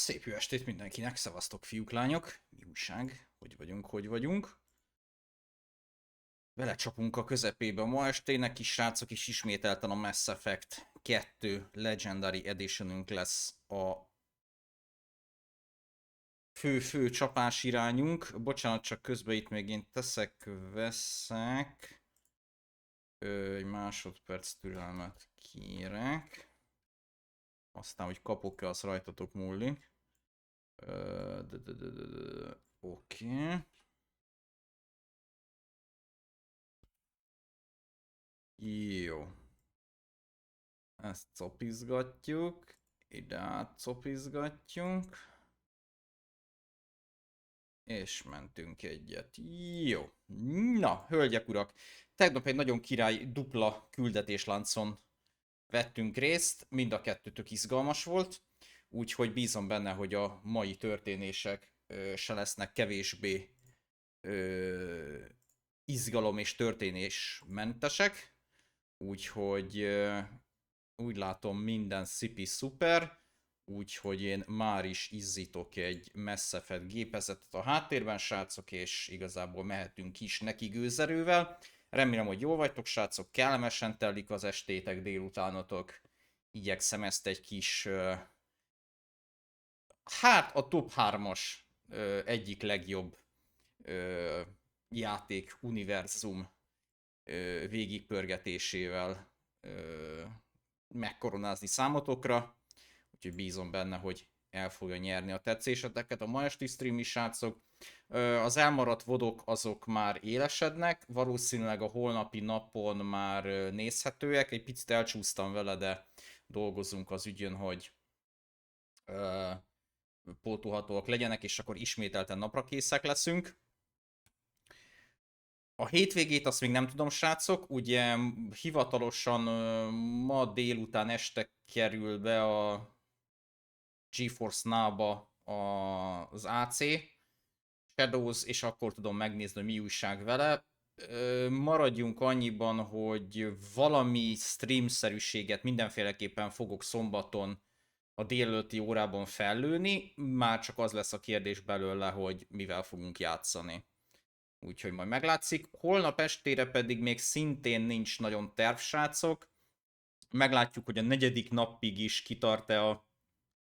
Szép jó estét mindenkinek, szevasztok fiúk, lányok! Mi újság? Hogy vagyunk? Belecsapunk a közepébe ma estének is, srácok, és ismételten a Mass Effect 2 Legendary Editionünk lesz a fő csapás irányunk. Bocsánat, csak közben itt még én veszek. Egy másodperc türelmet kérek. Aztán, hogy kapok-e, az rajtatok múlik. Oké. Jó. Ezt copizgatjuk. Ide átcopizgatjuk. És mentünk egyet. Jó. Na, hölgyek, urak. Tegnap egy nagyon király dupla küldetésláncon vettünk részt. Mind a kettő tök izgalmas volt. Úgyhogy bízom benne, hogy a mai történések se lesznek kevésbé izgalom és történésmentesek. Úgyhogy úgy látom, minden szipi szuper. Úgyhogy én már is izzítok egy Mass Effect gépezetet a háttérben, srácok, és igazából mehetünk is neki gőzerővel. Remélem, hogy jól vagytok, srácok, kellemesen telik az estétek, délutánotok. Igyekszem ezt egy kis... hát a top 3-as egyik legjobb játék univerzum végigpörgetésével megkoronázni számotokra. Úgyhogy bízom benne, hogy el fogja nyerni a tetszéseteket a ma esti stream is, srácok. Az elmaradt vodok azok már élesednek, valószínűleg a holnapi napon már nézhetőek. Egy picit elcsúsztam vele, de dolgozunk az ügyön, hogy pótolhatóak legyenek, és akkor ismételten napra készek leszünk. A hétvégét azt még nem tudom, srácok, ugye hivatalosan ma délután este kerül be a GeForce Now-ba az AC Shadows, és akkor tudom megnézni, hogy mi újság vele. Maradjunk annyiban, hogy valami streamszerűséget mindenféleképpen fogok szombaton a délelőtti órában fellőni, már csak az lesz a kérdés belőle, hogy mivel fogunk játszani. Úgyhogy majd meglátszik. Holnap estére pedig még szintén nincs nagyon terv, srácok. Meglátjuk, hogy a 4. napig is kitart-e a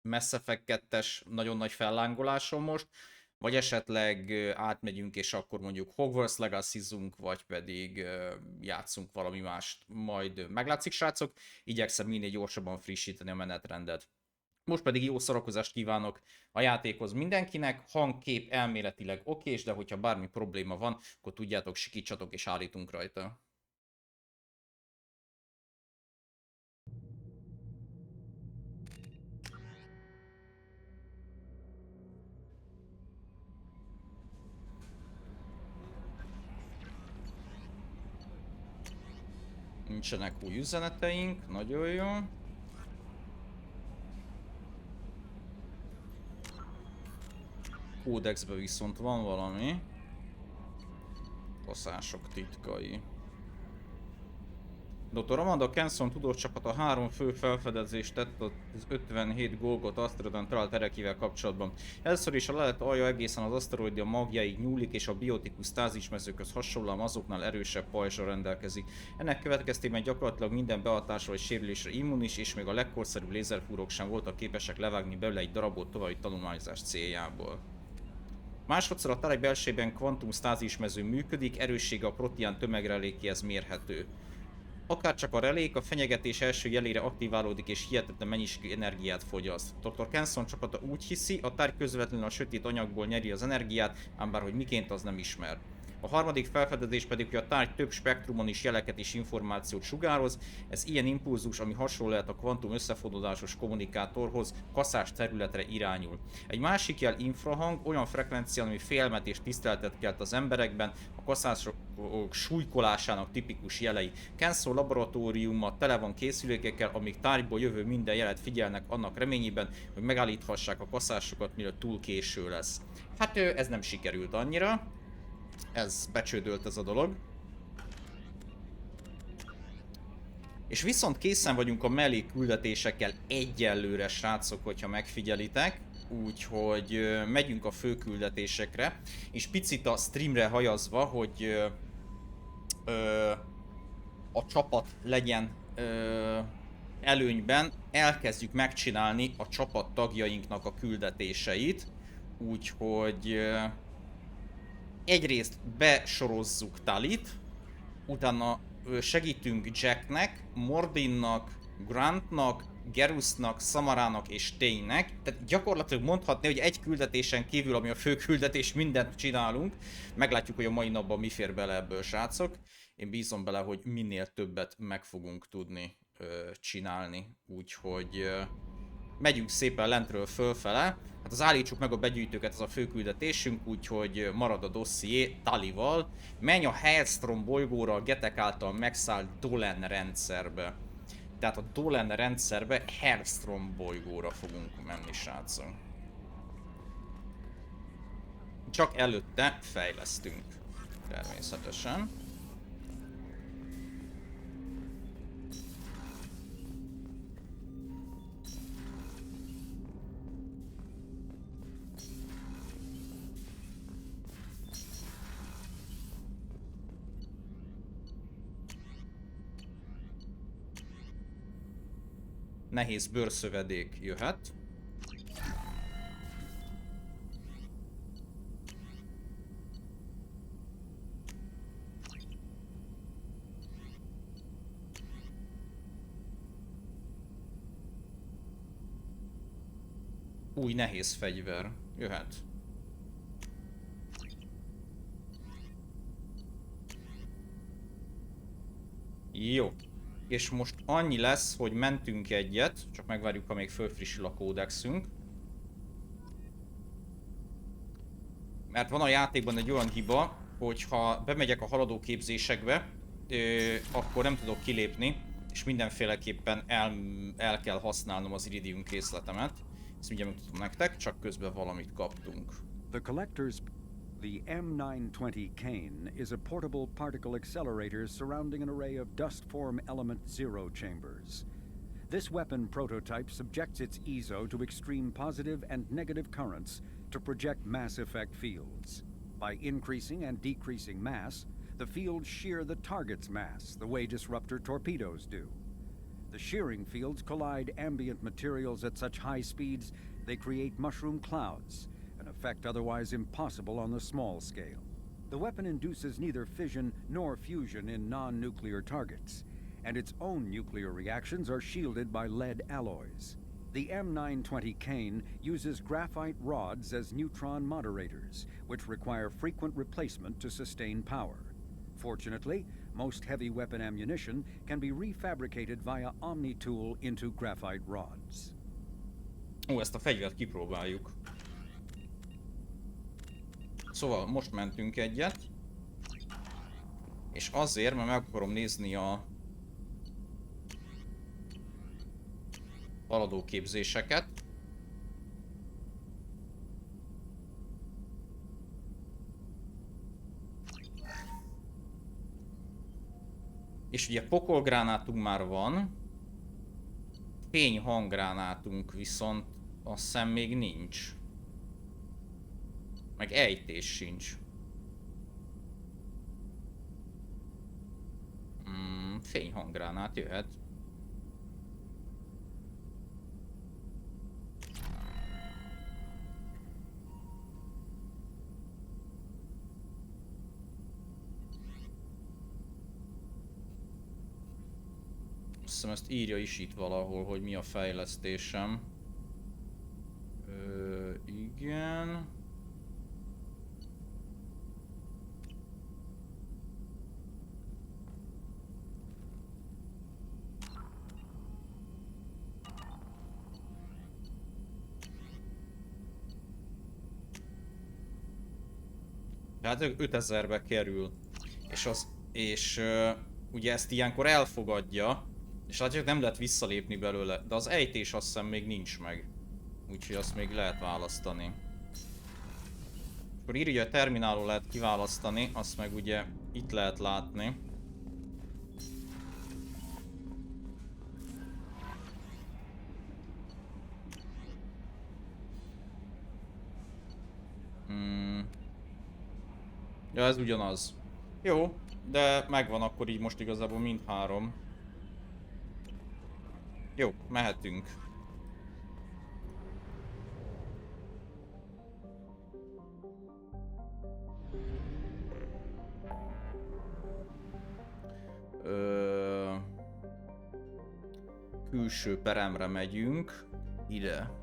Mass Effect 2-es nagyon nagy fellángoláson most, vagy esetleg átmegyünk és akkor mondjuk Hogwarts Legacy-zunk, vagy pedig játszunk valami mást. Majd meglátszik, srácok. Igyekszem minél gyorsabban frissíteni a menetrendet. Most pedig jó szórakozást kívánok a játékhoz mindenkinek, hangkép elméletileg okés, de hogyha bármi probléma van, akkor tudjátok, sikítsatok és állítunk rajta. Nincsenek új üzeneteink, nagyon jó. Kódexben viszont van valami. Kaszások titkai. Dr. Amanda Kenson tudóscsapata 3 fő felfedezést tett az 57 Golgot aszteroidon talált erekével kapcsolatban. Először is a lelet alja egészen az aszteroida magjáig nyúlik, és a biotikus stázismezőkhöz hasonlóan azoknál erősebb pajzsra rendelkezik. Ennek következtében gyakorlatilag minden behatásra vagy sérülésre immunis, és még a legkorszerűbb lézerfúrók sem voltak képesek levágni belőle egy darabot további tanulmányozás céljából. Másodszor a tárgy belsejében kvantum stázismező működik, erőssége a proteán tömegrelékéhez mérhető. Akárcsak a relék a fenyegetés első jelére aktiválódik és hihetetlen mennyiségű energiát fogyaszt. Dr. Kenson csapata úgy hiszi, a tárgy közvetlenül a sötét anyagból nyeri az energiát, ám bárhogy miként az nem ismer. A harmadik felfedezés pedig, hogy a tárgy több spektrumon is jeleket és információt sugároz, ez ilyen impulzus, ami hasonló lehet a kvantum összefonódásos kommunikátorhoz, kaszás területre irányul. Egy másik jel infrahang, olyan frekvencián, ami félelmet és tiszteletet kelt az emberekben, a kaszások súlykolásának tipikus jelei. Kenson laboratóriuma tele van készülékekkel, amik tárgyból jövő minden jelet figyelnek annak reményében, hogy megállíthassák a kaszásokat, mielőtt túl késő lesz. Hát ez nem sikerült annyira. Ez becsődölt ez a dolog. És viszont készen vagyunk a mellé küldetésekkel egyelőre, srácok, hogyha megfigyelitek. úgyhogy megyünk a főküldetésekre, és picit a streamre hajazva, hogy a csapat legyen előnyben, elkezdjük megcsinálni a csapat tagjainknak a küldetéseit, úgyhogy egyrészt besorozzuk Talit, utána segítünk Jacknek, Mordinnak, Grantnak, Gerusnak, Samarának és Ténynek. Tehát gyakorlatilag mondhatni, hogy egy küldetésen kívül, ami a fő küldetés, mindent csinálunk. Meglátjuk, hogy a mai napban mi fér bele ebből, srácok. Én bízom bele, hogy minél többet meg fogunk tudni csinálni. Úgyhogy megyünk szépen lentről fölfele. Hát az állítsuk meg a begyűjtőket, ez a fő küldetésünk, úgyhogy marad a dosszié Talival. Menj a Hellstrom bolygóra a Getek által megszállt Dolen rendszerbe. Tehát a Dolen rendszerbe Hellstrom bolygóra fogunk menni, srácok. Csak előtte fejlesztünk. Természetesen. Nehéz bőrszövedék jöhet. Új nehéz fegyver jöhet. Jó. És most annyi lesz, hogy mentünk egyet, csak megvárjuk, ha még fölfrissül a kódexünk. Mert van a játékban egy olyan hiba, hogy ha bemegyek a haladóképzésekbe, akkor nem tudok kilépni, és mindenféleképpen el kell használnom az iridium készletemet. Ezt mindjárt megmutatom nektek, csak közben valamit kaptunk. The M920 Kane is a portable particle accelerator surrounding an array of dust-form element zero chambers. This weapon prototype subjects its ESO to extreme positive and negative currents to project mass effect fields. By increasing and decreasing mass, the fields shear the target's mass the way disruptor torpedoes do. The shearing fields collide ambient materials at such high speeds they create mushroom clouds, an effect otherwise impossible on the small scale. The weapon induces neither fission nor fusion in non-nuclear targets, and its own nuclear reactions are shielded by lead alloys. The M920 Kane uses graphite rods as neutron moderators, which require frequent replacement to sustain power. Fortunately, most heavy weapon ammunition can be refabricated via Omni-tool into graphite rods. Ó, ezt a fegyvert kipróbáljuk. Szóval most mentünk egyet, és azért, mert meg akarom nézni a haladóképzéseket. És ugye pokolgránátunk már van, fényhanggránátunk viszont azt hiszem még nincs. Meg ejtés sincs. Fényhanggránát jöhet. Azt hiszem ezt írja is itt valahol, hogy mi a fejlesztésem. Igen. Tehát 5000-be kerül, és ugye ezt ilyenkor elfogadja, és látjuk, nem lehet visszalépni belőle, de az ejtés azt hiszem még nincs meg, úgyhogy azt még lehet választani. Akkor írja, hogy a terminálon lehet kiválasztani, azt meg ugye itt lehet látni. Ja, ez ugyanaz. Jó, de megvan akkor így most igazából mindhárom. Jó, mehetünk. Külső peremre megyünk. Ide.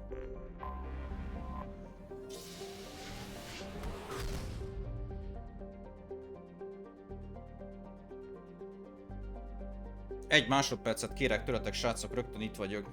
Egy másodpercet kérek tőletek, srácok, rögtön itt vagyok.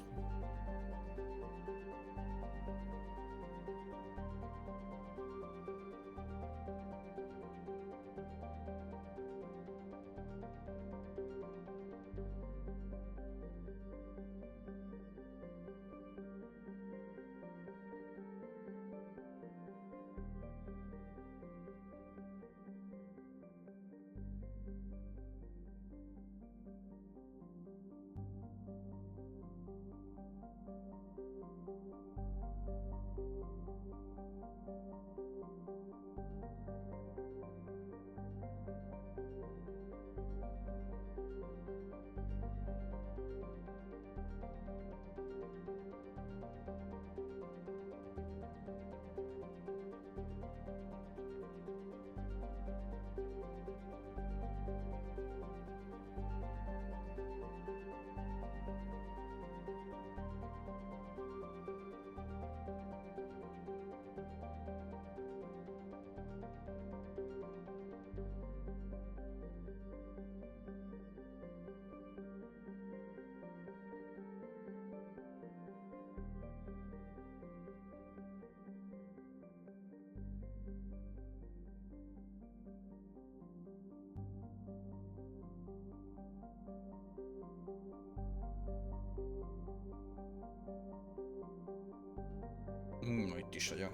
Itt is vagyok.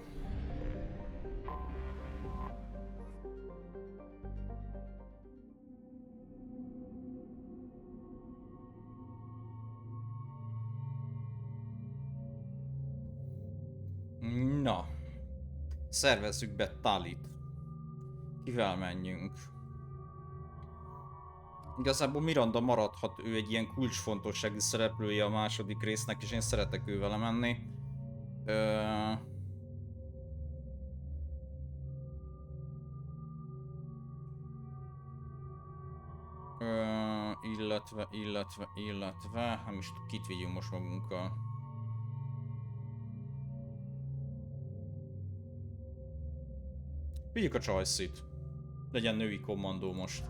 Na. Szervezzük be Talit. Kivel menjünk? Igazából Miranda maradhat, ő egy ilyen kulcsfontosságú szereplője a második résznek, és én szeretek ővele menni. Illetve, nem is tudom, kit vigyünk most magunkkal. Vigyük a Choice-it. Legyen női kommandó most.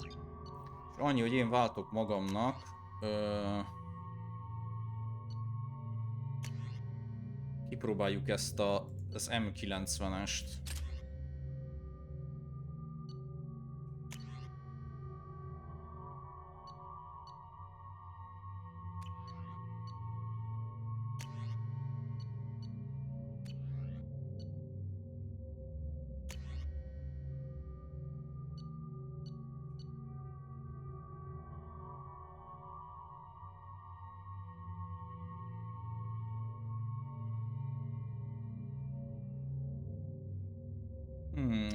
És annyi, hogy én váltok magamnak. Kipróbáljuk ezt az M90-est.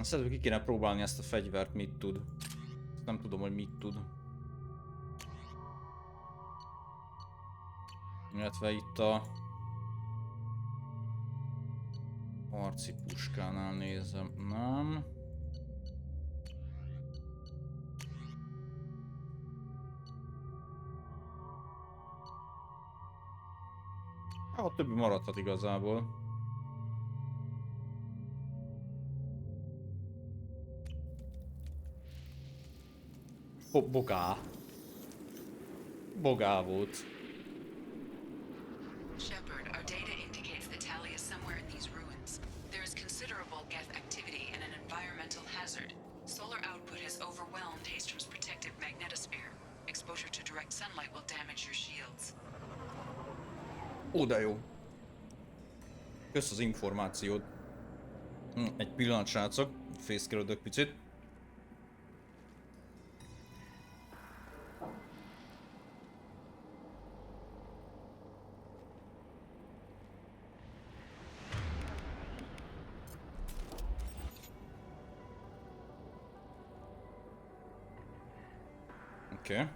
Szerintem ki kéne próbálni ezt a fegyvert, mit tud. Nem tudom, hogy mit tud. Illetve itt a harci puskánál nézem, nem. A többi maradhat igazából. Bogá. Bogá volt. Shepard, our data indicates the tally is somewhere in these ruins. There is considerable geth activity and an environmental hazard. Solar output has overwhelmed Hastrom's protective magnetosphere. Exposure to direct sunlight will damage your shields. Ó, de jó. Kösz az információt. Egy pillanat, srácok. Fészkelődök picit. Oké.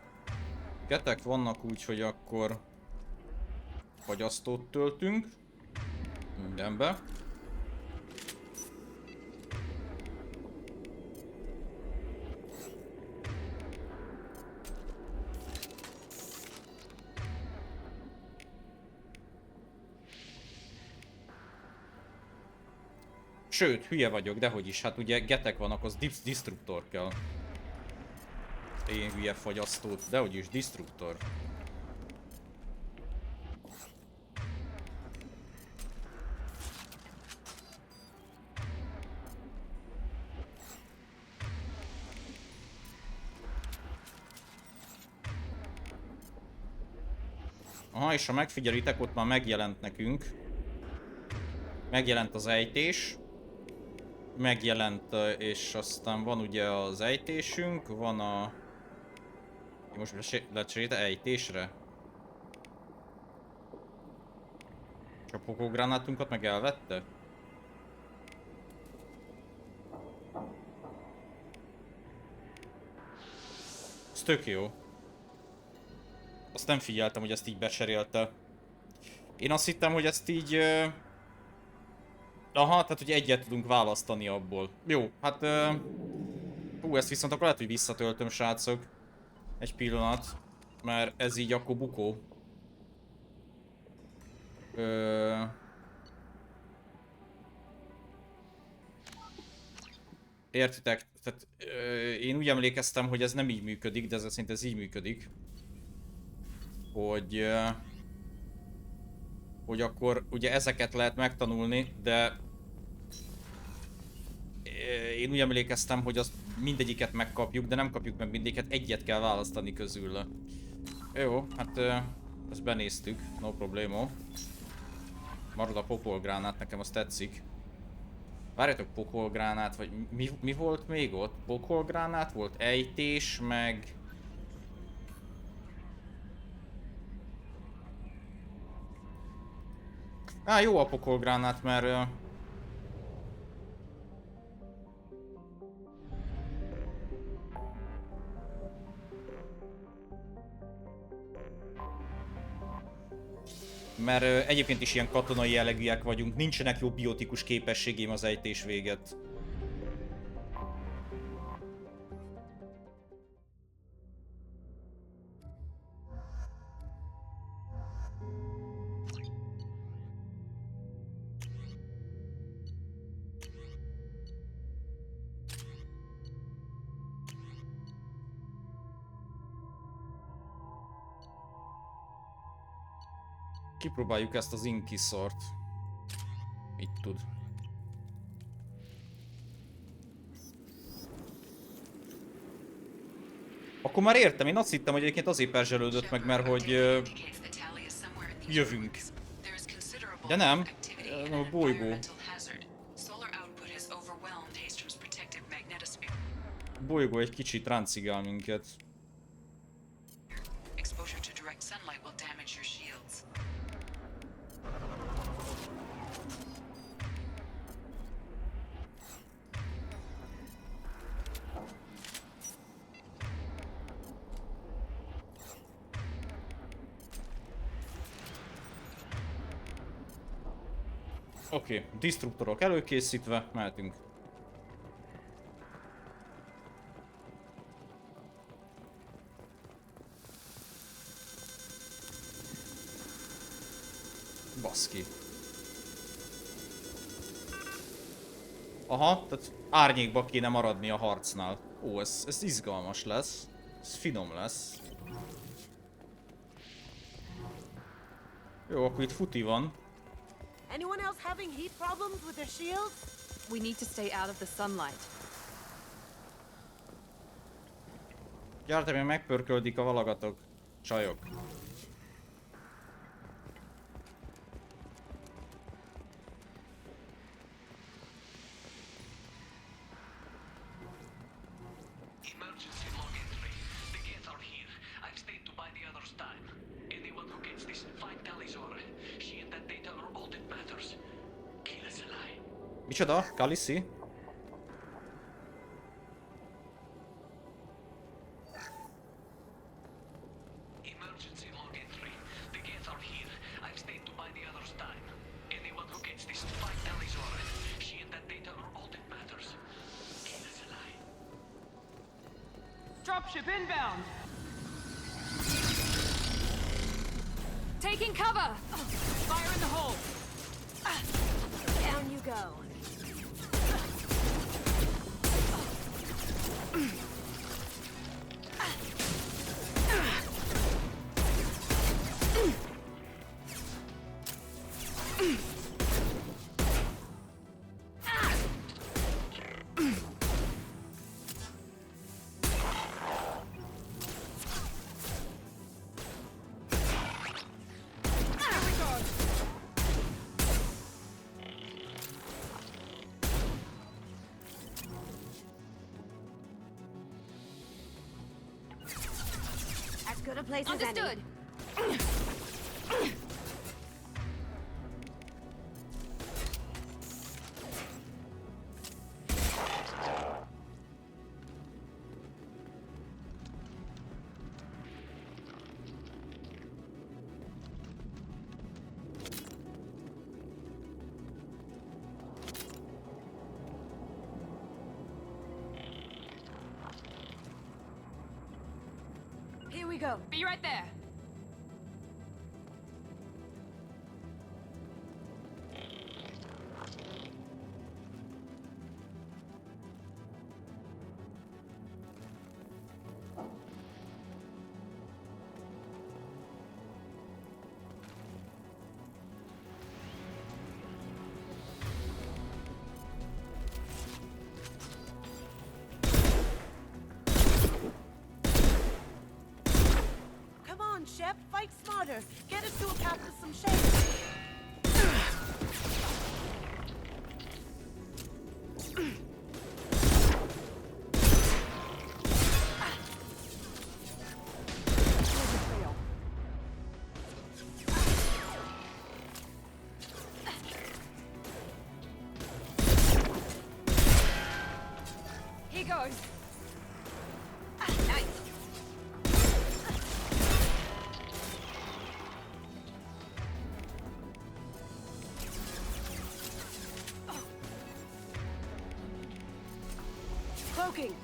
Getek vannak úgy, hogy akkor fagyasztót töltünk. Mindenbe. Sőt, hülye vagyok, dehogy is. Hát ugye getek vannak, az destruktor kell. Én hülye fagyasztót, dehogy is, destruktor. Aha, és ha megfigyelitek, ott már megjelent nekünk. Megjelent az ejtés. Megjelent, és aztán van ugye az ejtésünk, van a... Most lecserélte ejtésre? És a pokógránátunkat meg elvette? Ez tök jó. Azt nem figyeltem, hogy ezt így becserélte. Én azt hittem, hogy ezt így... Aha, tehát hogy egyet tudunk választani abból. Jó, hát... Hú, ezt viszont akkor lehet, hogy visszatöltöm, srácok. Egy pillanat. Mert ez így akkor bukó. Értitek? Tehát én úgy emlékeztem, hogy ez nem így működik, de ez szerint ez így működik. Hogy akkor ugye ezeket lehet megtanulni, de én úgy emlékeztem, hogy azt mindegyiket megkapjuk, de nem kapjuk meg mindegyiket, egyet kell választani közül. Jó, hát ezt benéztük, no problemo. Marad a pokolgránát, nekem az tetszik. Várjatok, pokolgránát, vagy mi volt még ott? Pokolgránát volt, ejtés, meg... Á, jó a pokolgránát, mert... Mert egyébként is ilyen katonai jellegűek vagyunk, nincsenek jó biotikus képességeim az ejtés véget. Kipróbáljuk ezt az inkiszort. Itt tud. Akkor már értem, én azt hittem, hogy egyébként azért perzselődött meg, mert hogy jövünk. De nem, a bolygó. A bolygó egy kicsit ráncigál minket. Oké, destruktorok előkészítve, mehetünk. Baszki. Aha, tehát árnyékba kéne maradni a harcnál. Ó, ez izgalmas lesz. Ez finom lesz. Jó, akkor itt futi van. Anyone else having heat problems with their shields? We need to stay out of the sunlight. Gyártam, még megpörköldik a valagatok. Csajok. Micsoda? Kaliszi? Dropship inbound. Taking cover! Fire in the hole. Down you go. As good a place as any. Understood. Here we go. Be right there. Come on, Shep, fight smarter. Get us to a path with some shade. Here goes. Nice. Cloaking.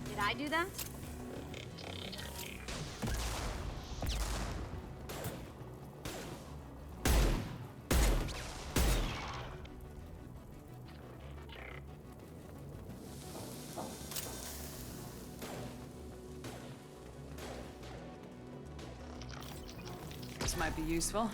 Did I do that? This might be useful.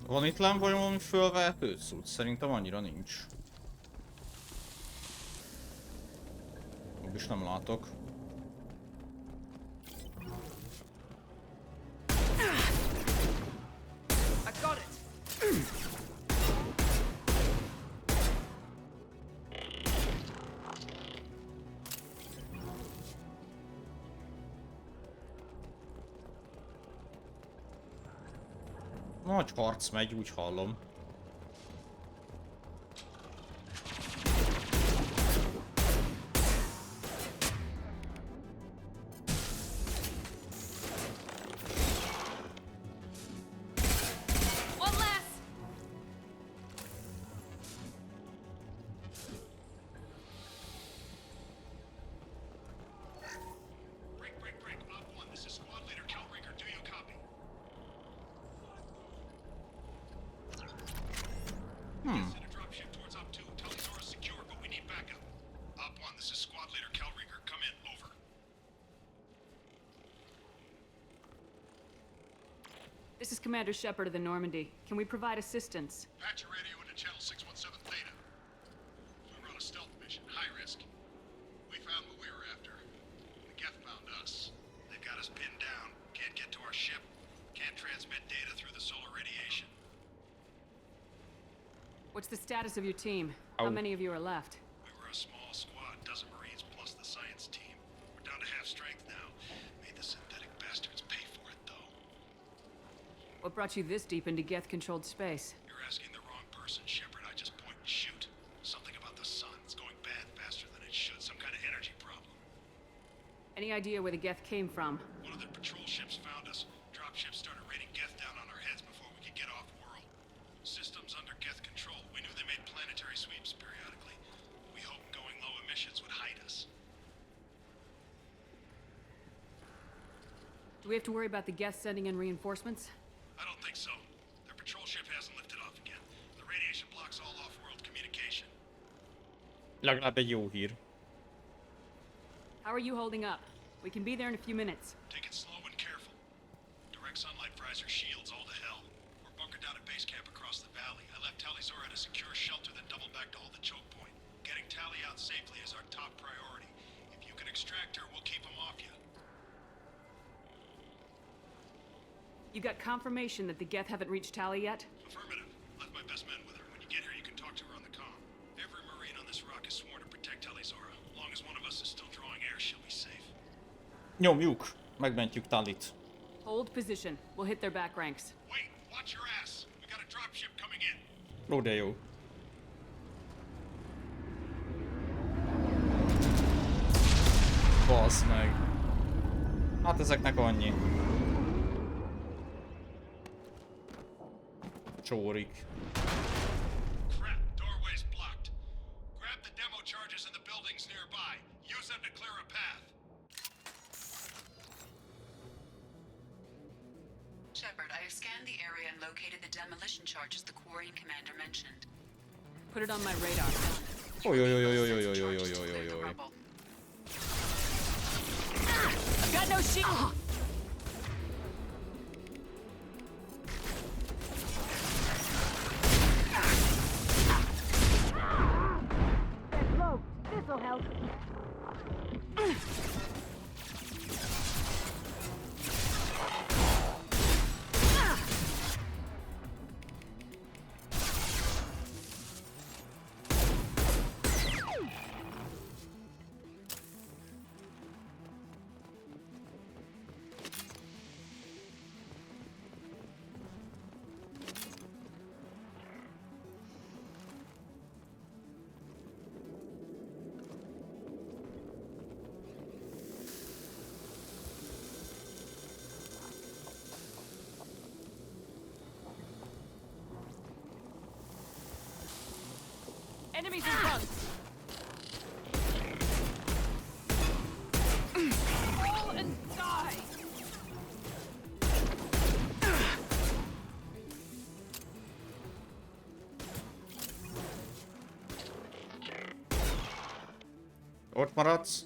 Van itt lám vagy valami fölvehető cucc? Szerintem annyira nincs. Úgyis nem látok. I got it. Nagy harc megy, úgy hallom. This is Commander Shepard of the Normandy. Can we provide assistance? Patch your radio into channel 617 Theta. We're on a stealth mission, high risk. We found what we were after. The Geth found us. They've got us pinned down. Can't get to our ship. Can't transmit data through the solar radiation. What's the status of your team? How many of you are left? We were a small squad, dozen Marines plus the science team. We're down to half strength now. Made the synthetic bastards pay for it, though. What brought you this deep into Geth-controlled space? You're asking the wrong person, Shepard. I just point and shoot. Something about the sun. It's going bad faster than it should. Some kind of energy problem. Any idea where the Geth came from? One of their patrol ships found us. Dropships started raining Geth down on our heads before we could get off-world. Systems under Geth control. We knew they made planetary sweeps periodically. We hoped going low emissions would hide us. Do we have to worry about the Geth sending in reinforcements? I don't think so. Their patrol ship hasn't lifted off again. The radiation blocks all off-world communication. Legalább egy jó hír. How are you holding up? We can be there in a few minutes. Take it slow and careful. Direct sunlight fries our shields all to hell. We're bunkered down at base camp across the valley. I left Tali'Zorah at a secure shelter, then doubled back to hold the choke point. Getting Tali out safely is our top priority. If you can extract her, we'll keep them off you. You got confirmation that the Geth haven't reached Tali yet? Affirmative. Left my best men with her. When you get here, you can talk to her on the comm. Every Marine on this rock is sworn to protect Tali'Zorah. As long as one of us is still drawing air, she'll be safe. Nyomjuk! Megmentjük Talit. Hold position. We'll hit their back ranks. Wait! Watch your ass! We got a dropship coming in. Ó, de jó. Bassz meg. Hát ezeknek annyi. Csórik. Crap, doorway's blocked. Grab the demo charges in the buildings nearby. Use them to clear a path. Shepard, I have scanned the area and located the demolition charges the Quarian commander mentioned. Put it on my radar. Oj. I've got no shield! This'll help. Enemies in front! Fall and die! Ott maradsz.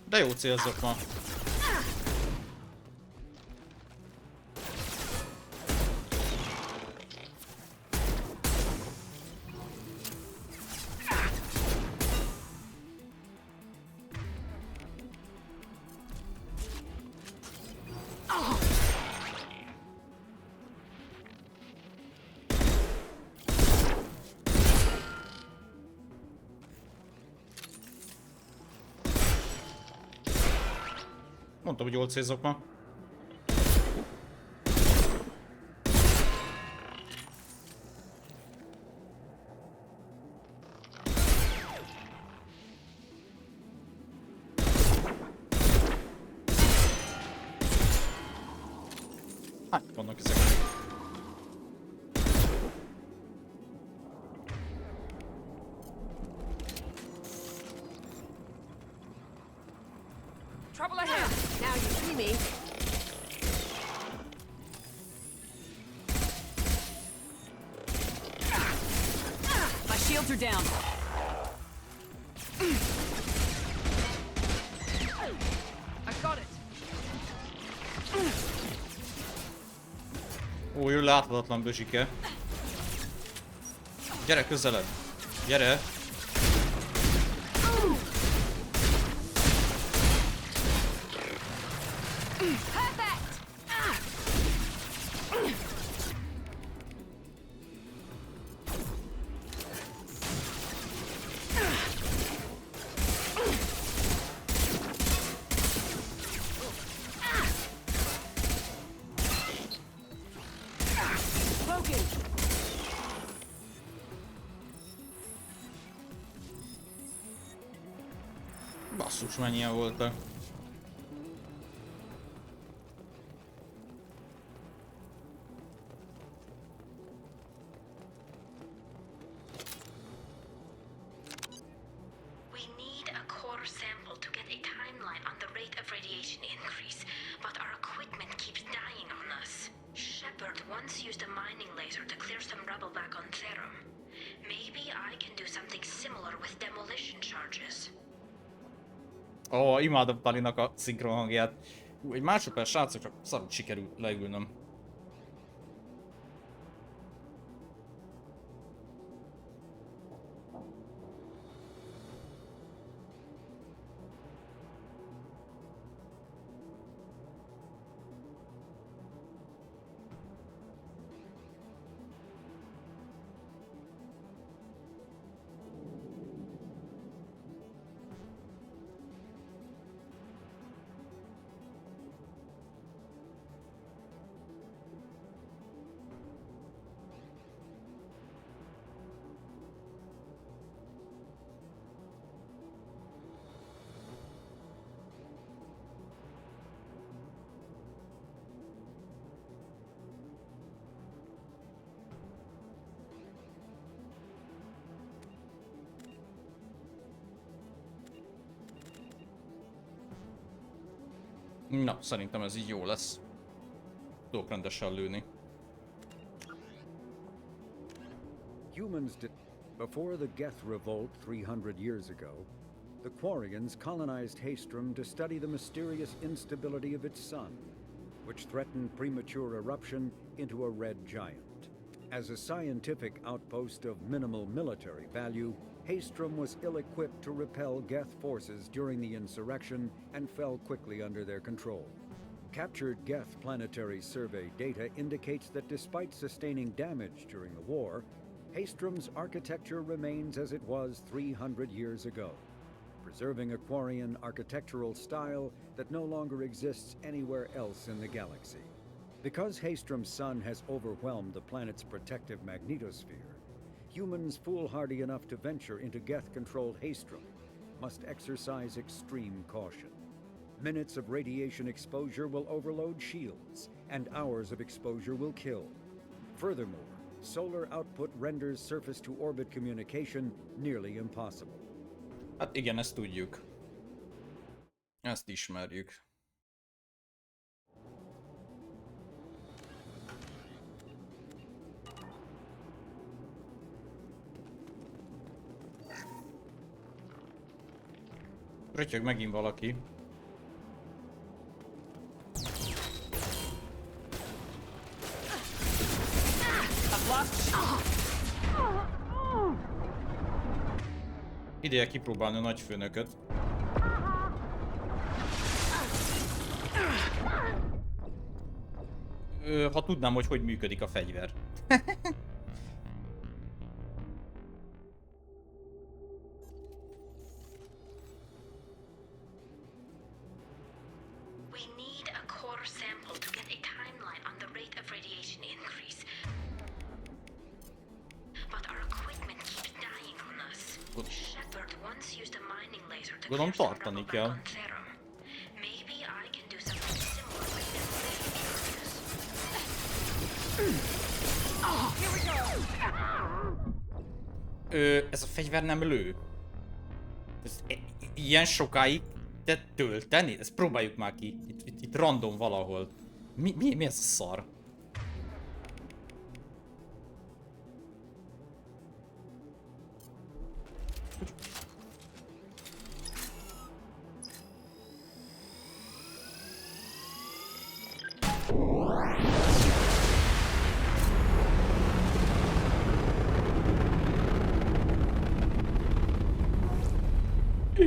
De jó célzok ma. Mondtam, hogy jól célzok ma. Hát, vannak ezek. Trouble ahead! Now you see me. My shields are down. Ó, jön láthatatlan bözsike. Gyere közelebb! Gyere! Basszus, mennyien voltak. We need a core sample to get a timeline on the rate of radiation increase, but our equipment keeps dying on us. Shepard once used a mining laser to clear some rubble back on Therum. Maybe I can do something similar with demolition charges. Ó, imádom Talinak a szinkron hangját. Egy másodperc, srácok, csak szarul sikerült leülnöm. Na, szerintem ez így jó lesz. Tudok rendesen lőni. Before the Geth revolt 300 years ago, the Quarians colonized Haestrom to study the mysterious instability of its sun, which threatened premature eruption into a red giant. As a scientific outpost of minimal military value, Haestrom was ill-equipped to repel Geth forces during the insurrection and fell quickly under their control. Captured Geth planetary survey data indicates that despite sustaining damage during the war, Haestrom's architecture remains as it was 300 years ago, preserving a Quarian architectural style that no longer exists anywhere else in the galaxy. Because Haestrom's sun has overwhelmed the planet's protective magnetosphere, humans foolhardy enough to venture into Geth-controlled Haestrom must exercise extreme caution. Minutes of radiation exposure will overload shields, and hours of exposure will kill. Furthermore, solar output renders surface-to-orbit communication nearly impossible. Hát igen, ezt tudjuk. Ezt ismerjük. Rötyög megint valaki. Ideje kipróbálni a nagyfőnököt. Ha tudnám, hogy működik a fegyver. Gondolom tartani kell. Ez a fegyver nem lő. Ez ilyen sokáig te tölteni? Ezt próbáljuk már ki. Itt random valahol. Mi ez a szar?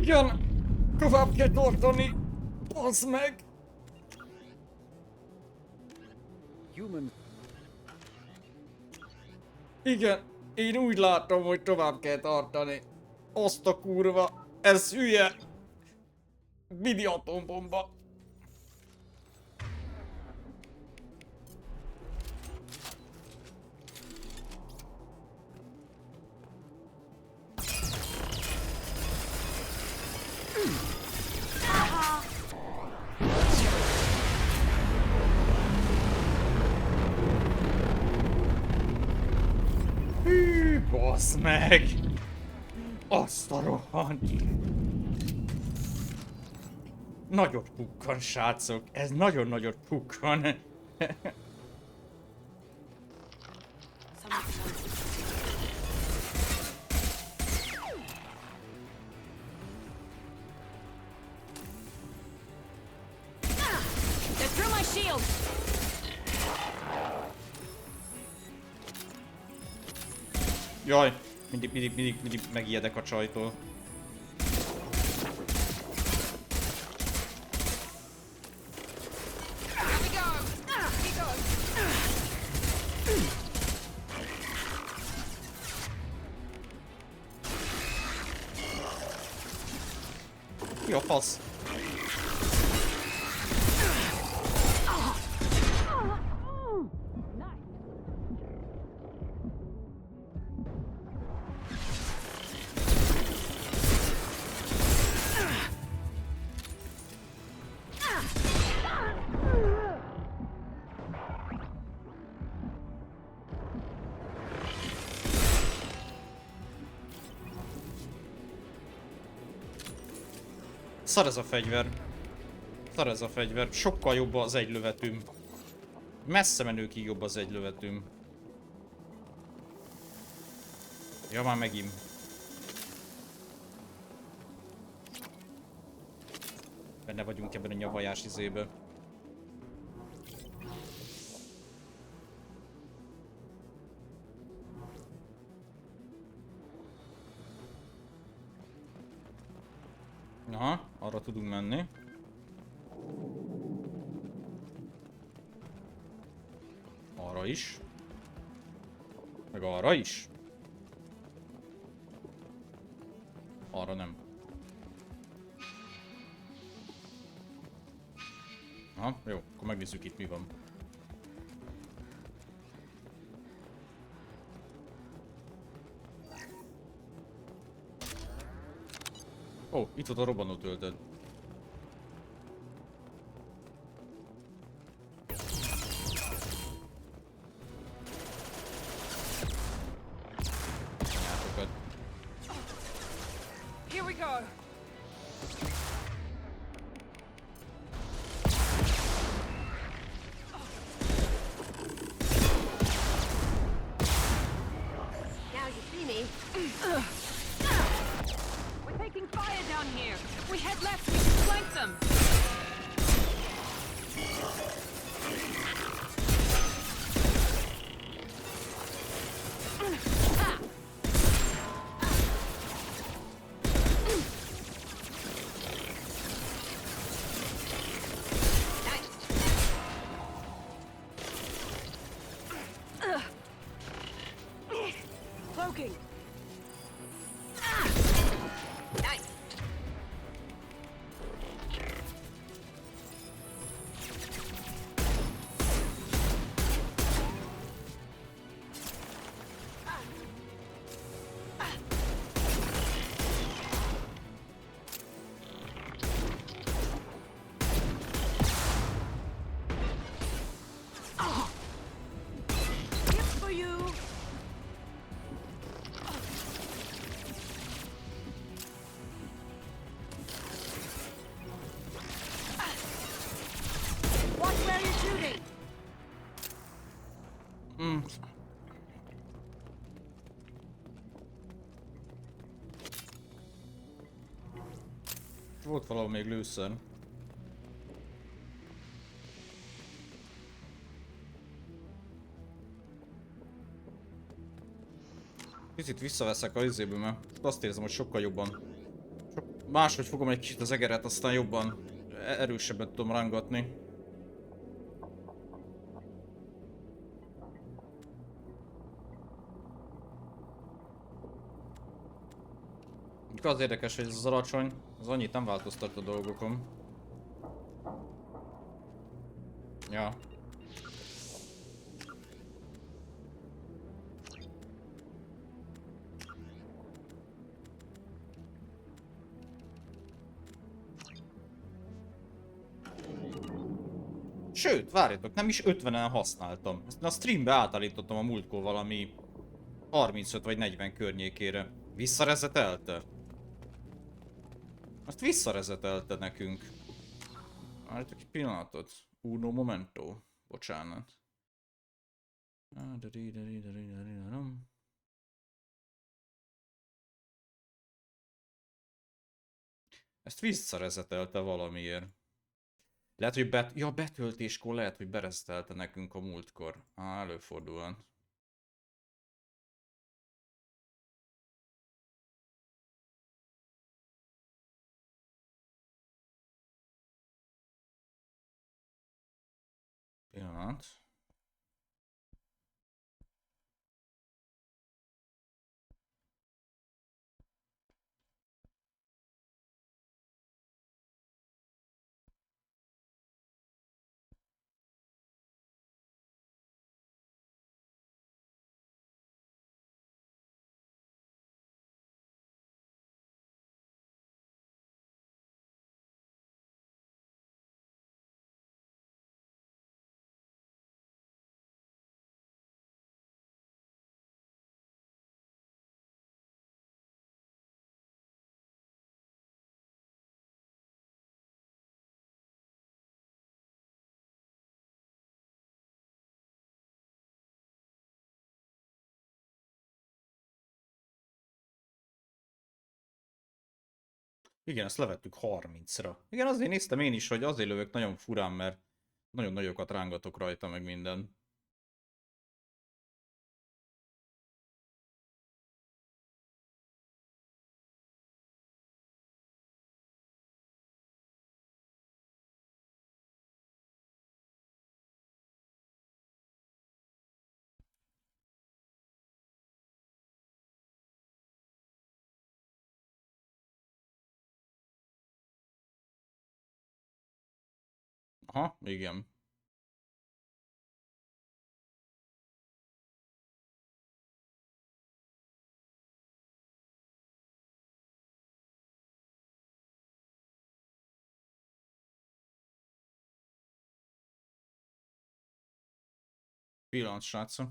Igen! Tovább kell tartani! Bazd meg! Human Igen, én úgy látom, hogy tovább kell tartani. Azt a kurva, ez hülye! Mini atombomba! Hű, bassz meg! Azt a rohadt! Nagyot pukkan, srácok! Ez nagyon nagyot pukkan! They're through my shield! Jaj, mindig megijedek a csajtól. Here we go! He goes! Mi a fasz? Szar ez a fegyver. Szar ez a fegyver. Sokkal jobb az egylövetőm. Messze menőkig jobb az egylövetőm. Ja, már megint. Benne vagyunk ebben a nyavajás izébe. Aha, arra tudunk menni. Arra is. Meg arra is. Arra nem. Aha, jó, akkor megnézzük itt mi van. Ó, itt volt a robbanó töltet. Here we go! Now you see me. We're taking fire down here! If we head left, we can flank them! Cloaking. Nice! Tips for you. Watch where you're shooting. Volt valahol még lőszer. Picit visszaveszek a izéből, mert azt érzem, hogy sokkal jobban Máshogy fogom egy kicsit az egeret, aztán jobban, erősebben tudom rángatni. Az érdekes, hogy ez az alacsony, az annyit nem változtat a dolgokon. Ja. Sőt, várjatok, nem is 50-en használtam. Ezt a streambe átállítottam a múltkor valami 35 vagy 40 környékére. Visszarezetelte? Azt visszarezetelte nekünk. Várjatok egy pillanatot. Uno momento. Bocsánat. Ezt visszarezetelte valamiért. Lehet, hogy betöltéskor lehet, hogy berezetelte nekünk a múltkor. Előfordulhat. Pillanat. Igen, ezt levettük 30-ra. Igen, azért néztem én is, hogy azért lövök nagyon furán, mert nagyon nagyokat rángatok rajta, meg minden. Aha, igen. Pillanat, srácok.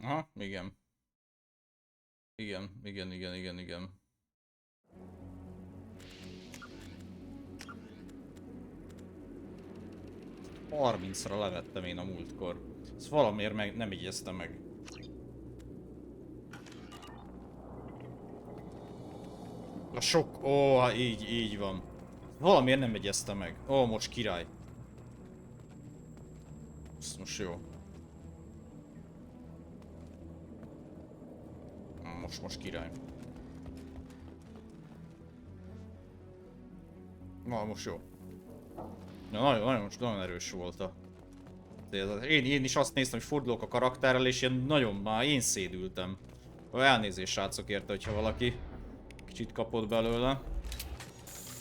Aha, igen. Igen. 30-ra levettem én a múltkor. Ezt valamiért meg nem igyeztem meg. A sok... Ó, így van. Valamiért nem igyeztem meg. Ó, most király. Ez most jó. Most király. Na, most jó. Ja, nagyon erős volt a... Én is azt néztem, hogy fordulok a karakterrel, és ilyen nagyon már én szédültem. Elnézést, srácok, érte, hogyha valaki kicsit kapott belőle.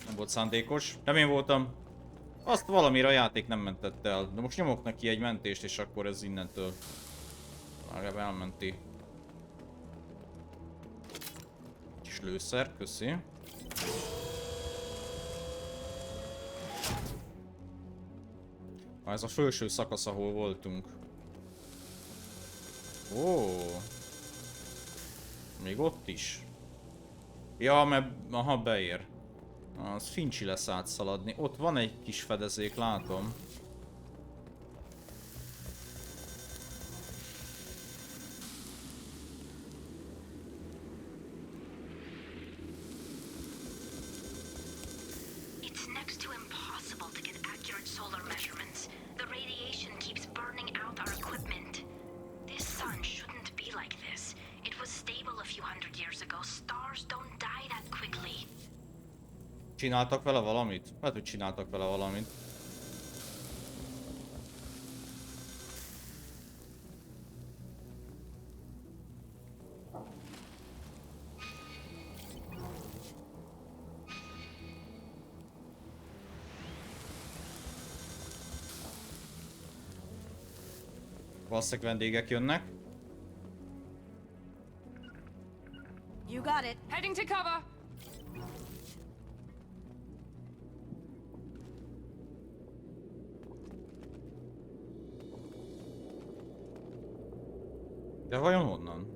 Nem volt szándékos. Nem én voltam. Azt valamire a játék nem mentett el. De most nyomok neki egy mentést, és akkor ez innentől legalább elmenti. Kis lőszer, köszi. Ez a felső szakasz, ahol voltunk. Ó, még ott is. Ja, mert... Aha, beér. Az fincsi lesz átszaladni. Ott van egy kis fedezék, látom. It's next to impossible to get accurate solar measurements. The radiation keeps burning out our equipment. This sun shouldn't be like this. It was stable a few hundred years ago. Stars don't die that quickly. Csináltak vele valamit? Lehet, hogy csináltak vele valamit. Valószínűleg vendégek jönnek. You got it. Heading to cover! De vajon honnan?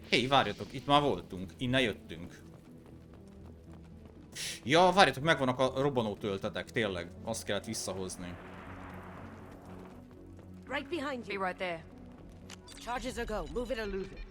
Hé, várjatok, itt már voltunk, innen jöttünk. Ja, várjatok, megvannak a robbanó töltetek, tényleg, azt kellett visszahozni. Right behind Be you. right there. Charges or go. Move it or lose it.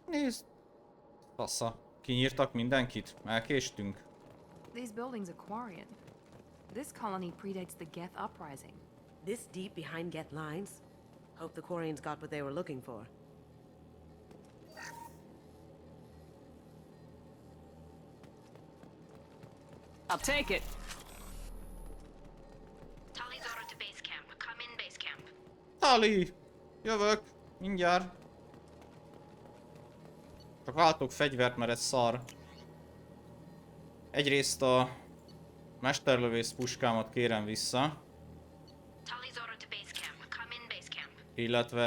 Nézd! Fasza. Kinyírtak mindenkit? Elkéstünk? These buildings are Quarian. This colony predates the Geth uprising. This deep behind Get lines? Hope the Quarians got what they were looking for. I'll take it. Tali's order to base camp. Come in base camp. Tali! Jövök! Mindjárt! Csak váltok fegyvert, mert ez szar. Egyrészt a mesterlövész puskámat kérem vissza. Tali's order to base camp. Come in base camp. Illetve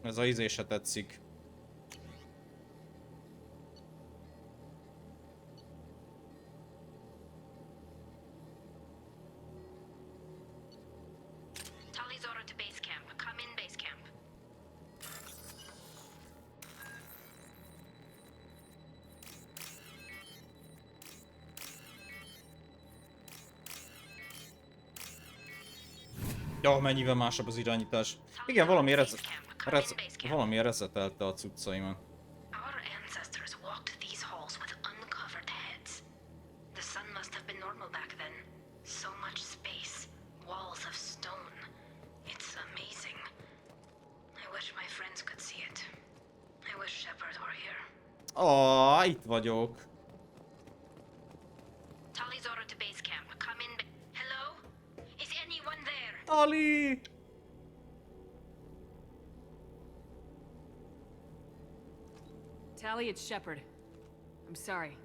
ez a izé se tetszik. Tali's order to base camp. Come in base camp. Ja, mennyivel másabb az irányítás. Igen, valamiért rezetelte a cuccaimat. Our ancestors walked these halls with uncovered heads. The sun must have been normal back then. So much space, walls of stone. It's amazing. I wish my friends could see it. I wish Shepard were here. Itt vagyok. Tali's order to base camp. Come in. Hello? Is anyone there? Tali! Tally, it's Shepard. I'm sorry.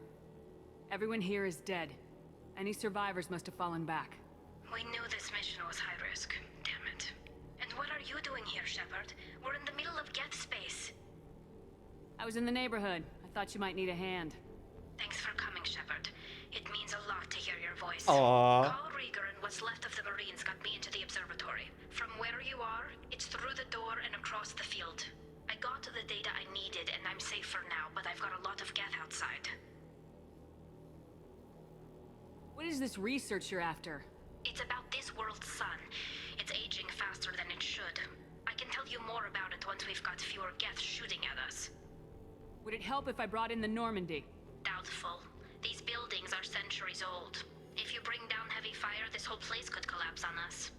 Everyone here is dead. Any survivors must have fallen back. We knew this mission was high risk. Damn it. And what are you doing here, Shepard? We're in the middle of Geth space. I was in the neighborhood. I thought you might need a hand. Thanks for coming, Shepard. It means a lot to hear your voice. Aww. Call Rieger and what's left of the Marines got me into the observatory. From where you are, it's through the door and across the field. I got the data I needed and I'm safe for now, but I've got a lot of Geth outside. What is this research you're after? It's about this world's sun. It's aging faster than it should. I can tell you more about it once we've got fewer Geth shooting at us. Would it help if I brought in the Normandy? Doubtful. These buildings are centuries old. If you bring down heavy fire, this whole place could collapse on us.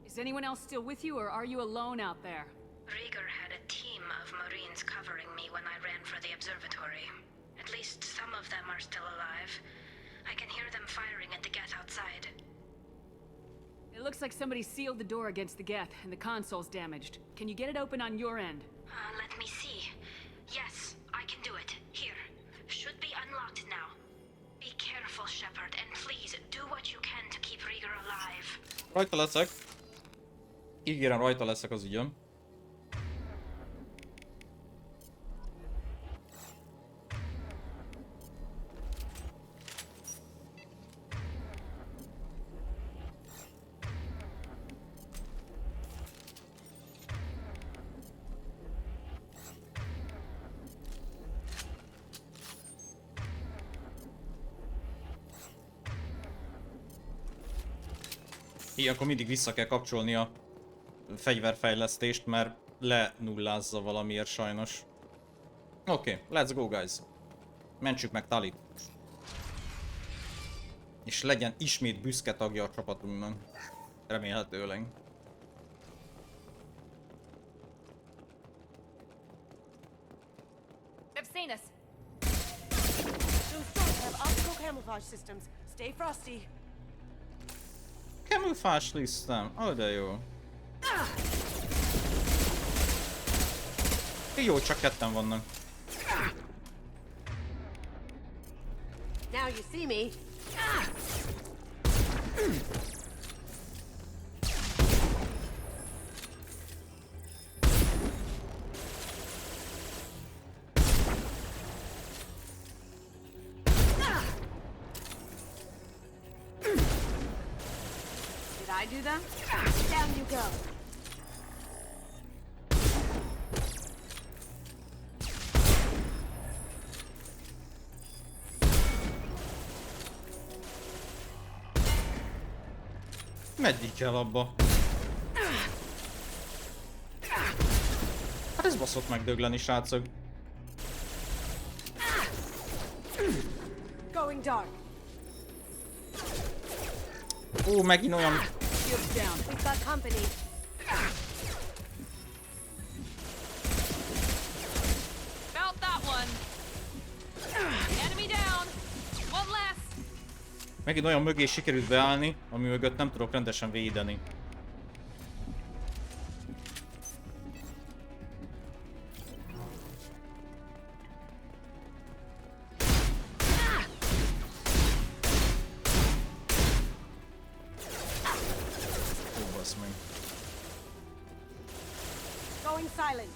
Is anyone else still with you, or are you alone out there? Rieger had a team of Marines covering me when I ran for the observatory. At least least some of them are still alive. I can hear them firing at the geth outside. It looks like somebody sealed the door against the geth, and the console's damaged. Can you get it open on your end? Let me see. Yes, I can do it. Here. Should be unlocked now. Be careful, Shepard, and please do what you can to keep Rieger alive. Rajta leszek. Ígérem, rajta leszek az ügyön. Ilyenkor mindig vissza kell kapcsolni a fegyverfejlesztést, mert lenullázza valamiért sajnos. Oké, let's go guys. Mentsük meg Talit. És legyen ismét büszke tagja a csapatunknak. Remélhetőleg. I've seen us. Those doors have optical camouflage systems. Stay frosty. Camouflage listem. Oh, de jó. Jó, csak ketten vannak. Now you see me. Did I do them? Down you go. Meddig kell abba? Hát ez baszott megdögleni, srácok. Going dark. Ó, megint olyan... Shields down. We've got company. Felt that one. Enemy down. One less. Megint olyan mögé sikerült beállni, ami mögött nem tudok rendesen védeni. Ó, basz meg. Going silent.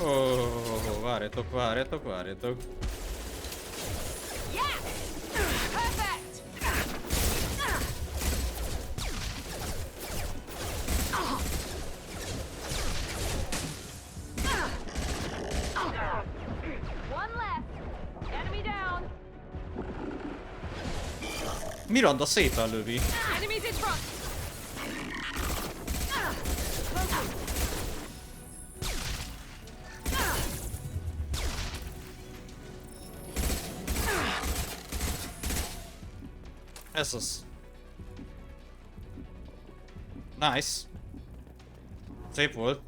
Ó, várjatok, várjatok, várjatok. Yeah. Perfect. One left. Enemy down. Miranda szépen lövi. Enemies in front. Ez az. Nice. Szép volt.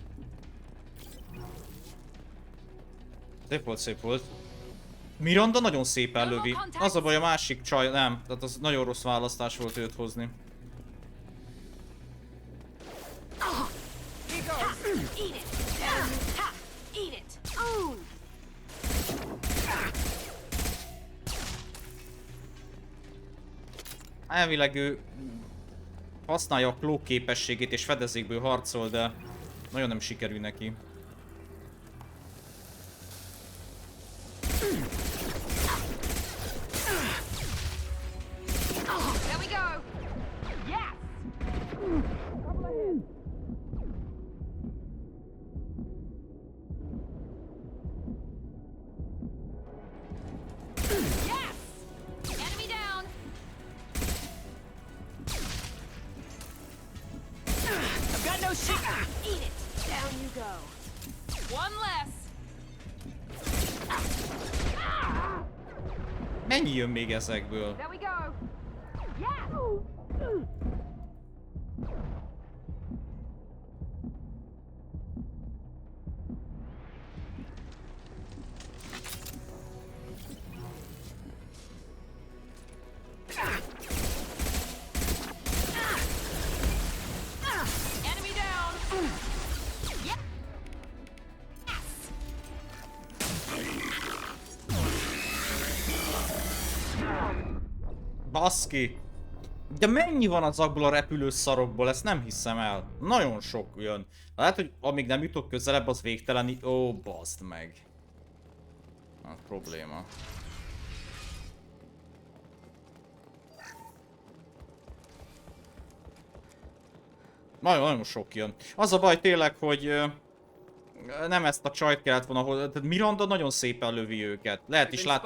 Szép volt, szép volt. Miranda nagyon szépen lövi. Az a baj, a másik csaj nem. Tehát az nagyon rossz választás volt őt hozni. Here goes. Eat it. Ha. Eat it. Ooh. Elvileg ő használja a klók képességét és fedezékből harcol, de nagyon nem sikerül neki. There we go. Yes. Yes. Enemy down. I've got no shit. Eat it. Down you go. One less. Mennyi jön még ezekből? There we go. Yeah. Baszki! De mennyi van azokból a repülős szarokból? Ezt nem hiszem el. Nagyon sok jön. Lehet, hogy amíg nem jutok közelebb, az végtelen. Ó, baszd meg. Na, probléma. Nagyon sok jön. Az a baj tényleg, hogy nem ezt a csajt kellett volna hozzá. Tehát Miranda nagyon szépen lövi őket. Lehet is lát...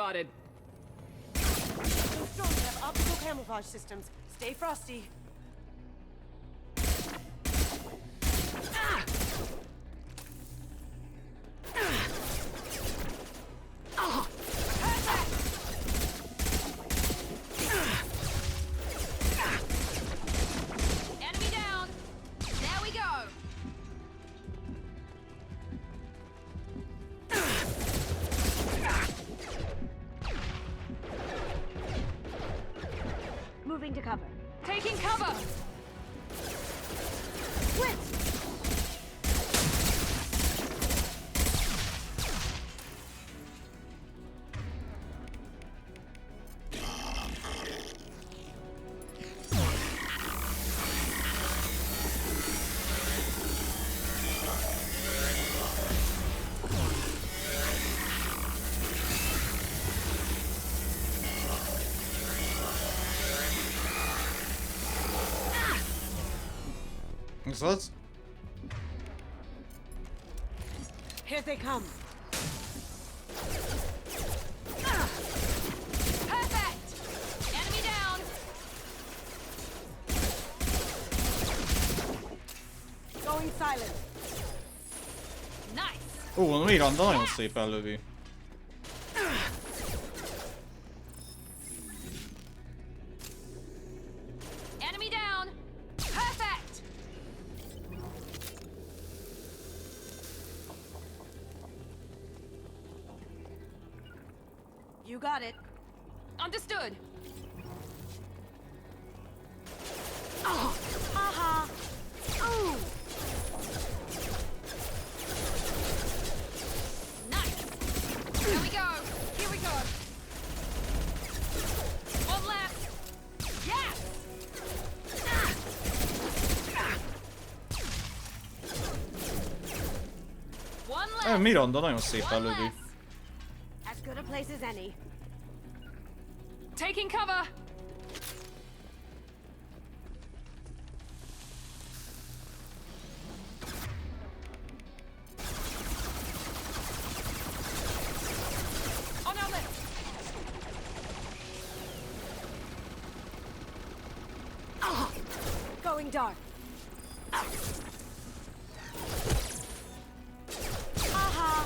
Camouflage systems. Stay frosty. Enemy down. There we go. Moving to cover. Taking cover. Switch! Ez az? Here they come. Perfect. Enemy down. Going silent. Nice. Ó, Miranda nagyon szépen lövi. Enemy down. Perfect. You got it. Understood. Haha. Ooh. Nice. Here we go. Here we go. One left. Yes. One left. Miranda nagyon szépen One lövi. left. As good a place as any. Taking cover. On our left. Going dark. Haha.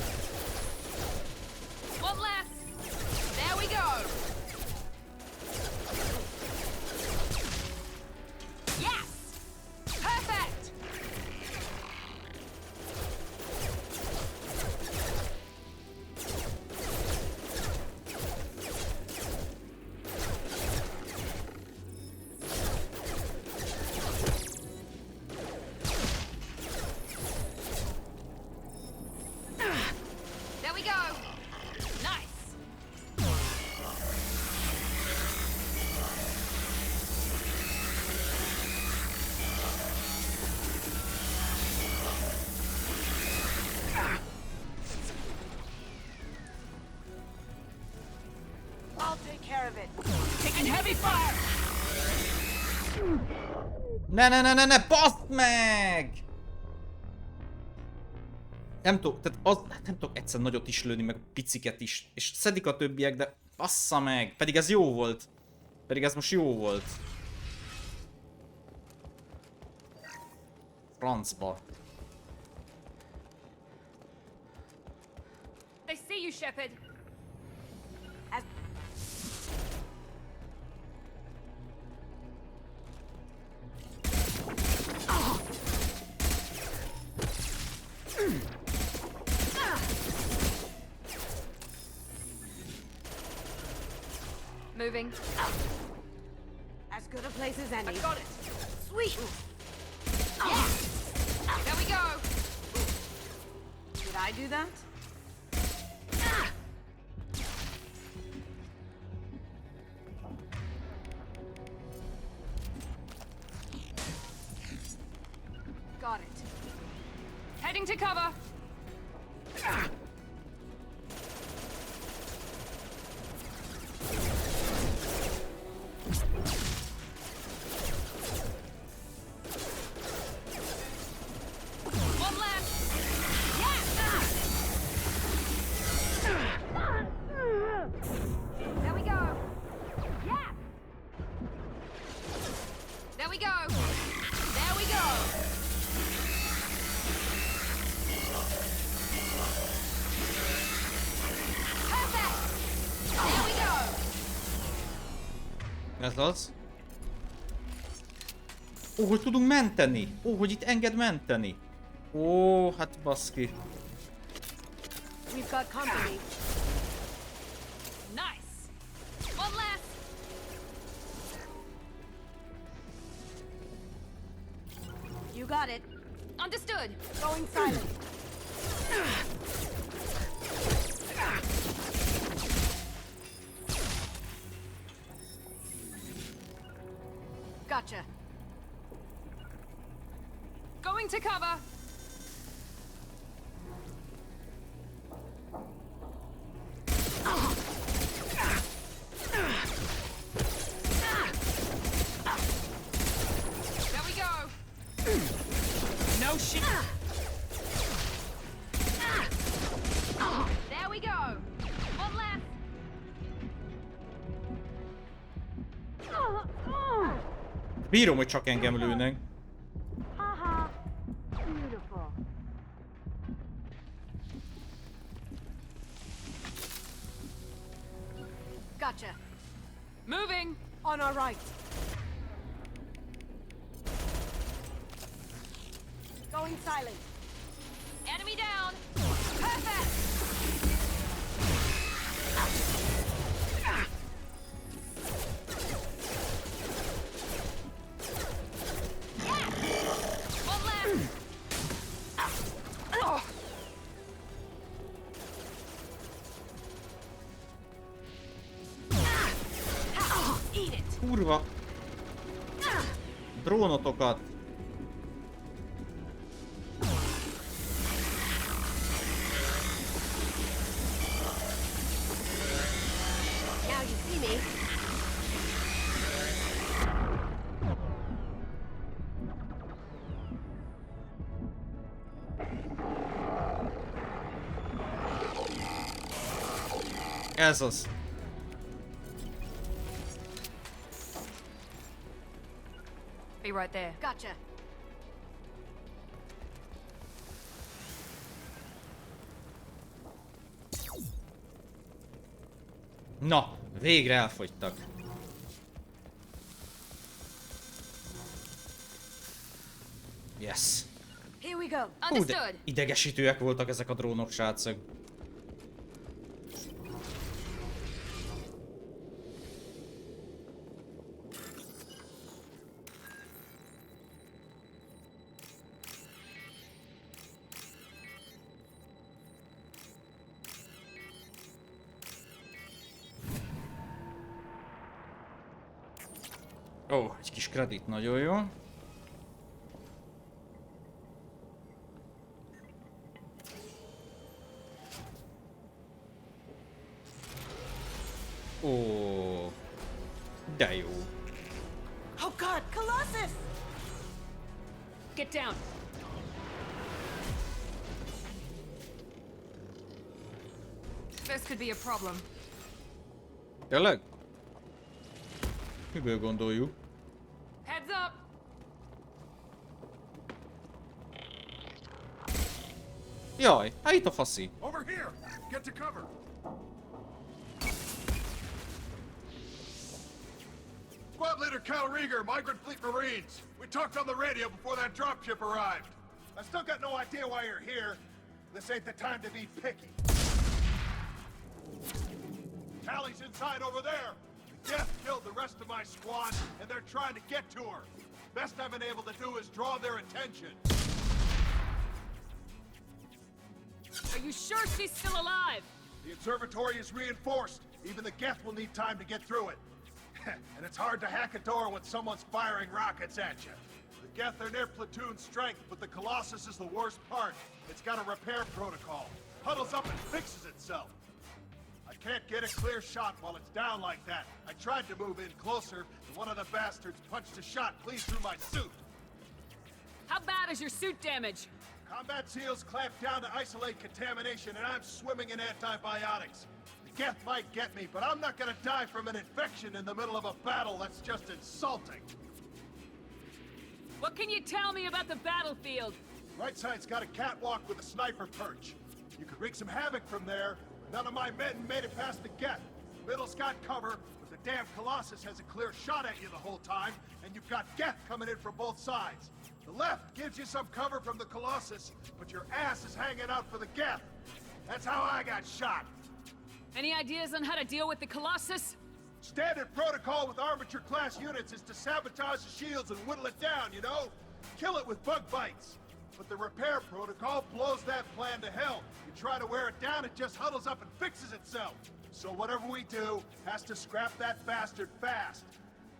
One left. There we go. Yes. Perfect. There we go. Nice. I'll take care of it. Taking heavy fire. Ne, baszd meg! Nem tudok, tehát az, nem tudok egyszer nagyot is lőni, meg piciket is. És szedik a többiek, de bassza meg! Pedig ez jó volt. Pedig ez most jó volt. Francba. They see you, Shepard. As Moving. as good a place as I any. got it. Sweet. Yes. There we go. Did I do that? to cover. One left. Yeah. There we go. Yeah. There we go. There we go. Perfect. There we go. Ez az. Ó, hogy tudunk menteni! Ó, hogy itt enged menteni! Ó, hát baszki. We've got company. Nice. One left. You got it. Understood. Going silent. Gotcha. Going to cover. There we go. No shit. There we go. One left. Bírom, hogy csak engem lőnek. Haha. Beautiful. Gotcha. Moving. On our right. Going silent. Enemy down. Perfect. Yeah. One left. Oh. Eat it. Kurva. Drónotokat. Now you see me. Ez az. Be right there. Gotcha. Na, végre elfogytak. Yes. Here we go. Hú, de Understood. idegesítőek voltak ezek a drónok, srácok. Ó, egy kis kredit, nagyon jó. Ó, de jó. Oh God, Colossus! Get down. This could be a problem. Tényleg? Miből gondoljuk? Heads up. Jaj, hát itt a faszi. Over here! Get to cover! Squad Leader Cal Rieger, Migrant Fleet Marines. We talked on the radio before that dropship arrived. I still got no idea why you're here. This ain't the time to be picky. Tally's inside over there. Death killed the rest of my squad, and they're trying to get to her. Best I've been able to do is draw their attention. Are you sure she's still alive? The observatory is reinforced. Even the Geth will need time to get through it. And it's hard to hack a door when someone's firing rockets at you. The Geth are near platoon strength, but the Colossus is the worst part. It's got a repair protocol. Huddles up and fixes itself. I can't get a clear shot while it's down like that. I tried to move in closer, and one of the bastards punched a shot clean through my suit. How bad is your suit damage? Combat SEALs clamped down to isolate contamination, and I'm swimming in antibiotics. The Geth might get me, but I'm not gonna die from an infection in the middle of a battle. That's just insulting. What can you tell me about the battlefield? Right side's got a catwalk with a sniper perch. You could wreak some havoc from there. None of my men made it past the Geth. Middle's got cover, but the damn Colossus has a clear shot at you the whole time, and you've got Geth coming in from both sides. The left gives you some cover from the Colossus, but your ass is hanging out for the Geth. That's how I got shot. Any ideas on how to deal with the Colossus? Standard protocol with armature-class units is to sabotage the shields and whittle it down, you know? Kill it with bug bites. But the repair protocol blows that plan to hell. You try to wear it down, it just huddles up and fixes itself. So whatever we do has to scrap that bastard fast.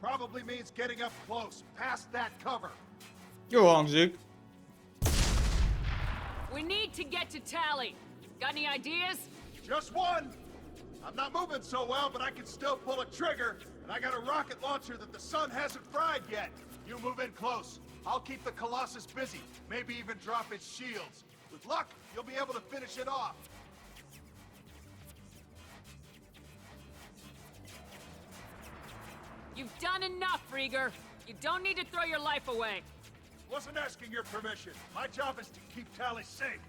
Probably means getting up close, past that cover. Jó hangzik. We need to get to Tally. Got any ideas? Just one. I'm not moving so well, but I can still pull a trigger, and I got a rocket launcher that the sun hasn't fried yet. You move in close. I'll keep the Colossus busy, maybe even drop its shields. With luck, you'll be able to finish it off. You've done enough, Rieger. You don't need to throw your life away. Wasn't asking your permission. My job is to keep Tally safe.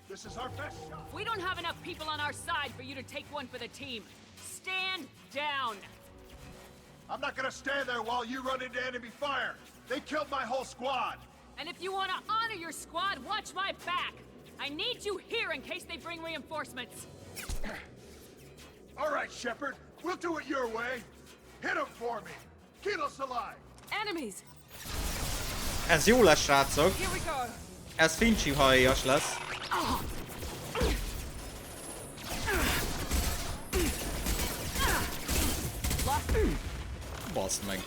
This is our best shot. We don't have enough people on our side for you to take one for the team. Stand down. I'm not gonna stand there while you run into enemy fire. They killed my whole squad. And if you want to honor your squad, watch my back. I need you here in case they bring reinforcements. All right, Shepard. We'll do it your way. Hit him for me. Keep us alive. Enemies. Ez jó lesz, srácok. Here we go. Ez Finchy hajjas lesz. Baszd meg.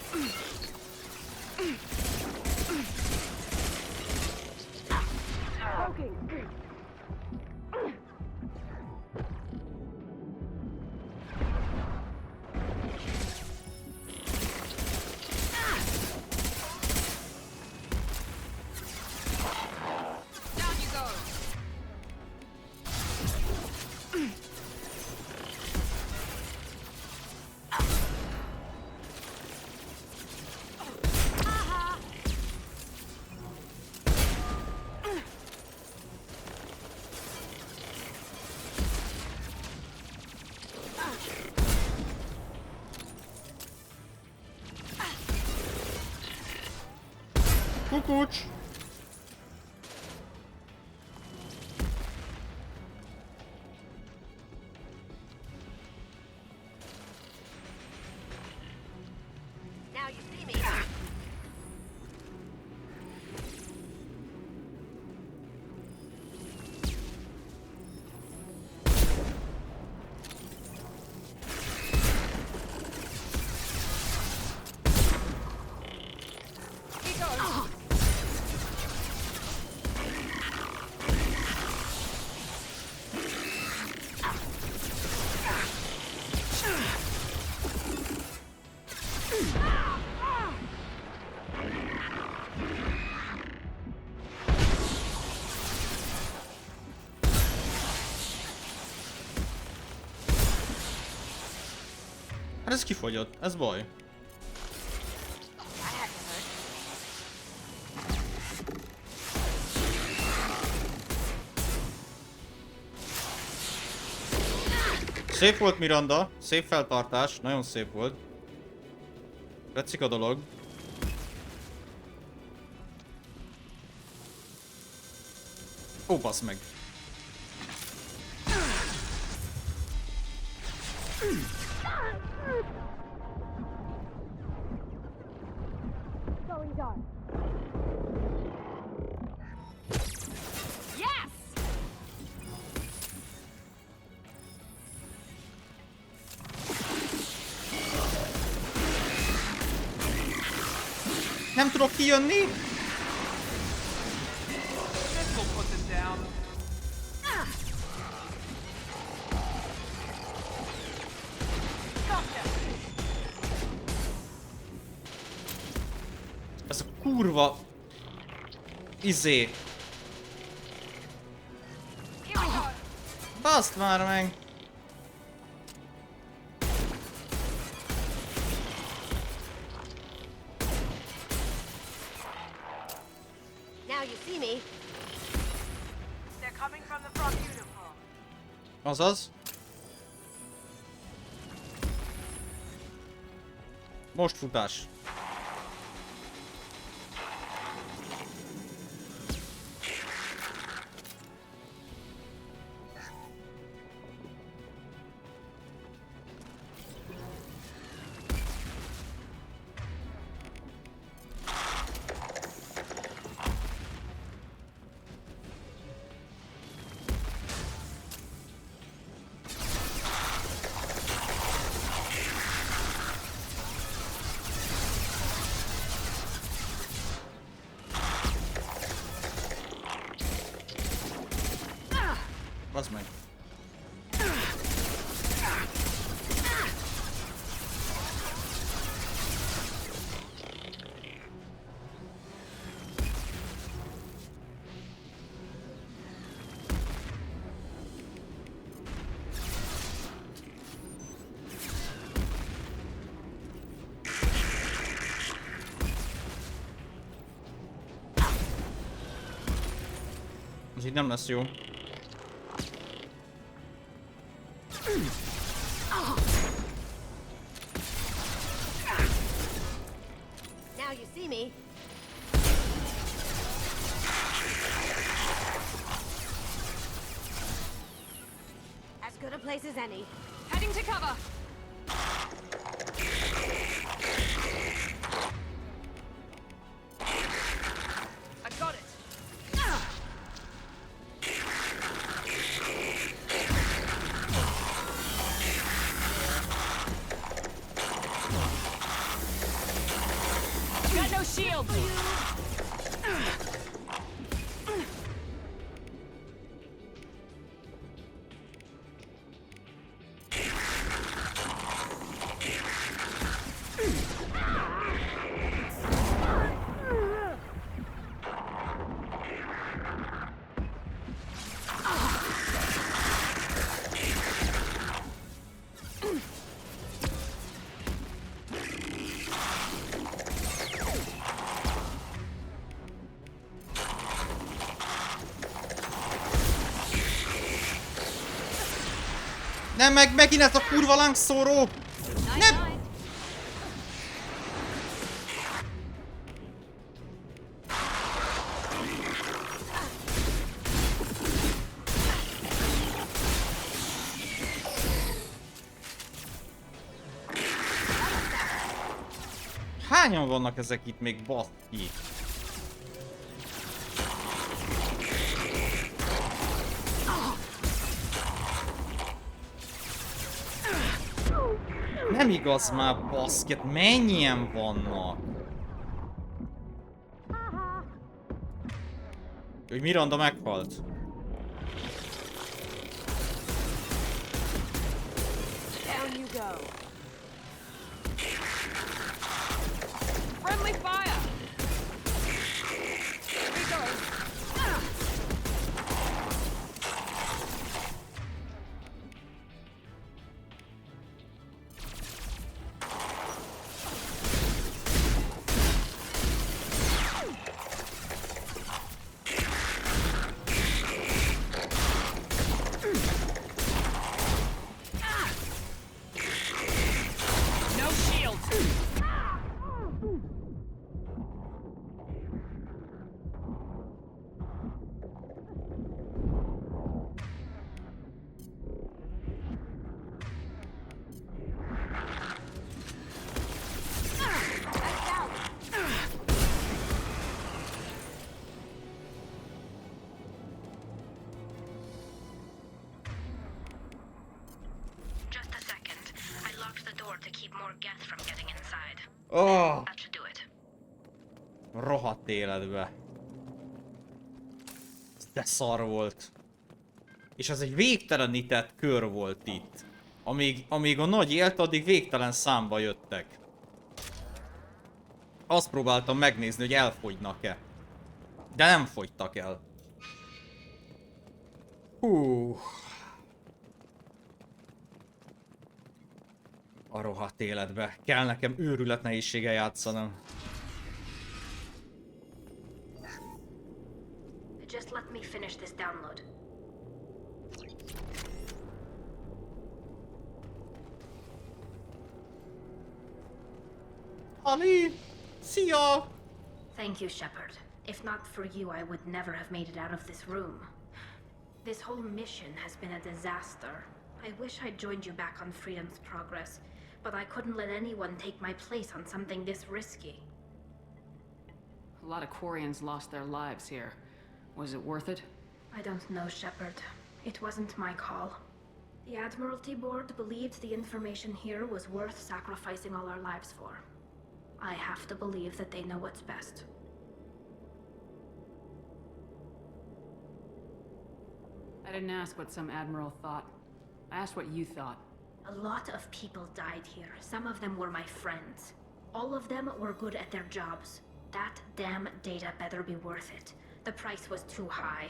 Kukucs! Now you see me. Hát ez kifogyott, ez baj. Szép volt, Miranda, szép feltartás, nagyon szép volt. Tetszik a dolog. Ó, basz meg. Nem tudok kijönni? Ez a kurva... izé... Baszd már meg! Now you see me. They're coming from the front uniform. Azaz. Most futás. Az meg. Ez így nem lesz jó. Now you see me. As good a place as any. Heading to cover. I got it. Got no shield. Nem, megint ez a kurva lángszóró! Nem! Hányan vannak ezek itt még, baszki? Nem igaz már, baszket, mennyien vannak? Hogy Miranda meghalt. Down you go. Friendly fire. Here we go. No shields. Just a second. I locked the door to keep more gas from getting inside. Oh. That should do it. Rohadt életbe. De szar volt. És ez egy végtelenített kör volt itt. Amíg a nagy élt, addig végtelen számba jöttek. Azt próbáltam megnézni, hogy elfogynak-e. De nem fogytak el. Hú. A rohadt életbe. Kell nekem őrület nehézséggel játszanom. Just let me finish this download. Ali! Szia! Thank you, Shepard. If not for you, I would never have made it out of this room. This whole mission has been a disaster. I wish I'd joined you back on Freedom's Progress, but I couldn't let anyone take my place on something this risky. A lot of Quarians lost their lives here. Was it worth it? I don't know, Shepard. It wasn't my call. The Admiralty Board believed the information here was worth sacrificing all our lives for. I have to believe that they know what's best. I didn't ask what some admiral thought. I asked what you thought. A lot of people died here. Some of them were my friends. All of them were good at their jobs. That damn data better be worth it. The price was too high.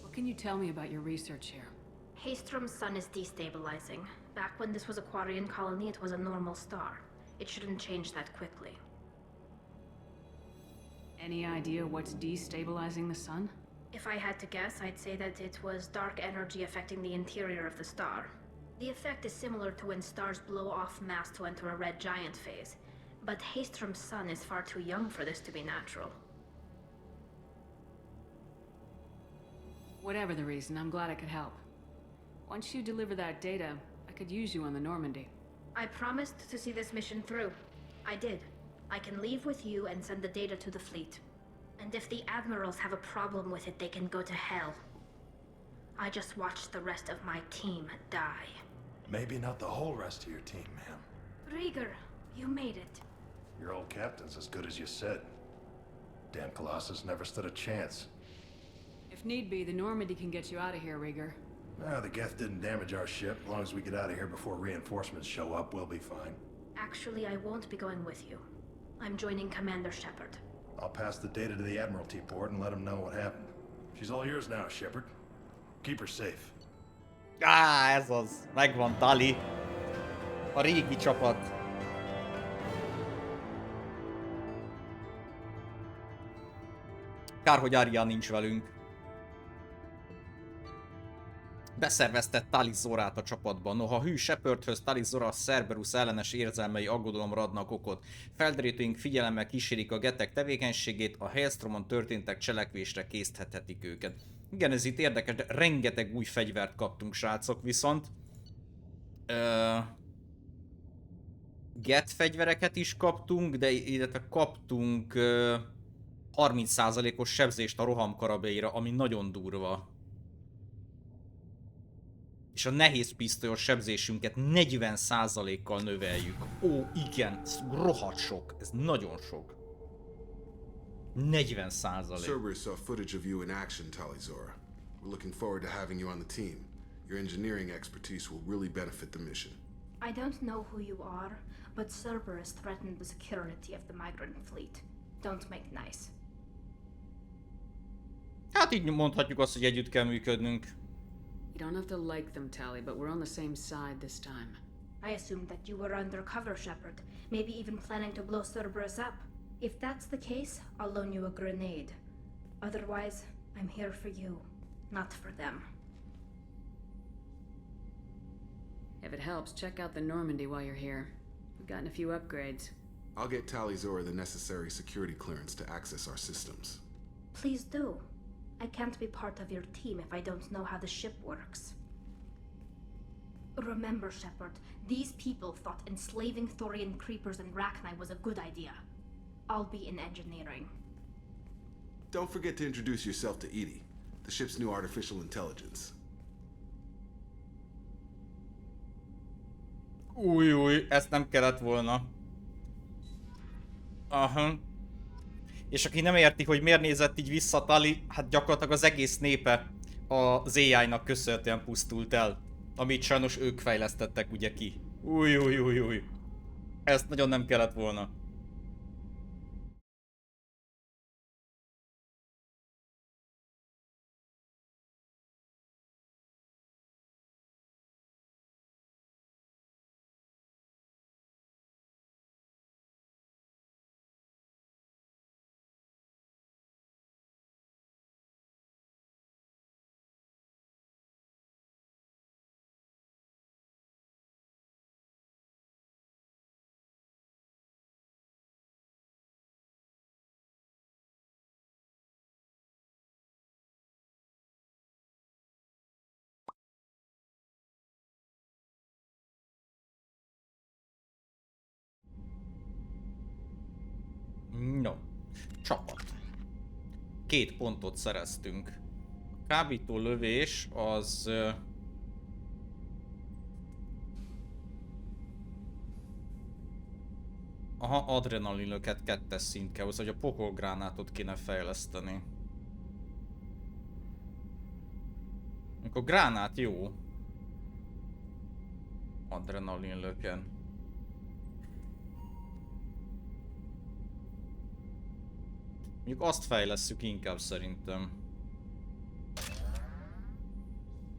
What can you tell me about your research here? Haystrom's sun is destabilizing. Back when this was a Quarian colony, it was a normal star. It shouldn't change that quickly. Any idea what's destabilizing the sun? If I had to guess, I'd say that it was dark energy affecting the interior of the star. The effect is similar to when stars blow off mass to enter a red giant phase. But Haystrom's sun is far too young for this to be natural. Whatever the reason, I'm glad I could help. Once you deliver that data, I could use you on the Normandy. I promised to see this mission through. I did. I can leave with you and send the data to the fleet. And if the admirals have a problem with it, they can go to hell. I just watched the rest of my team die. Maybe not the whole rest of your team, ma'am. Rieger, you made it. Your old captain's as good as you said. Damn Colossus never stood a chance. If need be, the Normandy can get you out of here, Rieger. The Geth didn't damage our ship. As long as we get out of here before reinforcements show up, we'll be fine. Actually, I won't be going with you. I'm joining Commander Shepard. I'll pass the data to the Admiralty Board and let them know what happened. She's all yours now, Shepard. Keep her safe. Ez az. Megvan Tali. A régi csapat. Kár, hogy Arya nincs velünk. Beszerveztett Tali Zorát a csapatban. Noha hű Shepardhöz Tali Zora Cerberus ellenes érzelmei aggodalomra adnak okot. Felderítőink figyelemmel kísérik a getek tevékenységét, a Hailstromon történtek cselekvésre késztethetik őket. Igen, ez itt érdekes, de rengeteg új fegyvert kaptunk, srácok, viszont... Get fegyvereket is kaptunk, de illetve kaptunk 30%-os sebzést a rohamkarabélyra, ami nagyon durva. És a nehéz pisztolyos sebzésünket 40%-kal növeljük. Ó, igen, ez rohadt sok, ez nagyon sok. 40%. Cerberus saw footage of you in action, Talizora. We're looking forward to having you on the team. Your engineering expertise will really benefit the mission. I don't know who you are, but Cerberus threatened the security of the migrant fleet. Don't make nice. Hát így mondhatjuk azt, hogy együtt kell működnünk. You don't have to like them, Tali, but we're on the same side this time. I assumed that you were undercover, Shepard. Maybe even planning to blow Cerberus up. If that's the case, I'll loan you a grenade. Otherwise, I'm here for you, not for them. If it helps, check out the Normandy while you're here. We've gotten a few upgrades. I'll get Talizora the necessary security clearance to access our systems. Please do. I can't be part of your team if I don't know how the ship works. Remember, Shepard, these people thought enslaving Thorian creepers and Rachni was a good idea. I'll be in engineering. Don't forget to introduce yourself to Edie, the ship's new artificial intelligence. Új, ezt nem kellett volna. Aha. És aki nem érti, hogy miért nézett így vissza Tali, hát gyakorlatilag az egész népe az AI-nak köszönhetően pusztult el. Amit sajnos ők fejlesztettek ugye ki. Új. Ezt nagyon nem kellett volna. No, csapat. 2 pontot szereztünk. Kábító lövés az... Aha, adrenalinlöket 2-es szint kell hozzá, hogy a pokolgránátot kéne fejleszteni. Akkor gránát jó. Adrenalinlöken. Mondjuk azt fejlesszük inkább szerintem.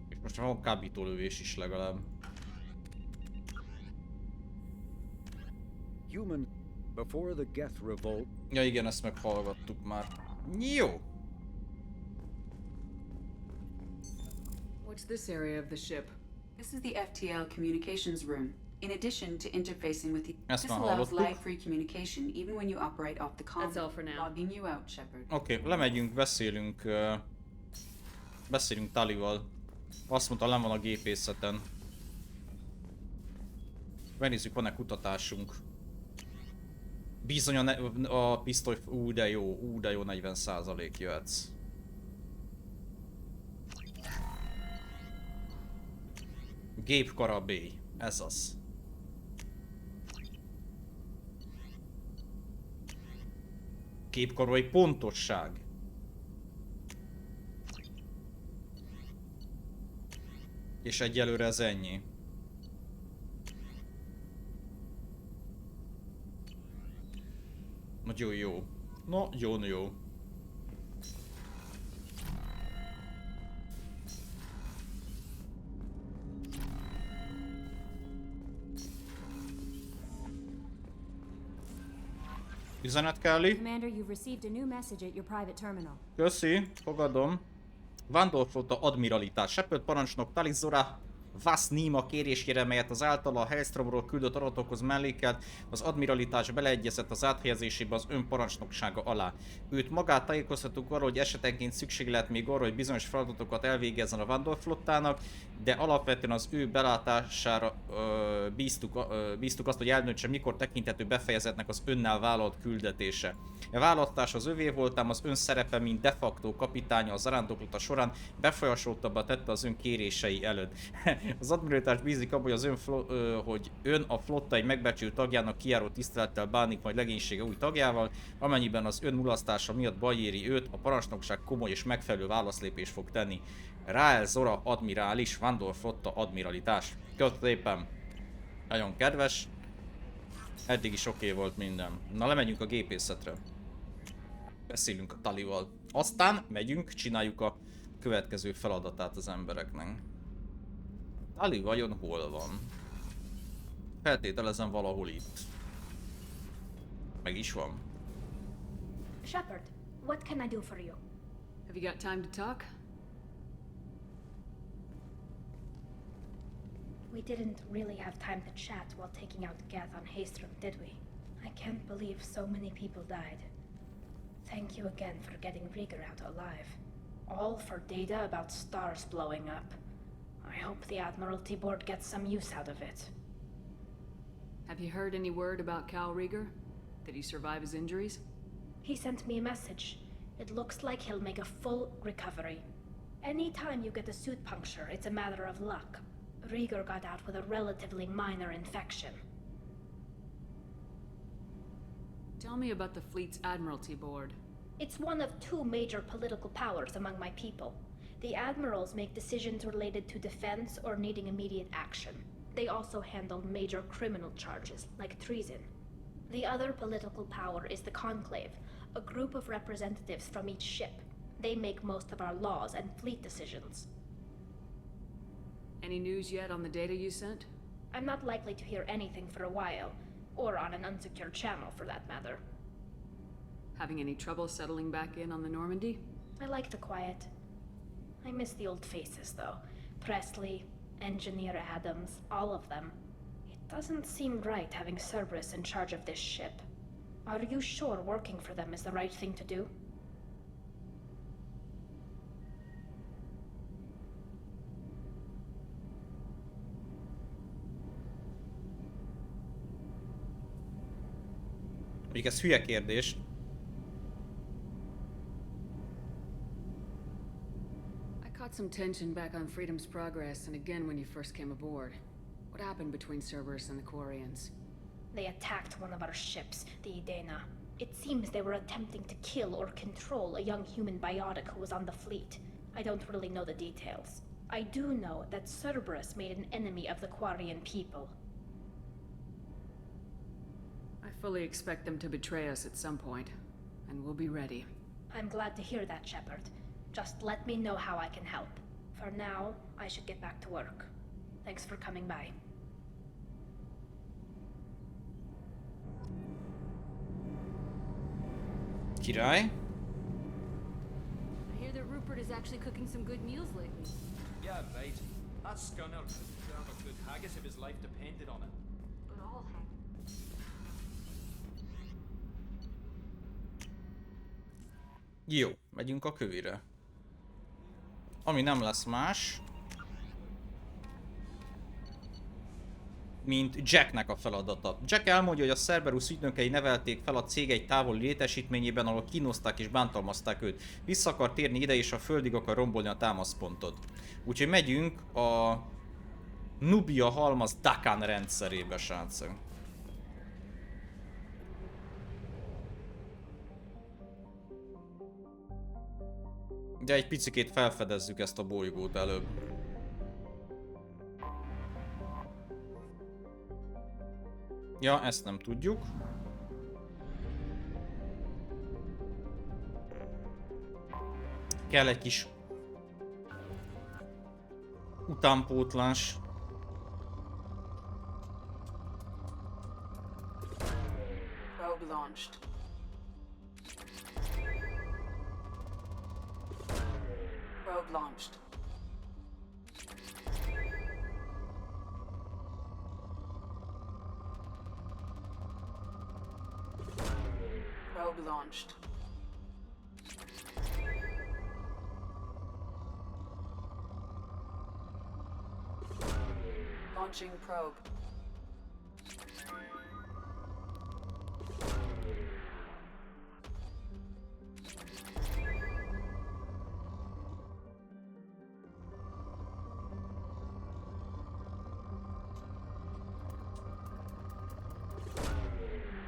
És most van kábítólövés is legalább. Human before the Geth revolt. Ja igen, ezt meghallgattuk már. Jó! What's this area of the ship? This is the FTL communications room. In addition to interfacing with the... Ezt This már allows hallottuk. lag-free communication even when you operate off the comm. That's all for now. Logging you out, Shepard. Oké, lemegyünk, beszélünk Talival. Azt mondta, nem van a gépészeten. Megnézzük, van-e kutatásunk. Bizony a pisztoly... Ú, de jó, 40% jöhetsz. Gépkarabély, ez az. Képkarabély pontosság. És egyelőre ez ennyi. Nagyon jó. Nagyon jó. Üzenet, Kelly. Commander, you've received a new message at your private terminal. Köszi, fogadom. Vándorflotta admiralitás. Shepard parancsnok Talizora Vasz Nima kérésére, melyet az általa a Hellstromról küldött adatokhoz mellékelt, az admiralitás beleegyezett az áthelyezésébe az ön parancsnoksága alá. Őt magát tájékoztattuk arról, hogy esetenként szükség lehet még arra, hogy bizonyos feladatokat elvégezzen a vándorflottának, de alapvetően az ő belátására bíztuk azt, hogy eldöntse, mikor tekinthető befejezetnek az önnel vállalt küldetése. A vállalatás az övé volt, ám az ön szerepe, mint de facto kapitánya a zarándoklata során befolyásoltabbá tette az ön kérései előtt. Az admiralitás bízik abban, hogy ön a flotta egy megbecsült tagjának kijáró tisztelettel bánik majd legénysége új tagjával, amennyiben az ön mulasztása miatt baj éri őt, a parancsnokság komoly és megfelelő válaszlépést fog tenni. Rael Zora admirális, vándorflotta admiralitás. Köszönöm szépen! Nagyon kedves. Eddig is oké volt minden. Na, lemegyünk a gépészetre. Beszélünk a Talival. Aztán megyünk, csináljuk a következő feladatát az embereknek. Tali vajon hol van? Feltételezem valahol itt. Meg is van. Shepard, what can I do for you? Have you got time to talk? We didn't really have time to chat while taking out Geth on Haystrom, did we? I can't believe so many people died. Thank you again for getting Rieger out alive. All for data about stars blowing up. I hope the Admiralty Board gets some use out of it. Have you heard any word about Cal Rieger? Did he survive his injuries? He sent me a message. It looks like he'll make a full recovery. Anytime you get a suit puncture, it's a matter of luck. Rieger got out with a relatively minor infection. Tell me about the fleet's Admiralty Board. It's one of two major political powers among my people. The admirals make decisions related to defense or needing immediate action. They also handle major criminal charges, like treason. The other political power is the Conclave, a group of representatives from each ship. They make most of our laws and fleet decisions. Any news yet on the data you sent? I'm not likely to hear anything for a while, or on an unsecured channel for that matter. Having any trouble settling back in on the Normandy? I like the quiet. I miss the old faces, though. Presley, Engineer Adams, all of them. It doesn't seem right having Cerberus in charge of this ship. Are you sure working for them is the right thing to do? Mondjuk ez hülye kérdés. I caught some tension back on Freedom's Progress and again when you first came aboard. What happened between Cerberus and the Quarians? They attacked one of our ships, the Idena. It seems they were attempting to kill or control a young human biotic who was on the fleet. I don't really know the details. I do know that Cerberus made an enemy of the Quarian people. I fully expect them to betray us at some point, and we'll be ready. I'm glad to hear that, Shepard. Just let me know how I can help. For now, I should get back to work. Thanks for coming by. Király. I hear that Rupert is actually cooking some good meals lately. Yeah, right. That scunner could serve a good haggis if his life depended on it. But all Jó, megyünk a kőre. Ami nem lesz más, mint Jacknek a feladata. Jack elmondja, hogy a Cerberus ügynökei nevelték fel a cég egy távoli létesítményében, ahol kínozták és bántalmazták őt. Vissza akar térni ide, és a földig akar rombolni a támaszpontot. Úgyhogy megyünk a Nubia halmaz Dakan rendszerébe, srácok. De egy picikét felfedezzük ezt a bolygót előbb. Ja, ezt nem tudjuk. Kell egy kis utánpótlás. Probe launched. Probe launched. Probe launched. Launching probe.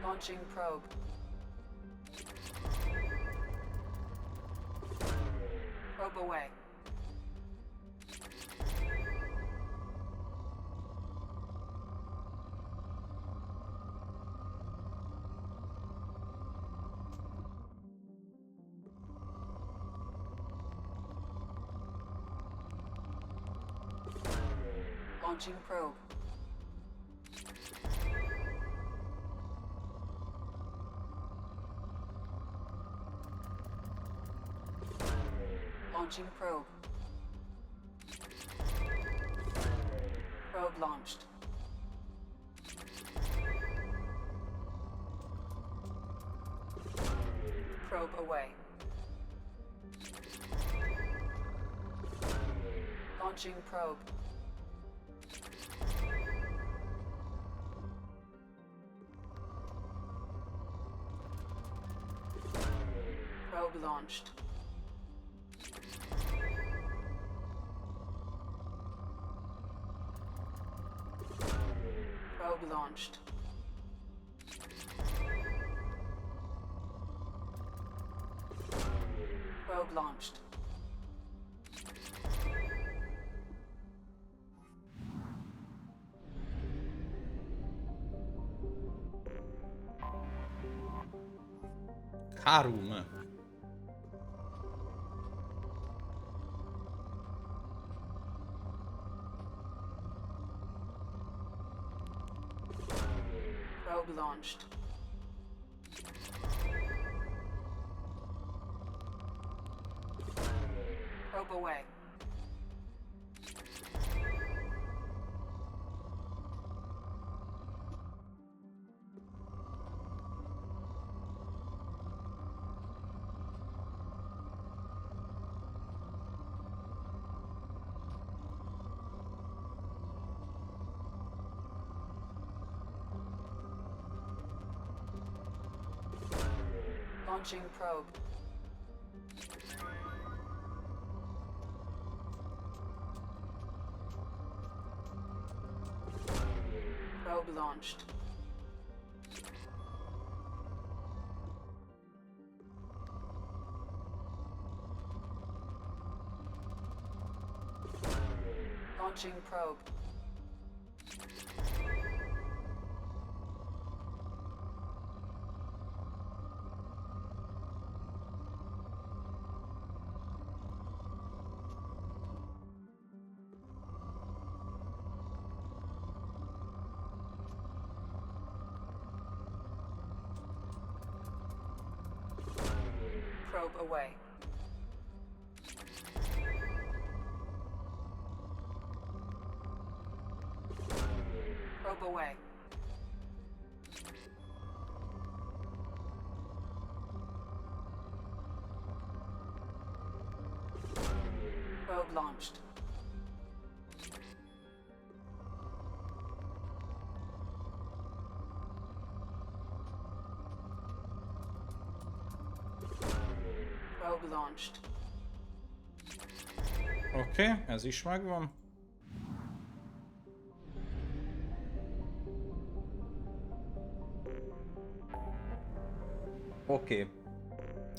Launching probe. Probe away. Launching probe. Launching probe. Probe launched. Probe away. Launching probe. Probe launched. Probe launched. Probe launched. Három. Probe launched. Probe away. Launching probe. Probe launched. Launching probe. Probe away. Probe away. Probe launched. Probe launched. Oké, ez is megvan. Oké.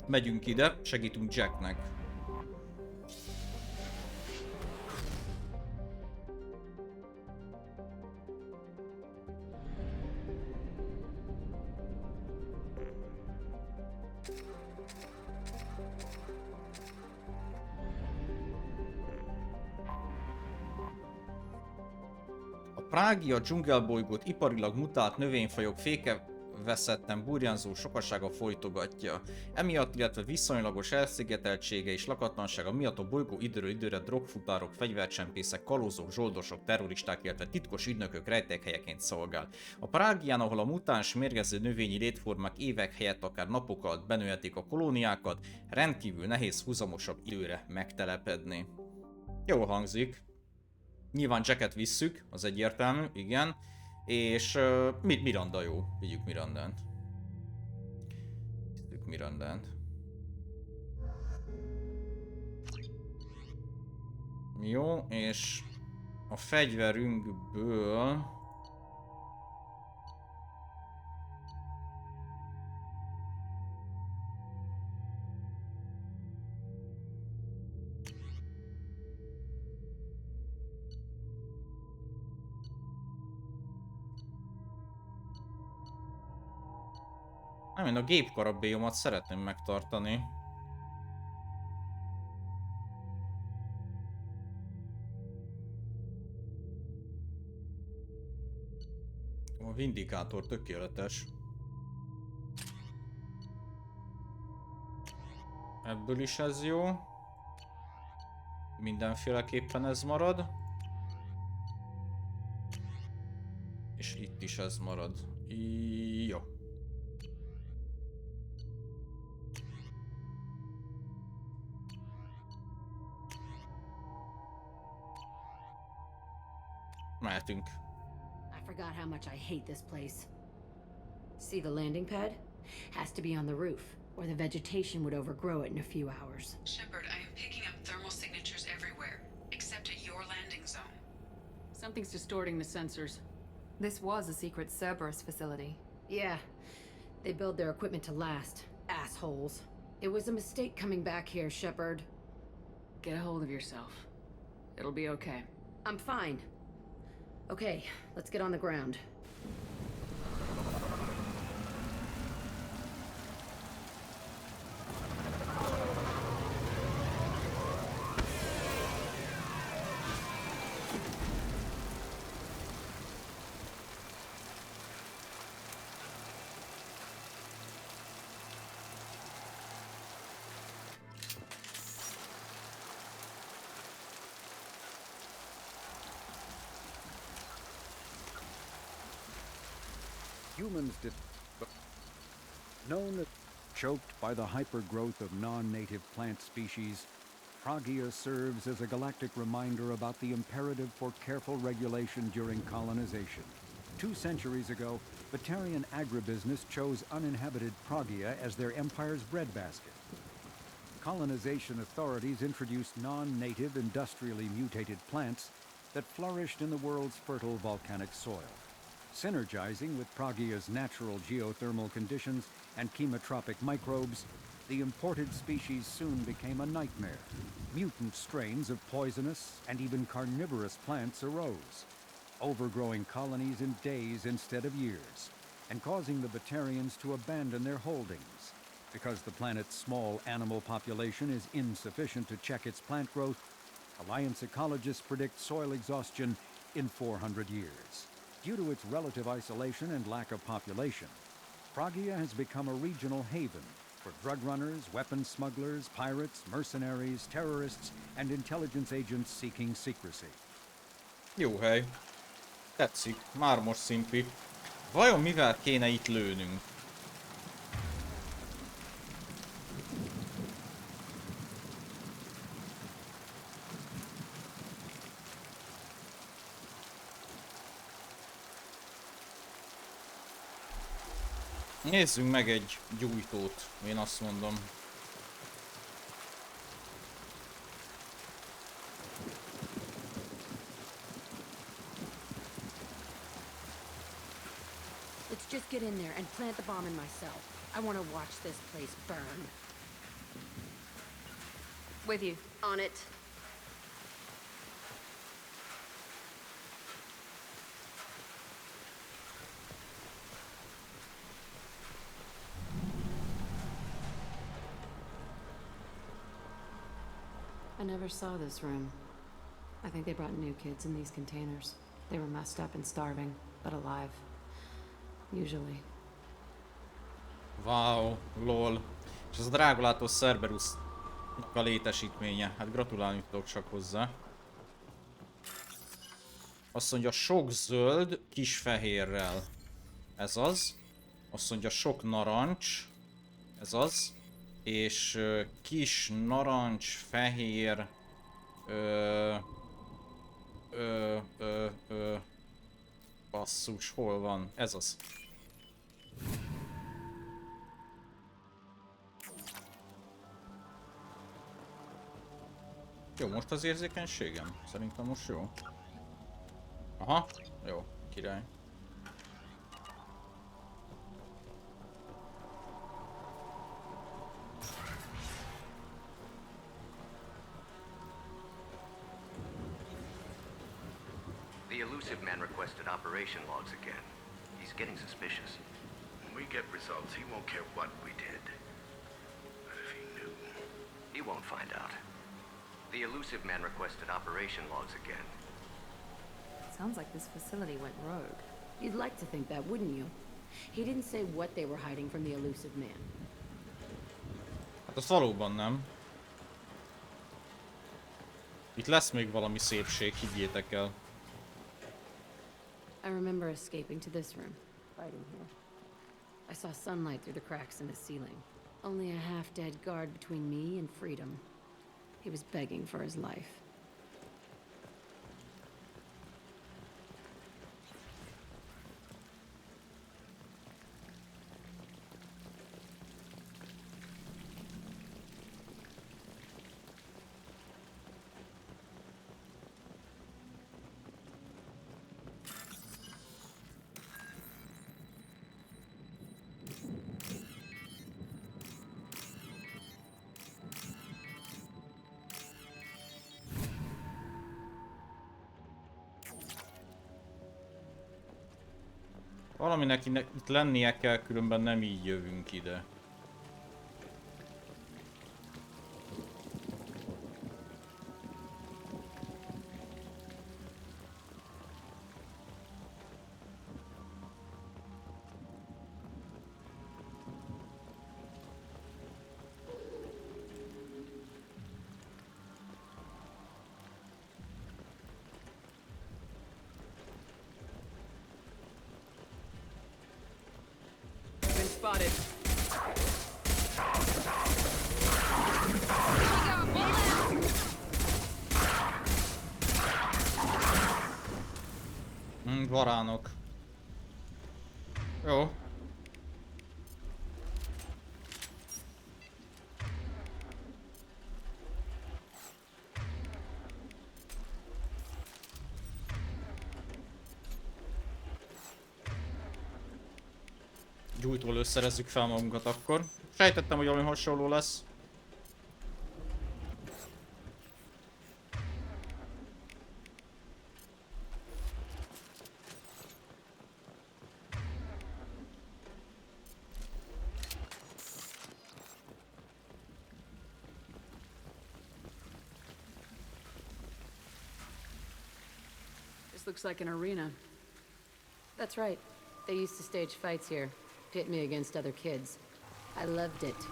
Megyünk ide, segítünk Jacknek. Prágia dzsungelbolygót iparilag mutált növényfajok fékeveszetten burjánzó sokasága folytogatja. Emiatt, illetve viszonylagos elszigeteltsége és lakatlansága miatt a bolygó időről időre drogfutárok, fegyvercsempészek, kalózok, zsoldosok, terroristák, illetve titkos ügynökök rejtékhelyeként szolgál. A Prágián, ahol a mutáns mérgező növényi létformák évek helyett akár napok alatt benőhetik a kolóniákat, rendkívül nehéz huzamosabb időre megtelepedni. Jól hangzik. Nyilván Jacket visszük, az egyértelmű, igen. És Miranda jó. Vigyük Mirandát. Vigyük Mirandát. Jó, és a fegyverünkből... Nem, én a gépkarabélyomat szeretném megtartani. A vindikátor tökéletes. Ebből is ez jó. Mindenféleképpen ez marad. És itt is ez marad. Jó. Mehetünk. I forgot how much I hate this place. See the landing pad? Has to be on the roof, or the vegetation would overgrow it in a few hours. Shepard, I am picking up thermal signatures everywhere, except at your landing zone. Something's distorting the sensors. This was a secret Cerberus facility. Yeah, they build their equipment to last. Assholes. It was a mistake coming back here, Shepard. Get a hold of yourself. It'll be okay. I'm fine. Okay, let's get on the ground. Humans known as choked by the hypergrowth of non-native plant species, Pragia serves as a galactic reminder about the imperative for careful regulation during colonization. 2 centuries ago, Batarian agribusiness chose uninhabited Pragia as their empire's breadbasket. Colonization authorities introduced non-native industrially mutated plants that flourished in the world's fertile volcanic soil. Synergizing with Pragia's natural geothermal conditions and chemotropic microbes, the imported species soon became a nightmare. Mutant strains of poisonous and even carnivorous plants arose, overgrowing colonies in days instead of years, and causing the Batarians to abandon their holdings. Because the planet's small animal population is insufficient to check its plant growth, Alliance ecologists predict soil exhaustion in 400 years. Due to its relative isolation and lack of population, Pragia has become a regional haven for drug runners, weapons smugglers, pirates, mercenaries, terrorists, and intelligence agents seeking secrecy. Jó hely. Tetszik. Már most szimpi. Vajon mivel kéne itt lőnünk? Nézzünk meg egy gyújtót, én azt mondom. Let's just get in there and plant the bomb in myself. I want to watch this place burn. With you. On it. I never saw this room. I think they brought new kids in these containers. They were messed up and starving, but alive. Usually. Wow, lol. És az a drágulátós Cerberusnak a létesítménye. Hát gratulálni tudok csak hozzá. Azt mondja, sok zöld, kis fehérrel. Ez az. Azt mondja, sok narancs. Ez az. És kis narancs, fehér, basszus, hol van? Ez az. Jó, most az érzékenységem? Szerintem most jó. Aha, jó, király. The elusive man requested operation logs again. He's getting suspicious. When we get results, he won't care what we did. But if he knew... He won't find out. The elusive man requested operation logs again. Sounds like this facility went rogue. You'd like to think that, wouldn't you? He didn't say what they were hiding from the elusive man. Hát az valóban nem. Itt lesz még valami szépség, higgyétek el. I remember escaping to this room, fighting here. I saw sunlight through the cracks in the ceiling. Only a half-dead guard between me and freedom. He was begging for his life. Valaminek itt lennie kell, különben nem így jövünk ide. Spotted. Varánok. Jó. Gyújtól összerezzük fel magunkat akkor. Sejtettem, hogy valami hasonló lesz. This looks like an arena. That's right. They used to stage fights here. Pit me against other kids. I loved it.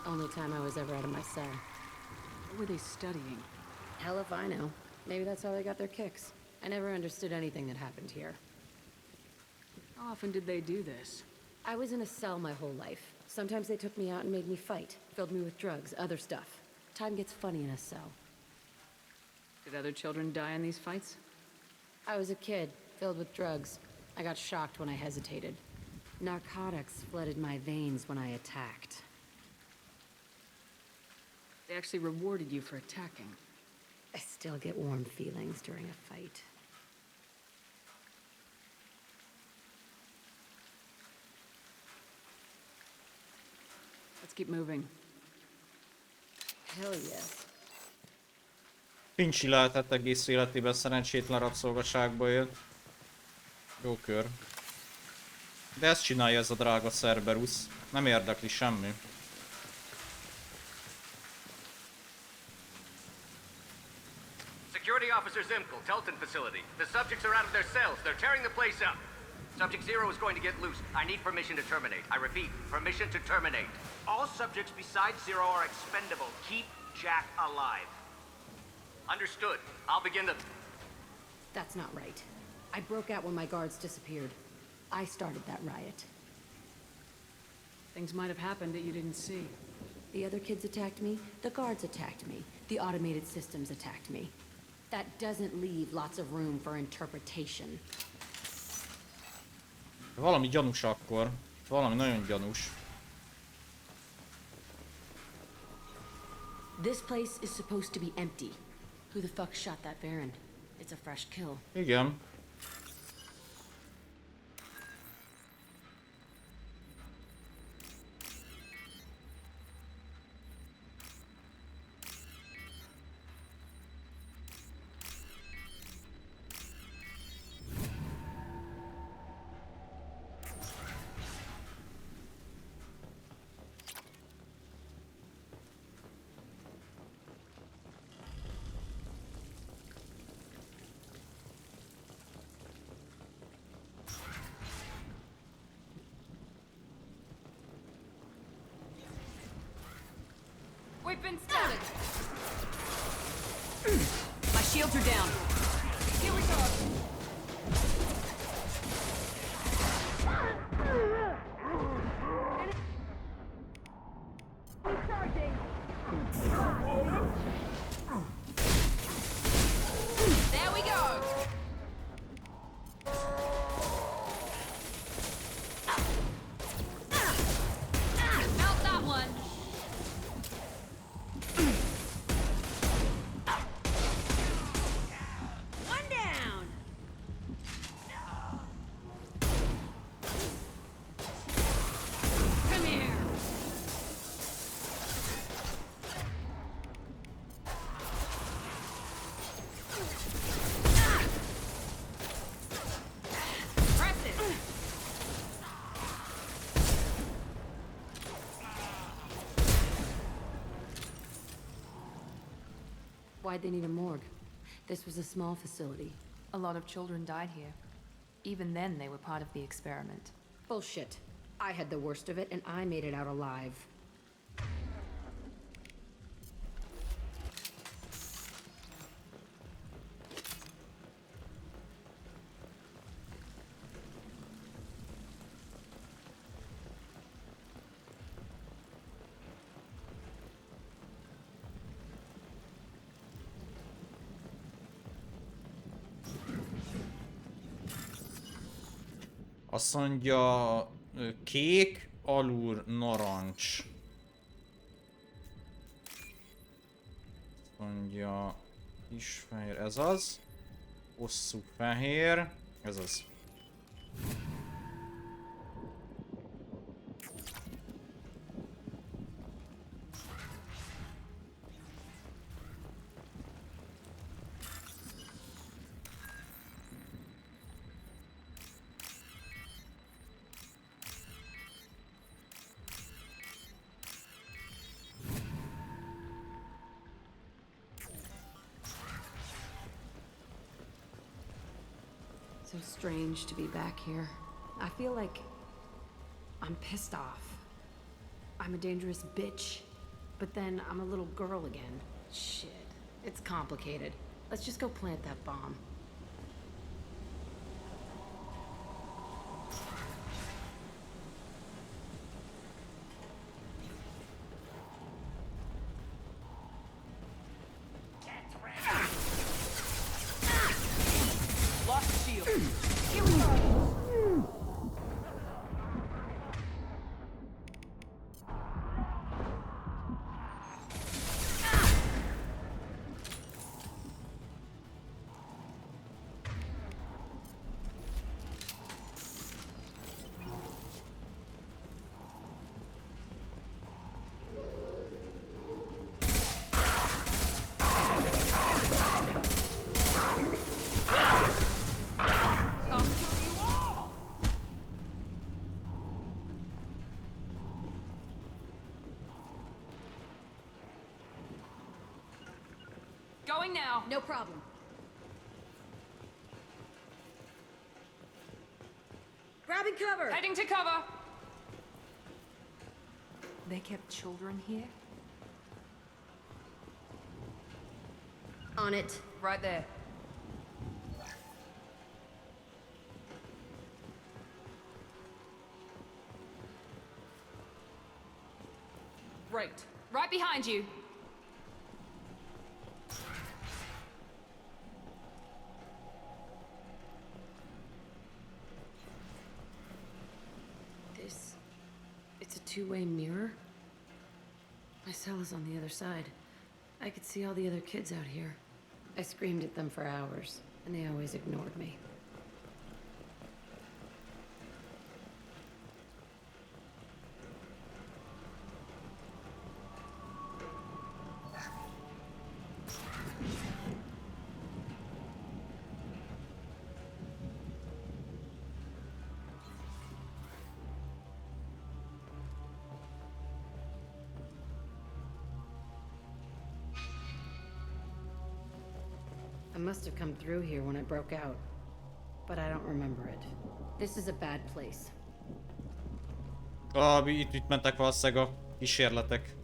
Only time I was ever out of my cell. What were they studying? Hell if I know. Maybe that's how they got their kicks. I never understood anything that happened here. How often did they do this? I was in a cell my whole life. Sometimes they took me out and made me fight. Filled me with drugs, other stuff. Time gets funny in a cell. Did other children die in these fights? I was a kid, filled with drugs. I got shocked when I hesitated. Narcotics flooded my veins when I attacked. They actually rewarded you for attacking. I still get warm feelings during a fight. Let's keep moving. Hell yes. Finchy lehetett egész életében szerencsétlen rabszolgaságba élt. Jó kör. De ezt csinálja ez a drága Cerberus. Nem érdekli semmi. Security Officer Zimkel, Telton facility. The subjects are out of their cells. They're tearing the place up. Subject 0 is going to get loose. I need permission to terminate. I repeat, permission to terminate. All subjects besides 0 are expendable. Keep Jack alive. Understood. I'll begin the... That's not right. I broke out when my guards disappeared. I started that riot. Things might have happened that you didn't see. The other kids attacked me, the guards attacked me, the automated systems attacked me. That doesn't leave lots of room for interpretation. Valami gyanús akkor. Valami nagyon gyanús. This place is supposed to be empty. Who the fuck shot that Baron? It's a fresh kill. Igen. We've been spotted. My shields are down. Here we go. There we go. Melt that one. One down. Why'd they need a morgue? This was a small facility. A lot of children died here. Even then, they were part of the experiment. Bullshit. I had the worst of it, and I made it out alive. Azt mondja, kék, alul narancs. Azt mondja, kis fehér, ez az. Hosszú fehér, ez az. So strange to be back here. I feel like I'm pissed off. I'm a dangerous bitch, but then I'm a little girl again. Shit, it's complicated. Let's just go plant that bomb. Going now. No problem. Grabbing cover! Heading to cover. They kept children here? On it. Right there. Right. Right behind you. It's a two-way mirror. My cell is on the other side. I could see all the other kids out here. I screamed at them for hours, and they always ignored me. I must have come through here when I broke out, but I don't remember it. This is a bad place. Itt mentek valószínűleg a kísérletek.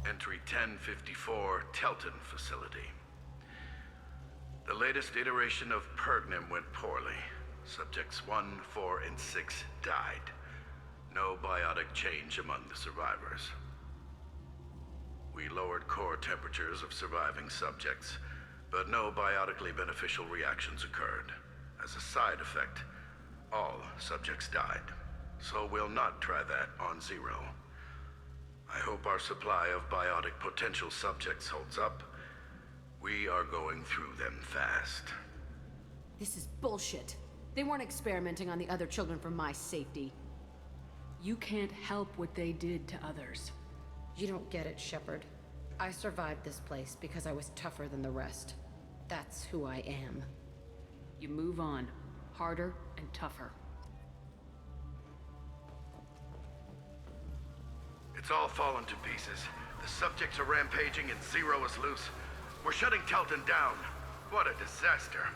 Entry 1054, Telton facility. The latest iteration of Pergnim went poorly. Subjects 1, 4, and 6 died. No biotic change among the survivors. We lowered core temperatures of surviving subjects, but no biotically beneficial reactions occurred. As a side effect, all subjects died. So we'll not try that on Zero. I hope our supply of biotic potential subjects holds up. We are going through them fast. This is bullshit. They weren't experimenting on the other children for my safety. You can't help what they did to others. You don't get it, Shepard. I survived this place because I was tougher than the rest. That's who I am. You move on. Harder and tougher. It's all fallen to pieces. The subjects are rampaging and Zero is loose. We're shutting Telton down. What a disaster.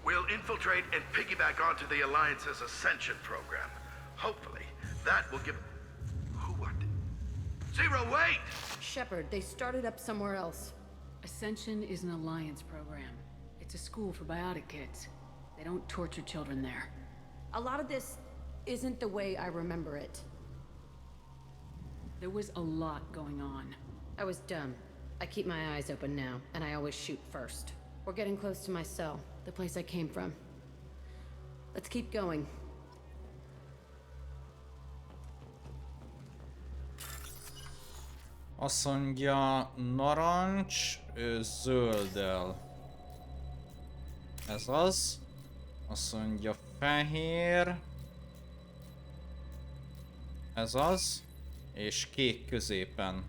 We'll infiltrate and piggyback onto the Alliance's Ascension program. Hopefully, that will give... Who what? Zero, wait! Shepard, they started up somewhere else. Ascension is an Alliance program. It's a school for biotic kids. They don't torture children there. A lot of this isn't the way I remember it. There was a lot going on. I was dumb. I keep my eyes open now, and I always shoot first. We're getting close to my cell, the place I came from. Let's keep going. Azt mondja, narancs, zölddel. Ez az. Azt mondja, fehér. Ez az. És kék középen.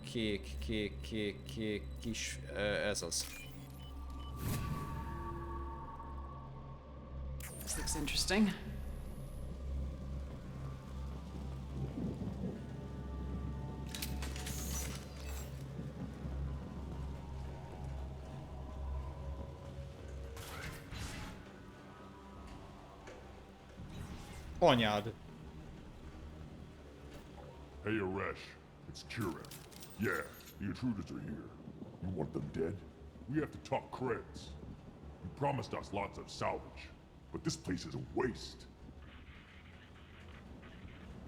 Kék, kis, ez az. This looks interesting. Anyád. Hey, Aresh. It's Kira. Yeah, the intruders are here. You want them dead? We have to talk creds. You promised us lots of salvage, but this place is a waste.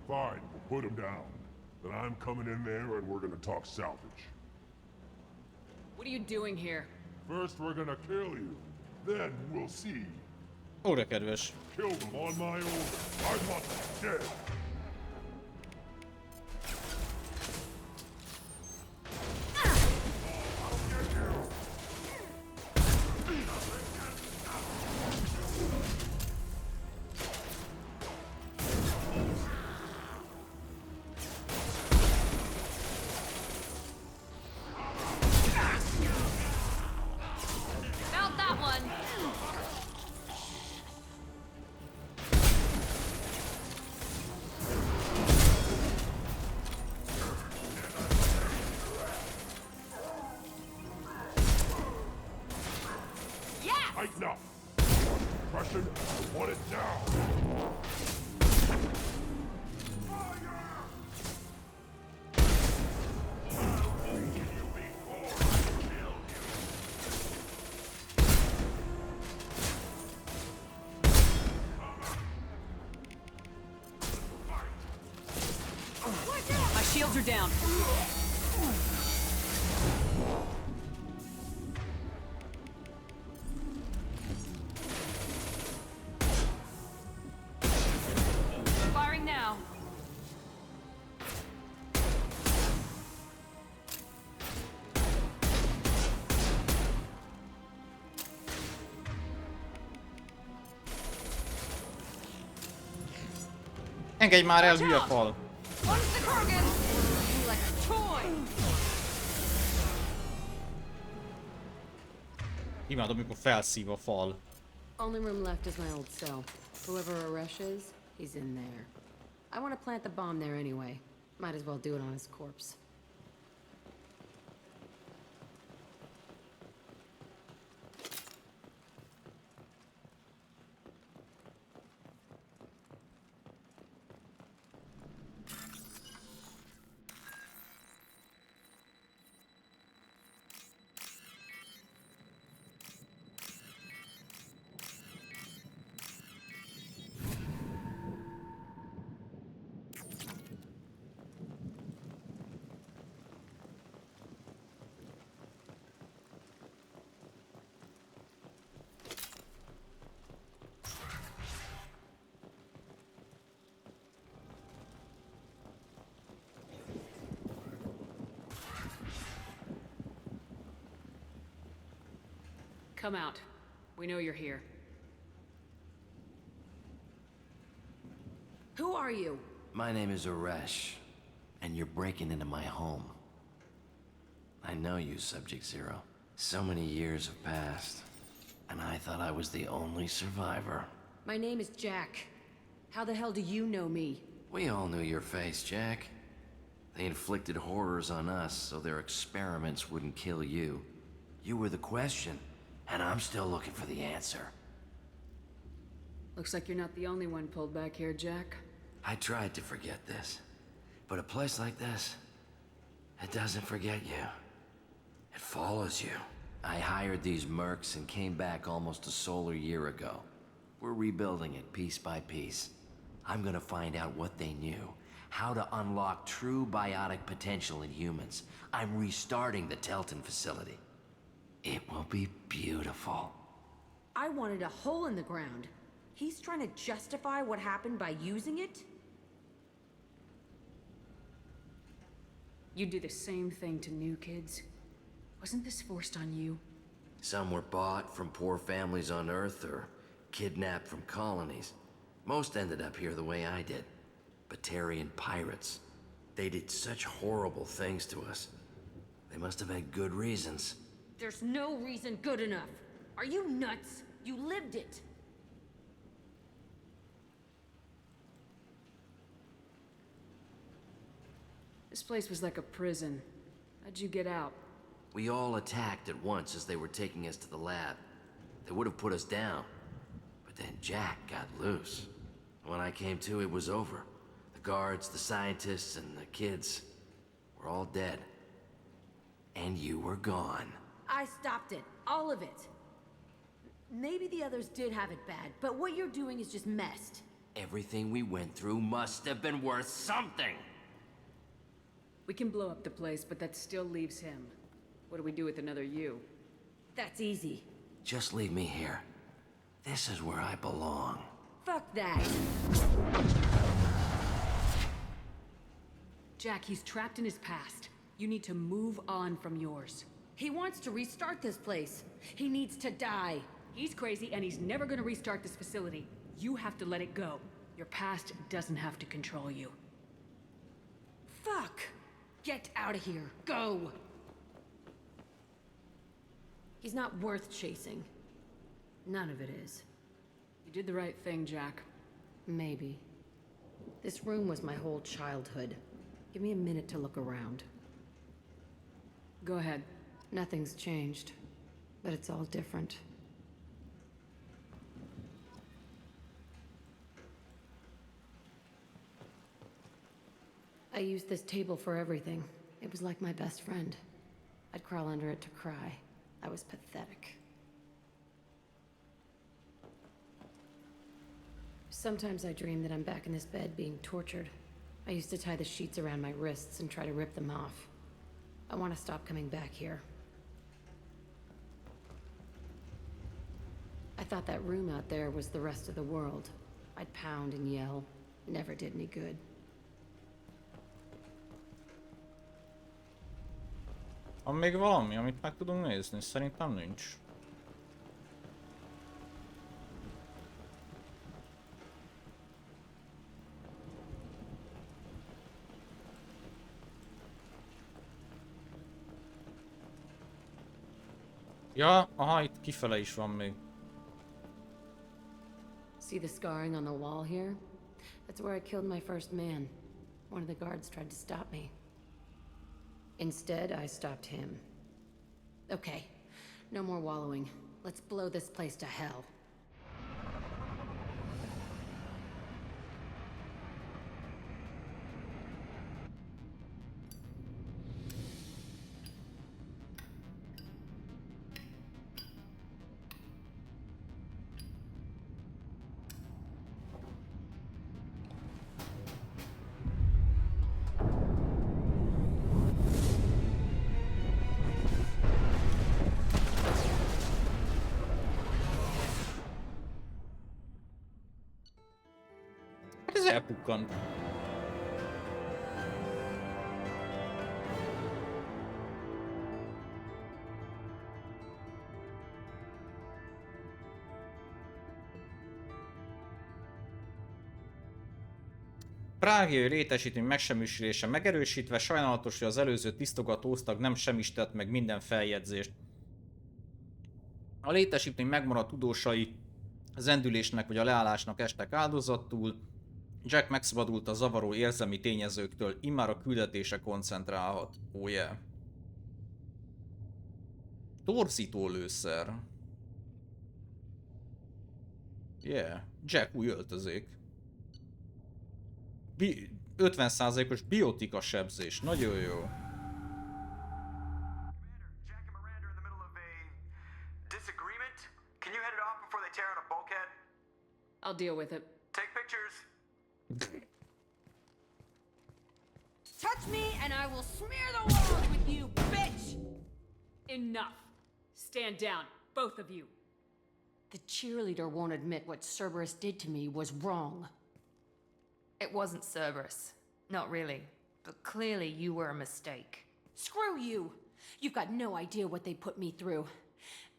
Fine, we'll put them down. Then I'm coming in there and we're gonna talk salvage. What are you doing here? First we're gonna kill you. Then we'll see. Ó, de kedves. Kill them on my order. I want them dead. Found that one! Tighten up. Russian, I want it now. My shields are down. Firing now. Engedj már el, hülye fal! What's the Krogan? Like a toy. Imádom, amikor felszív a fal. Only room left is my old cell. Whoever Aresh is, he's in there. I want to plant the bomb there anyway. Might as well do it on his corpse. Come out. We know you're here. Who are you? My name is Aresh, and you're breaking into my home. I know you, Subject Zero. So many years have passed, and I thought I was the only survivor. My name is Jack. How the hell do you know me? We all knew your face, Jack. They inflicted horrors on us so their experiments wouldn't kill you. You were the question, and I'm still looking for the answer. Looks like you're not the only one pulled back here, Jack. I tried to forget this, but a place like this, it doesn't forget you. It follows you. I hired these mercs and came back almost a solar year ago. We're rebuilding it piece by piece. I'm gonna find out what they knew, how to unlock true biotic potential in humans. I'm restarting the Telton facility. It will be beautiful. I wanted a hole in the ground. He's trying to justify what happened by using it? You do the same thing to new kids. Wasn't this forced on you? Some were bought from poor families on Earth or kidnapped from colonies. Most ended up here the way I did. Batarian pirates. They did such horrible things to us. They must have had good reasons. There's no reason good enough. Are you nuts? You lived it. This place was like a prison. How'd you get out? We all attacked at once as they were taking us to the lab. They would have put us down. But then Jack got loose. When I came to, it was over. The guards, the scientists, and the kids were all dead. And you were gone. I stopped it. All of it. Maybe the others did have it bad, but what you're doing is just messed. Everything we went through must have been worth something! We can blow up the place, but that still leaves him. What do we do with another you? That's easy. Just leave me here. This is where I belong. Fuck that. Jack, he's trapped in his past. You need to move on from yours. He wants to restart this place. He needs to die. He's crazy and he's never gonna restart this facility. You have to let it go. Your past doesn't have to control you. Fuck! Get out of here. Go! He's not worth chasing. None of it is. You did the right thing, Jack. Maybe. This room was my whole childhood. Give me a minute to look around. Go ahead. Nothing's changed, but it's all different. I used this table for everything. It was like my best friend. I'd crawl under it to cry. I was pathetic. Sometimes I dream that I'm back in this bed being tortured. I used to tie the sheets around my wrists and try to rip them off. I want to stop coming back here. I thought that room out there was the rest of the world. I'd pound and yell. Never did any good. Van még valami, amit meg tudunk nézni? Szerintem nincs. Ja, aha, itt kifele is van még. See the scarring on the wall here? That's where I killed my first man. One of the guards tried to stop me. Instead, I stopped him. Okay, no more wallowing. Let's blow this place to hell. Ez elpukkant. prágai létesítmény megsemmisülése megerősítve, sajnálatos, hogy az előző tisztogató osztag nem semmisített meg minden feljegyzést. A létesítmény megmaradt tudósai zendülésnek vagy a leállásnak estek áldozatul. Jack megszabadult a zavaró érzelmi tényezőktől, immár a küldetése koncentrálhat. Oh yeah. Torzító lőszer. Yeah. Jack új öltözék. 50%-os biotika sebzés. Nagyon jó. I'll deal with it. Take pictures. Touch me and I will smear the walls with you, bitch! Enough. Stand down, both of you. The cheerleader won't admit what Cerberus did to me was wrong. It wasn't Cerberus. Not really. But clearly you were a mistake. Screw you! You've got no idea what they put me through.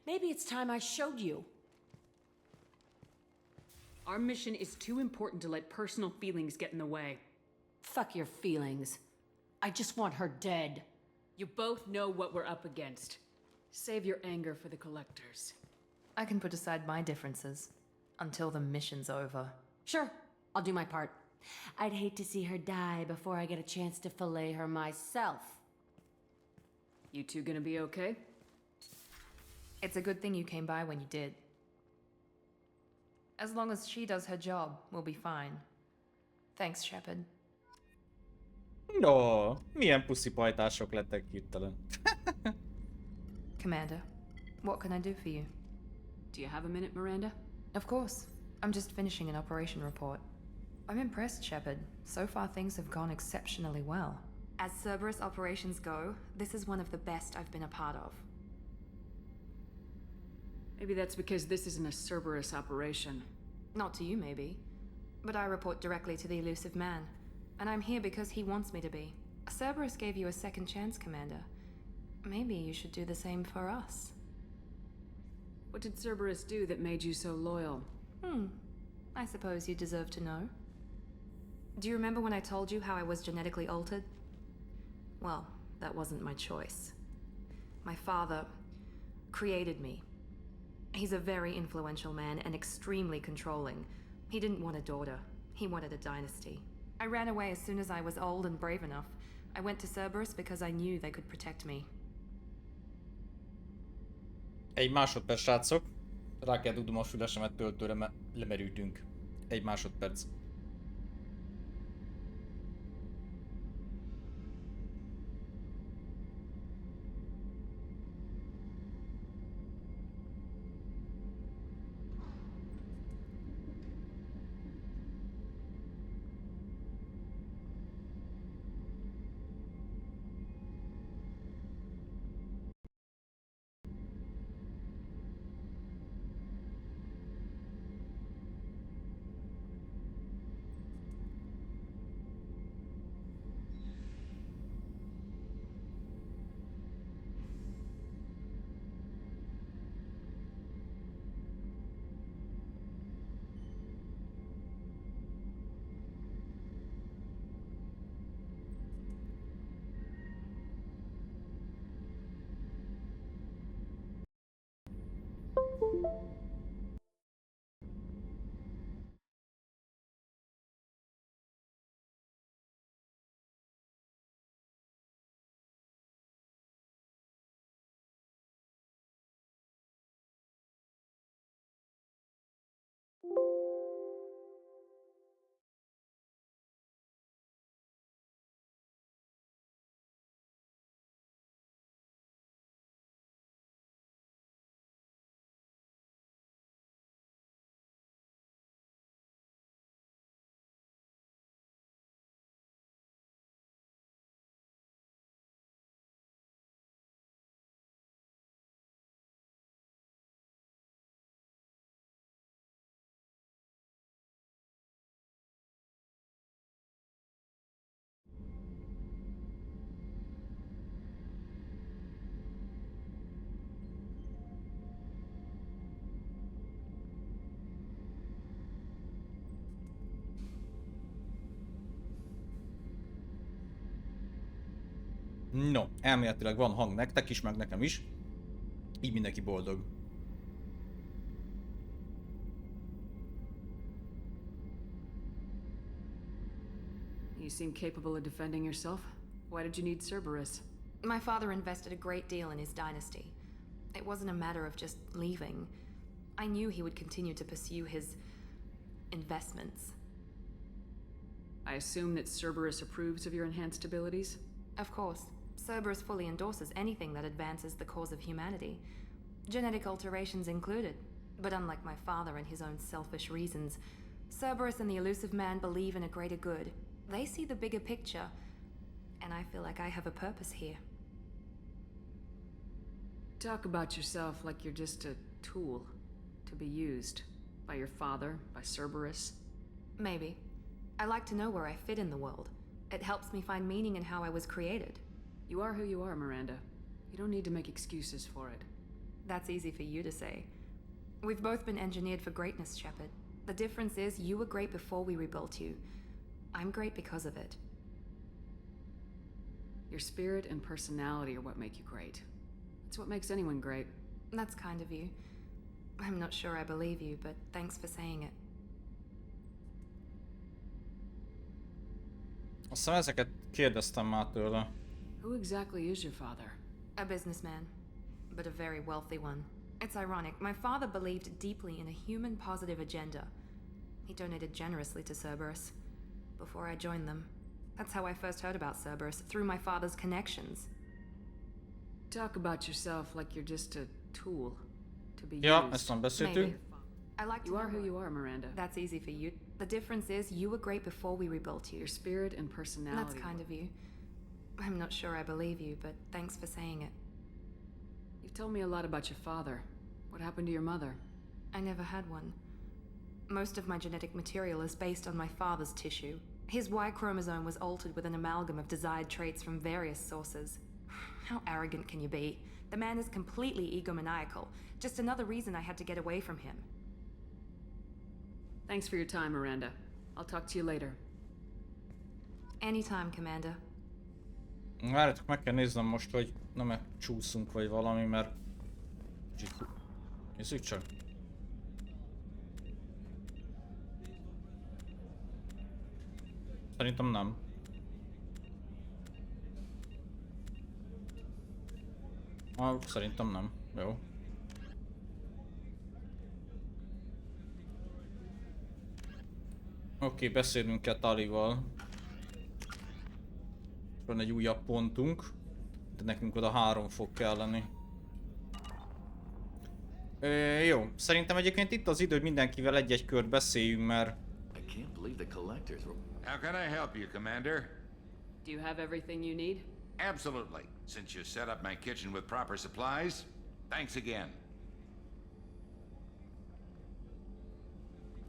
Maybe it's time I showed you. Our mission is too important to let personal feelings get in the way. Fuck your feelings. I just want her dead. You both know what we're up against. Save your anger for the collectors. I can put aside my differences until the mission's over. Sure, I'll do my part. I'd hate to see her die before I get a chance to fillet her myself. You two gonna be okay? It's a good thing you came by when you did. As long as she does her job, we'll be fine. Thanks, Shepard. No, milyen puszipajtások lettek hirtelen. Commander, what can I do for you? Do you have a minute, Miranda? Of course. I'm just finishing an operation report. I'm impressed, Shepard. So far things have gone exceptionally well. As Cerberus operations go, this is one of the best I've been a part of. Maybe that's because this isn't a Cerberus operation. Not to you, maybe. But I report directly to the elusive man. And I'm here because he wants me to be. Cerberus gave you a second chance, Commander. Maybe you should do the same for us. What did Cerberus do that made you so loyal? I suppose you deserve to know. Do you remember when I told you how I was genetically altered? Well, that wasn't my choice. My father created me. He's a very influential man and extremely controlling. He didn't want a daughter. He wanted a dynasty. I ran away as soon as I was old and brave enough. I went to Cerberus because I knew they could protect me. Egy másodperc, srácok. Rá kell dugnom a fülesemet töltőre, mert lemerültünk. Egy másodperc. No, elméletileg van hang nektek is, meg nekem is. Így mindenki boldog. You seem capable of defending yourself. Why did you need Cerberus? My father invested a great deal in his dynasty. It wasn't a matter of just leaving. I knew he would continue to pursue his investments. I assume that Cerberus approves of your enhanced abilities? Of course. Cerberus fully endorses anything that advances the cause of humanity. Genetic alterations included. But unlike my father and his own selfish reasons, Cerberus and the elusive man believe in a greater good. They see the bigger picture, and I feel like I have a purpose here. Talk about yourself like you're just a tool to be used by your father, by Cerberus. Maybe. I like to know where I fit in the world. It helps me find meaning in how I was created. You are who you are, Miranda. You don't need to make excuses for it. That's easy for you to say. We've both been engineered for greatness, Shepard. The difference is you were great before we rebuilt you. I'm great because of it. Your spirit and personality are what make you great. It's what makes anyone great. That's kind of you. I'm not sure I believe you, but thanks for saying it. Aztán ezeket kérdeztem már tőle. Who exactly is your father? A businessman, but a very wealthy one. It's ironic. My father believed deeply in a human positive agenda. He donated generously to Cerberus before I joined them. That's how I first heard about Cerberus, through my father's connections. Talk about yourself like you're just a tool to be Ja, used. ezt nem beszéltünk. I like You are who you are, Miranda. That's easy for you. The difference is you were great before we rebuilt you. Your spirit and personality. That's kind of you. I'm not sure I believe you, but thanks for saying it. You've told me a lot about your father. What happened to your mother? I never had one. Most of my genetic material is based on my father's tissue. His Y chromosome was altered with an amalgam of desired traits from various sources. How arrogant can you be? The man is completely egomaniacal. Just another reason I had to get away from him. Thanks for your time, Miranda. I'll talk to you later. Anytime, Commander. Várjátok, meg kell néznem most, hogy nem csúszunk vagy valami, mert... Nézzük csak. Szerintem nem. Szerintem nem. Jó. Oké, beszélünk kell Talival. Van egy újabb pontunk. De nekünk oda 3 fog kelleni. Jó, szerintem egyébként itt az idő, hogy mindenkivel egy-egy kört beszéljünk, mert... How can I help you, Commander? Do you have everything you need? Absolutely. Since you set up my kitchen with proper supplies, thanks again.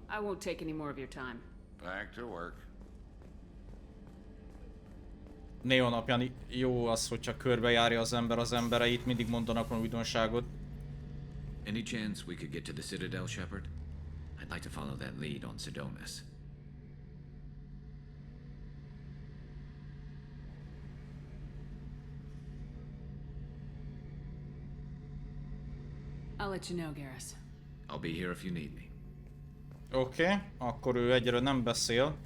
I won't take any more of your time. Back to work. Néha napján jó az, hogyha körbejárja az ember az embereit, mindig mondanak van újdonságot. Any chance we could get to the Citadel, Shepard? I'd like to follow that lead on Sidonis. I'll let you know, Garrus. I'll be here if you need me. Oké, akkor ő egyre nem beszél.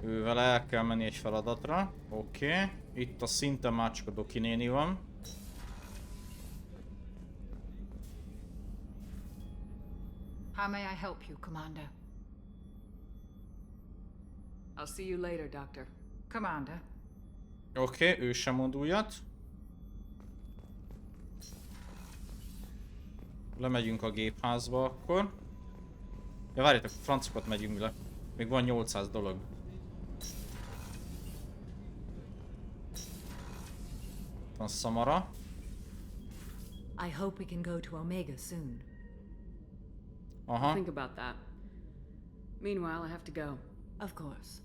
Ővel el kell menni egy feladatra. Oké, itt a szinten már csak a Doki néni van. How may I help you, Commander? I'll see you later, Doctor. Commander. Oké, ő sem mond újat. Lemegyünk a gépházba akkor. Ja, várjátok, francokat megyünk le. Még van 800 dolog. Van Samara. I hope we can go to Omega soon. Aha. I'll think about that. Meanwhile, I have to go. Of course.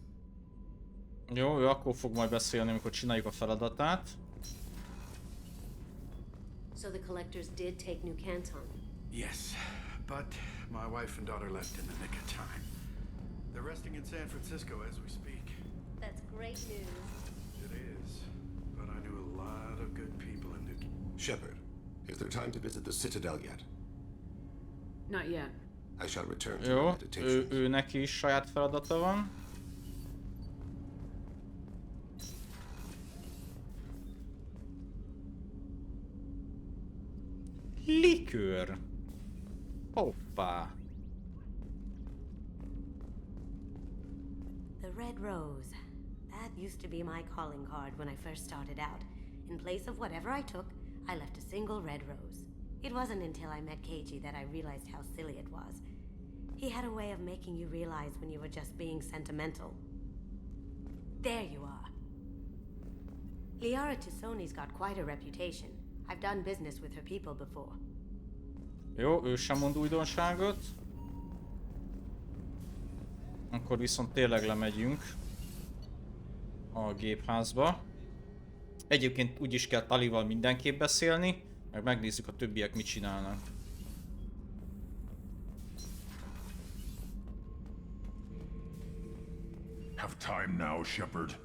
Jó, ő akkor fog majd beszélni, amikor csináljuk a feladatát. So the collectors did take New Canton? Yes, but my wife and daughter left in the nick of time. They're resting in San Francisco as we speak. That's great news. It is, but I knew knew a lot of good people in New... Shepard, is there time to visit the Citadel yet? Not yet. I shall return to Jó, my meditation. ő neki is saját feladata van. Likőr. Hoppá. The Red Rose. That used to be my calling card when I first started out. In place of whatever I took, I left a single red rose. It wasn't until I met Keiji that I realized how silly it was. He had a way of making you realize when you were just being sentimental. There you are. Liara Tassoni's got quite a reputation. I've done business with her people before. Jó, ő sem mond újdonságot. Akkor viszont tényleg lemegyünk a gépházba. Egyébként úgy is kell Talival mindenképp beszélni, meg megnézzük a többiek mit csinálnak. Have time now, Shepard.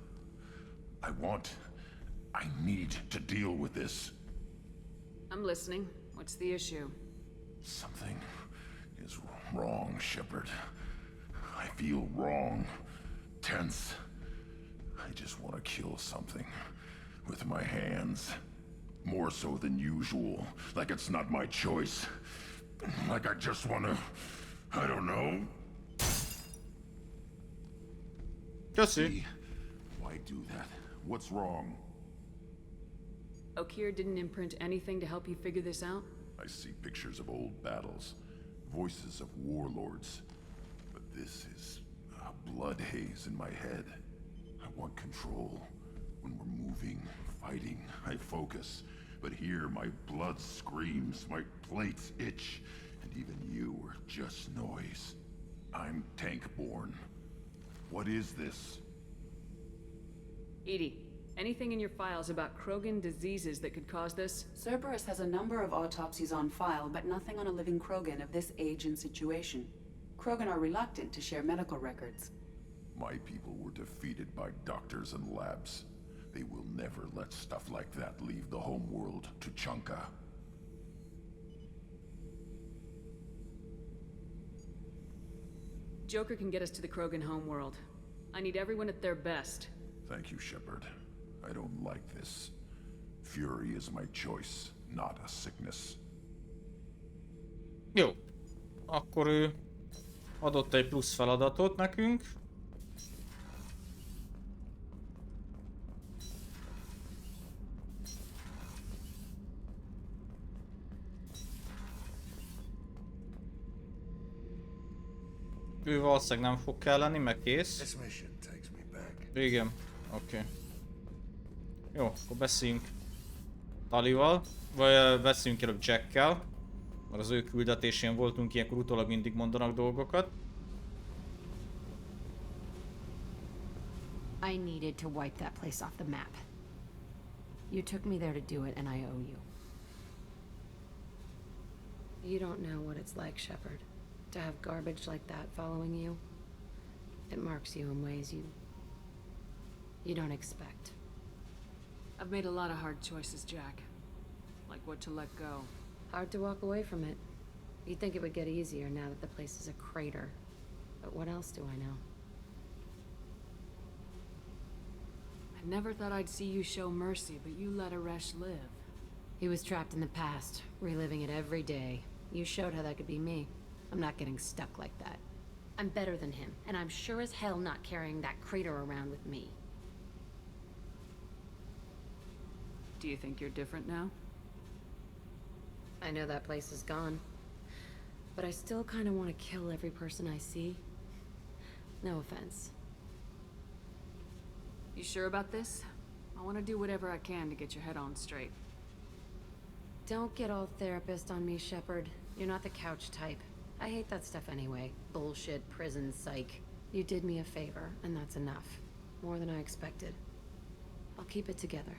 I need to deal with this. I'm listening. What's the issue? Something is wrong, Shepard. I feel wrong, tense. I just want to kill something with my hands. More so than usual. Like it's not my choice. Like I just want to... I don't know. Köszi. Why do that? What's wrong? Okir didn't imprint anything to help you figure this out? I see pictures of old battles, voices of warlords, but this is a blood haze in my head. I want control. When we're moving, fighting, I focus. But here my blood screams, my plates itch, and even you are just noise. I'm tank-born. What is this? Edie, anything in your files about Krogan diseases that could cause this? Cerberus has a number of autopsies on file, but nothing on a living Krogan of this age and situation. Krogan are reluctant to share medical records. My people were defeated by doctors and labs. They will never let stuff like that leave the homeworld to Chunka. Joker can get us to the Krogan homeworld. I need everyone at their best. Thank you, Shepard. I don't like this. Fury is my choice, not a sickness. Jó. Akkor ő adott egy plusz feladatot nekünk. Ő valószínűleg nem fog kelleni, meg kész. Igen, oké. Jó, akkor beszéljünk Talival, vagy beszéljünk előbb Jackkel. Mert az ő küldetésén voltunk, ilyenkor utólag mindig mondanak dolgokat. I needed to wipe that place off the map. You took me there to do it, and I owe you. You don't know what it's like, Shepard. To have garbage like that following you. It marks you in ways you don't expect. I've made a lot of hard choices, Jack. Like what to let go. Hard to walk away from it. You'd think it would get easier now that the place is a crater. But what else do I know? I never thought I'd see you show mercy, but you let Aresh live. He was trapped in the past, reliving it every day. You showed how that could be me. I'm not getting stuck like that. I'm better than him, and I'm sure as hell not carrying that crater around with me. Do you think you're different now? I know that place is gone. But I still kind of want to kill every person I see. No offense. You sure about this? I want to do whatever I can to get your head on straight. Don't get all therapist on me, Shepard. You're not the couch type. I hate that stuff anyway. Bullshit, prison, psych. You did me a favor, and that's enough. More than I expected. I'll keep it together.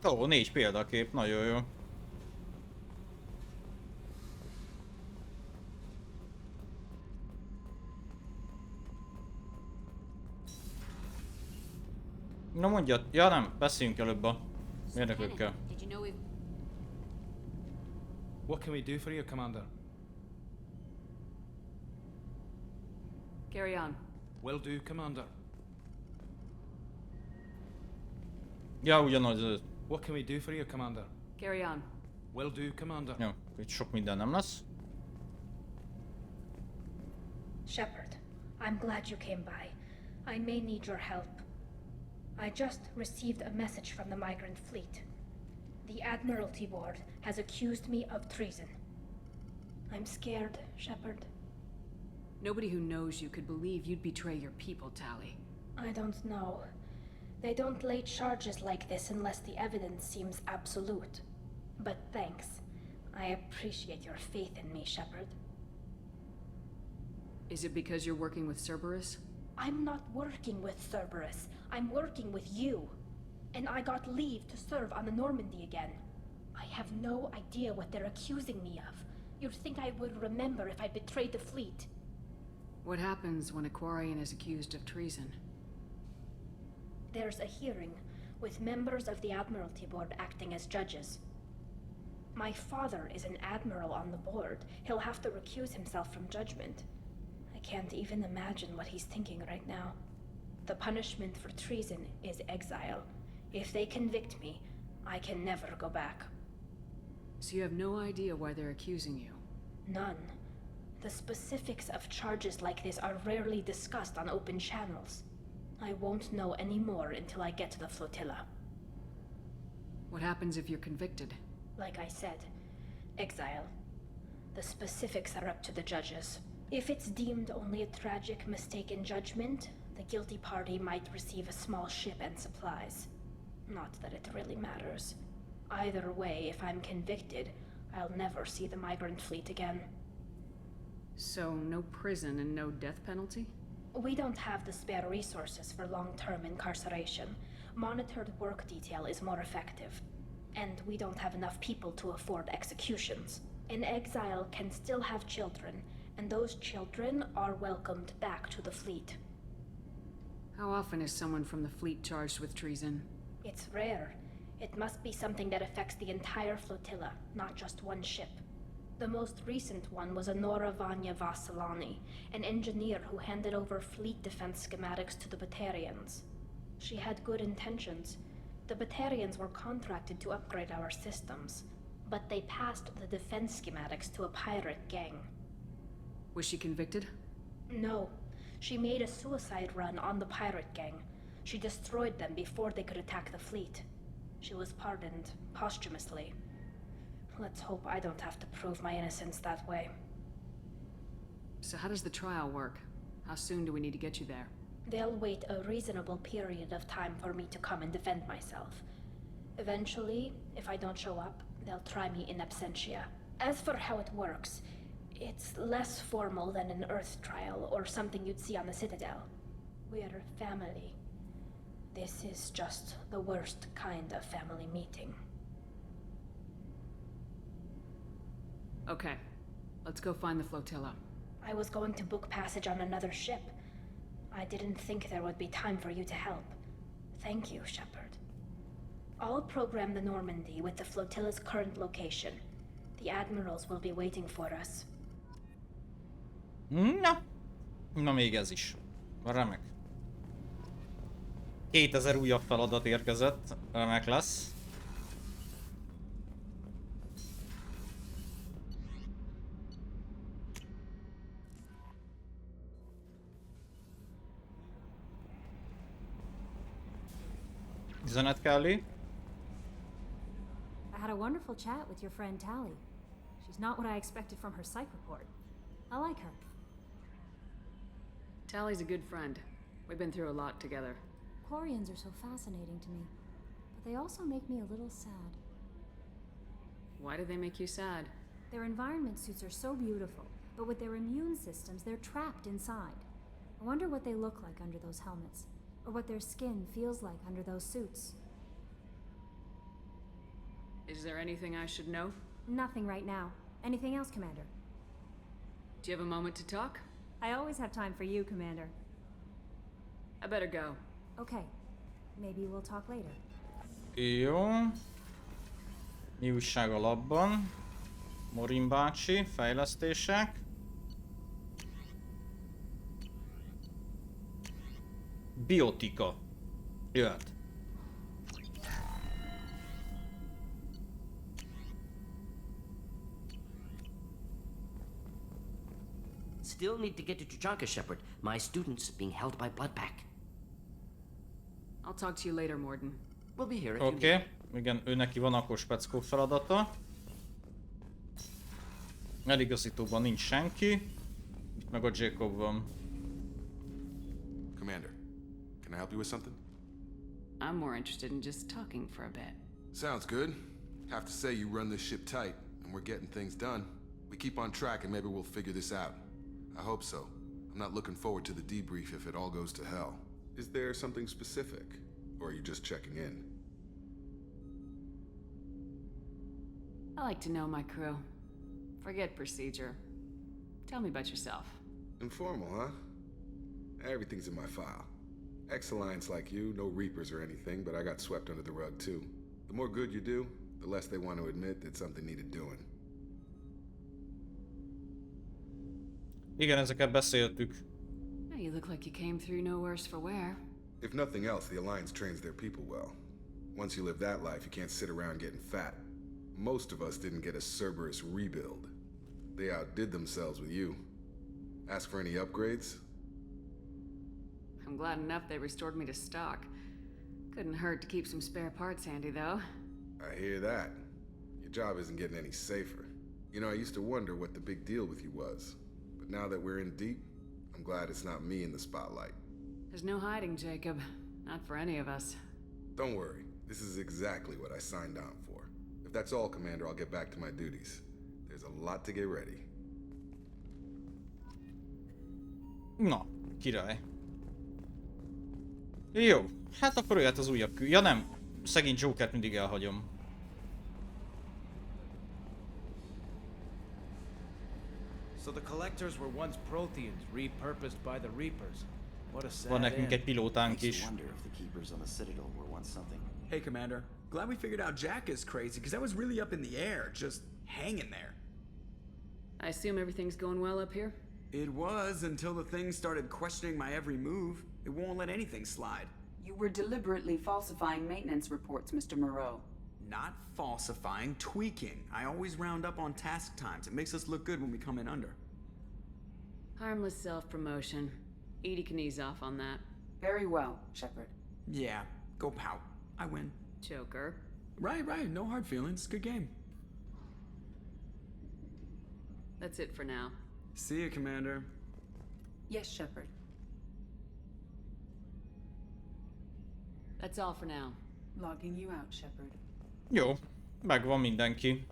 Ó, 4 példakép, nagyon jó. Na mondjad, ja nem, beszéljünk előbb a mérnökökkel. Did you know we... What can we do for you, Commander? Carry on. Will do, Commander. Ja, ugyanaz. What can we do for you, Commander? Carry on. Will do, Commander. Jó, itt sok minden nem lesz. Shepard, I'm glad you came by. I may need your help. I just received a message from the migrant fleet. The Admiralty Board has accused me of treason. I'm scared, Shepard. Nobody who knows you could believe you'd betray your people, Tali. I don't know. They don't lay charges like this unless the evidence seems absolute. But thanks. I appreciate your faith in me, Shepard. Is it because you're working with Cerberus? I'm not working with Cerberus. I'm working with you. And I got leave to serve on the Normandy again. I have no idea what they're accusing me of. You'd think I would remember if I betrayed the fleet. What happens when a Quarian is accused of treason? There's a hearing, with members of the Admiralty Board acting as judges. My father is an admiral on the board. He'll have to recuse himself from judgment. I can't even imagine what he's thinking right now. The punishment for treason is exile. If they convict me, I can never go back. So you have no idea why they're accusing you? None. The specifics of charges like this are rarely discussed on open channels. I won't know any more until I get to the flotilla. What happens if you're convicted? Like I said, exile. The specifics are up to the judges. If it's deemed only a tragic mistake in judgment, the guilty party might receive a small ship and supplies. Not that it really matters. Either way, if I'm convicted, I'll never see the migrant fleet again. So, no prison and no death penalty? We don't have the spare resources for long-term incarceration. Monitored work detail is more effective. And we don't have enough people to afford executions. An exile can still have children, and those children are welcomed back to the fleet. How often is someone from the fleet charged with treason? It's rare. It must be something that affects the entire flotilla, not just one ship. The most recent one was Anora Vanya Vassilani, an engineer who handed over fleet defense schematics to the Batarians. She had good intentions. The Batarians were contracted to upgrade our systems, but they passed the defense schematics to a pirate gang. Was she convicted? No. She made a suicide run on the pirate gang. She destroyed them before they could attack the fleet. She was pardoned posthumously. Let's hope I don't have to prove my innocence that way. So how does the trial work? How soon do we need to get you there? They'll wait a reasonable period of time for me to come and defend myself. Eventually, if I don't show up, they'll try me in absentia. As for how it works, it's less formal than an Earth trial or something you'd see on the Citadel. We're family. This is just the worst kind of family meeting. Okay, let's go find the flotilla. I was going to book passage on another ship. I didn't think there would be time for you to help. Thank you, Shepard. I'll program the Normandy with the flotilla's current location. The admirals will be waiting for us. Na még ez is. Remek. 2000 újabb feladat érkezett. Remek lesz. Üzenet Kelly. I had a wonderful chat with your friend Tali. She's not what I expected from her psych report. I like her. Tally's a good friend. We've been through a lot together. Quarians are so fascinating to me, but they also make me a little sad. Why do they make you sad? Their environment suits are so beautiful, but with their immune systems, they're trapped inside. I wonder what they look like under those helmets, or what their skin feels like under those suits. Is there anything I should know? Nothing right now. Anything else, Commander? Do you have a moment to talk? I always have time for you, Commander. I better go. Okay. Maybe we'll talk later. Jó. Mi újság a labban? Morin bácsi, fejlesztések. Biotika. Jöhet. Still need to get to Tuchanka, Shepard. My student's being held by Bloodpack. I'll talk to you later, Morden. We'll be here if you need. Oké. Igen, ő neki van akkor speckó feladata. Eligazítóban nincs senki. Itt meg a Jacob van. Commander, can I help you with something? I'm more interested in just talking for a bit. Sounds good. Have to say you run this ship tight, and we're getting things done. We keep on track and maybe we'll figure this out. I hope so. I'm not looking forward to the debrief if it all goes to hell. Is there something specific? Or are you just checking in? I like to know my crew. Forget procedure. Tell me about yourself. Informal, huh? Everything's in my file. Ex-Alliance like you, no Reapers or anything, but I got swept under the rug too. The more good you do, the less they want to admit that something needed doing. Igen, ezeket beszéltük. You look like you came through no worse for wear. If nothing else, the Alliance trains their people well. Once you live that life, you can't sit around getting fat. Most of us didn't get a Cerberus rebuild. They outdid themselves with you. Ask for any upgrades? I'm glad enough they restored me to stock. Couldn't hurt to keep some spare parts handy, though. I hear that. Your job isn't getting any safer. You know, I used to wonder what the big deal with you was. But now that we're in deep, I'm glad it's not me in the spotlight. There's no hiding, Jacob. Not for any of us. Don't worry. This is exactly what I signed on for. If that's all, Commander, I'll get back to my duties. There's a lot to get ready. Na, király. Jó, hát akkor jöhet az újabb kül. Ja nem, szegény Jokert mindig elhagyom. So the collectors were once Protheans, repurposed by the Reapers. What a sad Van nekünk end. egy pilótánk is. Wonder if the keepers on the Citadel were once something. Hey, Commander. Glad we figured out Jack is crazy, because that was really up in the air, just hanging there. I assume everything's going well up here? It was until the thing started questioning my every move. It won't let anything slide. You were deliberately falsifying maintenance reports, Mr. Moreau. Not falsifying, tweaking. I always round up on task times. It makes us look good when we come in under. Harmless self-promotion. Edie can ease off on that. Very well, Shepard. Yeah, go pout. I win. Joker. Right. No hard feelings. Good game. That's it for now. See you, Commander. Yes, Shepard. That's all for now. Logging you out, Shepard. Jó, megvan mindenki.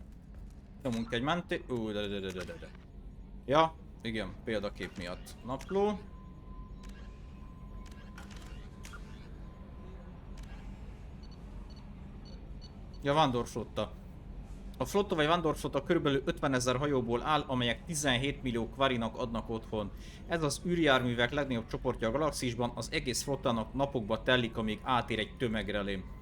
Nyomunk egy menté... de. Ja, igen, példakép miatt. Napló. Ja, vándorflotta. A flotta vagy vándorflotta körülbelül 50 000 hajóból áll, amelyek 17 millió kvarinak adnak otthon. Ez az űrjárművek legnagyobb csoportja a galaxisban, az egész flottának napokba telik, amíg átér egy tömegrelém.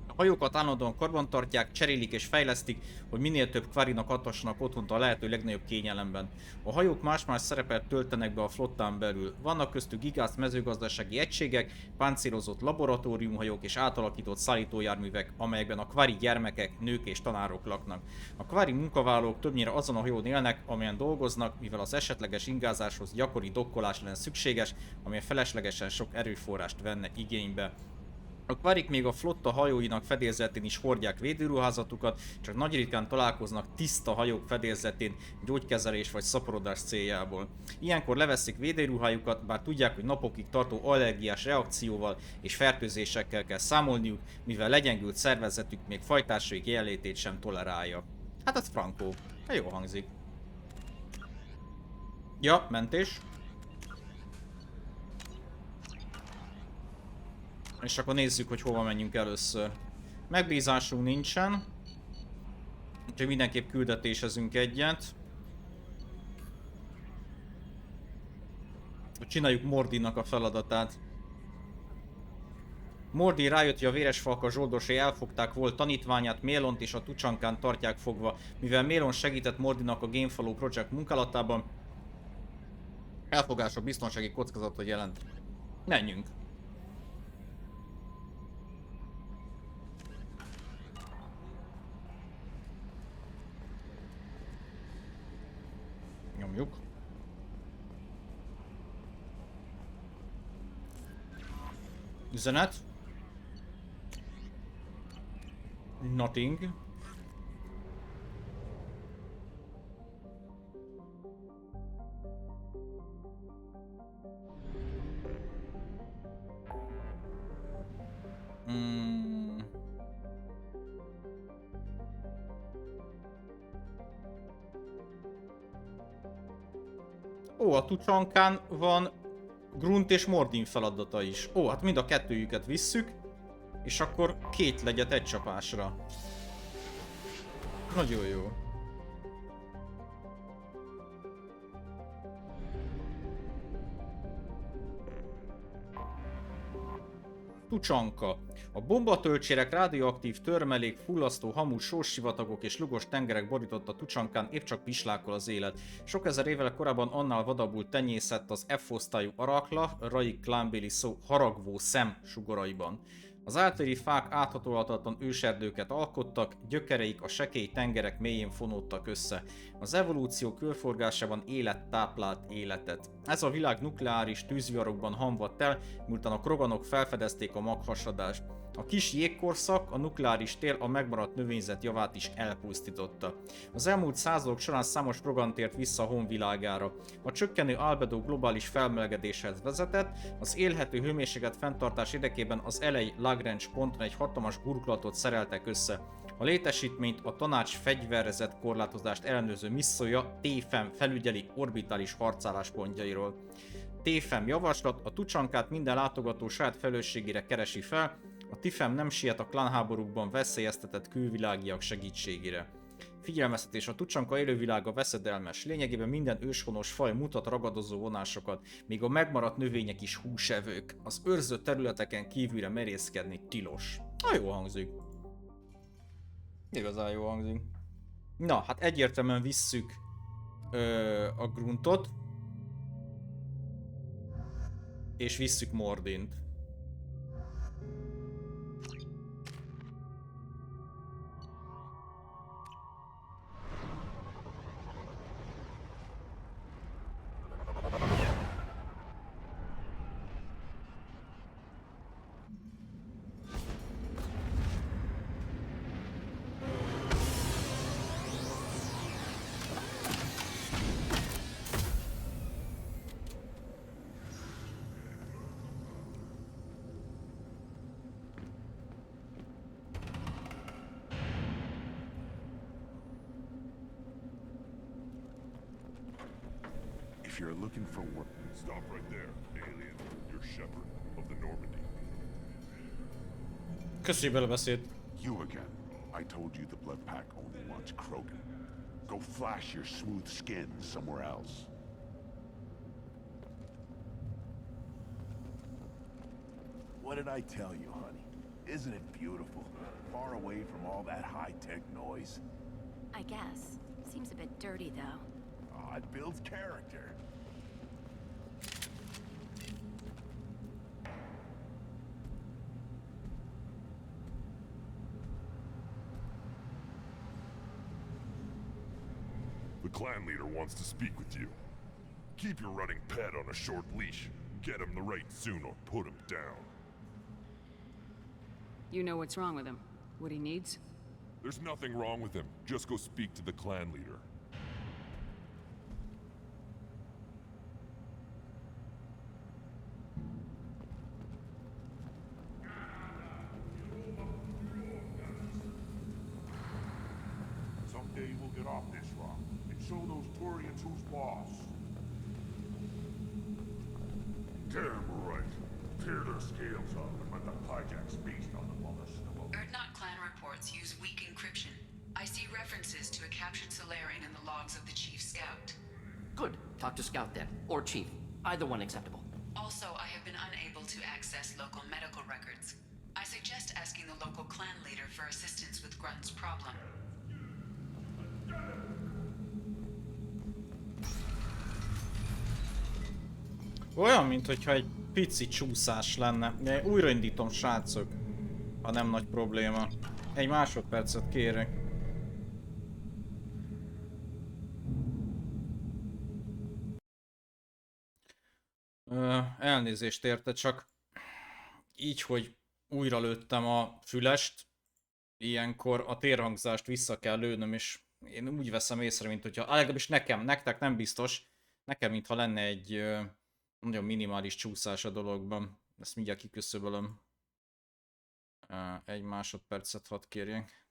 A hajókat állandóan karbantartják, cserélik és fejlesztik, hogy minél több kvarinak adhassanak otthont a lehető legnagyobb kényelemben. A hajók más-más szerepet töltenek be a flottán belül. Vannak köztük gigász mezőgazdasági egységek, páncélozott laboratóriumhajók és átalakított szállítójárművek, amelyekben a kvari gyermekek, nők és tanárok laknak. A kvari munkavállalók többnyire azon a hajón élnek, amelyen dolgoznak, mivel az esetleges ingázáshoz gyakori dokkolás lenne szükséges, ami feleslegesen sok erőforrást venne igénybe. A kvarik még a flotta hajóinak fedélzetén is hordják védőruházatukat, csak nagy ritkán találkoznak tiszta hajók fedélzetén gyógykezelés vagy szaporodás céljából. Ilyenkor leveszik védőruhájukat, bár tudják, hogy napokig tartó allergiás reakcióval és fertőzésekkel kell számolniuk, mivel legyengült szervezetük még fajtársaik jelenlétét sem tolerálja. Hát ez frankó. Jó hangzik. Ja, mentés. És akkor nézzük, hogy hova menjünk először. Megbízásunk nincsen. Úgyhogy mindenképp küldetésezünk egyet. Csináljuk Mordinak a feladatát. Mordin rájött, hogy a véres falka zsoldosai elfogták volt tanítványát, Mélont és a Tucsankán tartják fogva. Mivel Mélon segített Mordinnak a Gamefollow Project munkálatában, elfogása biztonsági kockázatot jelent. Menjünk! Nyomjuk. Üzenet. Nothing. Ó, a Tucsankán van Grunt és Mordin feladata is. Ó, hát mind a kettőjüket visszük, és akkor 2 legyet egy csapásra. Nagyon jó. Tucsanka. A bombatölcsérek, radioaktív törmelék, fullasztó hamu, sósivatagok és lugos tengerek borította Tucsankán épp csak pislákol az élet. Sok ezer évvel korábban annál vadabbul tenyészett az F-osztályú arakla, Raik klánbéli szó haragvó szem sugoraiban. Az általi fák áthatolhatatlan őserdőket alkottak, gyökereik a sekély tengerek mélyén fonódtak össze. Az evolúció körforgásában élet táplált életet. Ez a világ nukleáris tűzviharokban hamvadt el, miután a kroganok felfedezték a maghasadást. A kis jégkorszak, a nukleáris tél a megmaradt növényzet javát is elpusztította. Az elmúlt századok során számos krogan tért vissza a honvilágára. A csökkenő albedó globális felmelegedéshez vezetett, az élhető hőmérséklet fenntartás érdekében az elejé Lagrange ponton egy hatalmas burkolatot szereltek össze. A létesítményt a tanács fegyverezett korlátozást ellenőrző missziója TFM felügyeli orbitális harcálláspontjairól. TFM javaslat: a Tucsankát minden látogató saját felelősségére keresi fel, a TFM nem siet a klánháborúkban veszélyeztetett külvilágiak segítségére. Figyelmeztetés: a Tucsanka élővilága veszedelmes, lényegében minden őshonos faj mutat ragadozó vonásokat, míg a megmaradt növények is húsevők. Az őrzött területeken kívülre merészkedni tilos. Jó hangzik. Igazán jó hangzik. Na, hát egyértelműen visszük a Gruntot. És visszük Mordint. If you're looking for work, stop right there, alien. You're Shepherd of the Normandy. Köszi belebeszéd. You again. I told you the Blood Pack only wants Krogan. Go flash your smooth skin somewhere else. What did I tell you, honey? Isn't it beautiful? Far away from all that high-tech noise. I guess. Seems a bit dirty, though. Oh, it builds character. The clan leader wants to speak with you. Keep your running pet on a short leash. Get him the right soon or put him down. You know what's wrong with him? What he needs? There's nothing wrong with him. Just go speak to the clan leader. Someday we'll get off this rock and show those Turians who's boss. Damn right. Tear their scales up and let the Pyjax feast on the mother snubble. Erdnot clan reports use weak encryption. I see references to a captured Solarian in the logs of the Chief Scout. Good. Talk to Scout then. Or Chief. Either one acceptable. Also, I have been unable to access local medical records. I suggest asking the local clan leader for assistance with Grunt's problem. Olyan, mintha egy pici csúszás lenne. Újraindítom, srácok, ha nem nagy probléma. Egy másodpercet kérek. Elnézést érte, csak így, hogy újra lőttem a fülest, ilyenkor a térhangzást vissza kell lőnöm, és én úgy veszem észre, mint hogyha, legalábbis nekem, nektek nem biztos, nekem mintha lenne egy nagyon minimális csúszás a dologban. Ezt mindjárt kiküszöbölöm. Egy másodpercet hadd kérjek.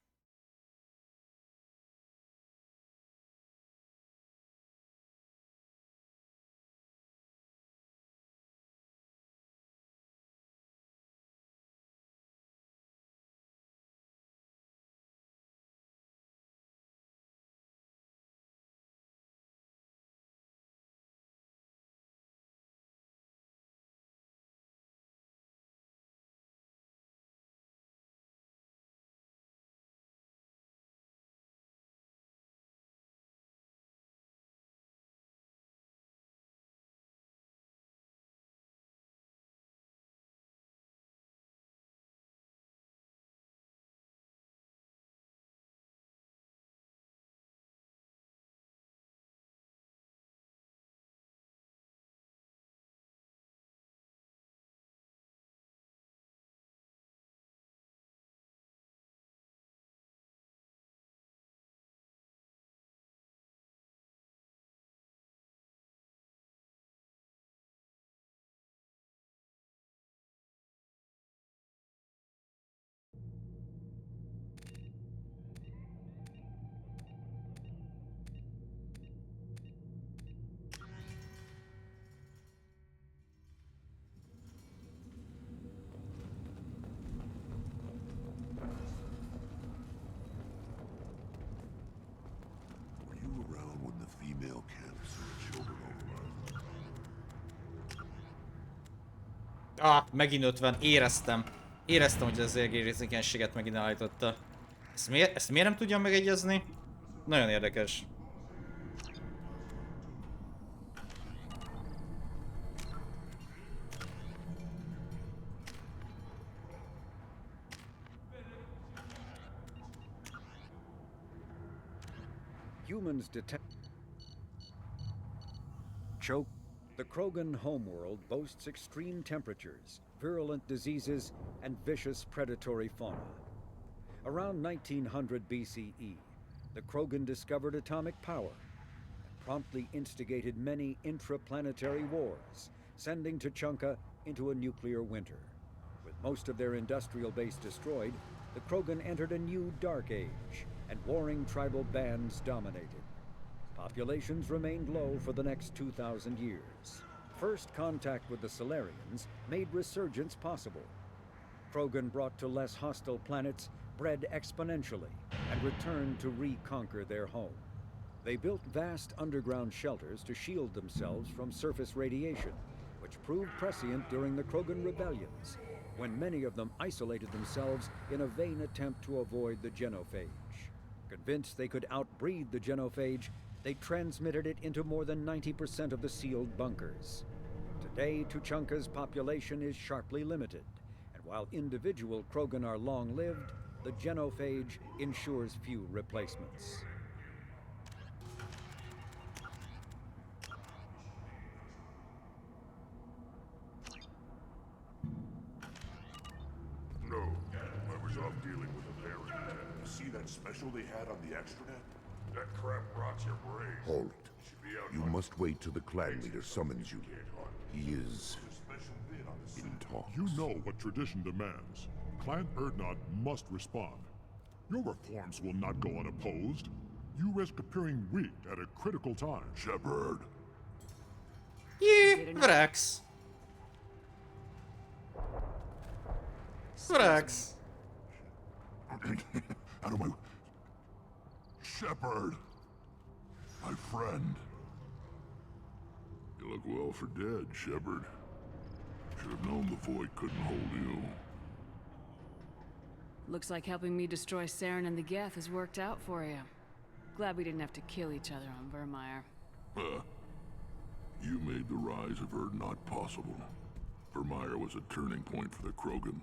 Megint 50, éreztem. Éreztem, hogy az érzékenységet megint állította. Ezt miért nem tudjam megegyezni? Nagyon érdekes. Humans detect choke. The Krogan homeworld boasts extreme temperatures, virulent diseases, and vicious predatory fauna. Around 1900 BCE, the Krogan discovered atomic power and promptly instigated many intraplanetary wars, sending Tuchanka into a nuclear winter. With most of their industrial base destroyed, the Krogan entered a new dark age, and warring tribal bands dominated. Populations remained low for the next 2,000 years. First contact with the Solarians made resurgence possible. Krogan brought to less hostile planets bred exponentially and returned to reconquer their home. They built vast underground shelters to shield themselves from surface radiation, which proved prescient during the Krogan rebellions, when many of them isolated themselves in a vain attempt to avoid the genophage. Convinced they could outbreed the genophage, they transmitted it into more than 90% of the sealed bunkers. Today, Tuchanka's population is sharply limited, and while individual Krogan are long-lived, the genophage ensures few replacements. No, I was off dealing with a parent. You see that special they had on the extranet? That crap rots your brain. Halt. You must wait till the clan leader summons you. He is in talks. You know what tradition demands. Clan Erdnot must respond. Your reforms will not go unopposed. You risk appearing weak at a critical time. Shepard. Vrax. Vrax. Out of my... Shepard. My friend. You look well for dead, Shepard. Should have known the void couldn't hold you. Looks like helping me destroy Saren and the Geth has worked out for you. Glad we didn't have to kill each other on Vermeer. You made the rise of Erdnot possible. Vermeer was a turning point for the Krogan,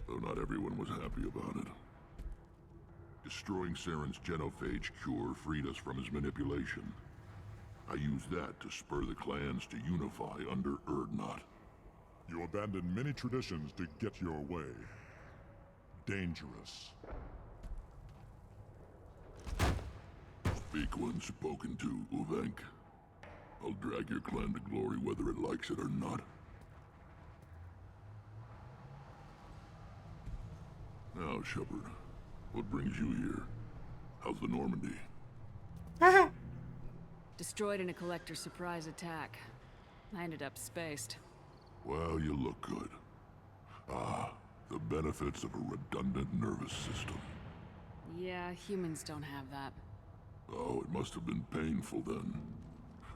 though not everyone was happy about it. Destroying Saren's genophage cure freed us from his manipulation. I used that to spur the clans to unify under Erdnot. You abandoned many traditions to get your way. Dangerous. Speak when spoken to, Uvenk. I'll drag your clan to glory whether it likes it or not. Now, Shepard, what brings you here? How's the Normandy? Destroyed in a collector surprise attack. I ended up spaced. Well, you look good. Ah, the benefits of a redundant nervous system. Yeah, humans don't have that. Oh, it must have been painful then.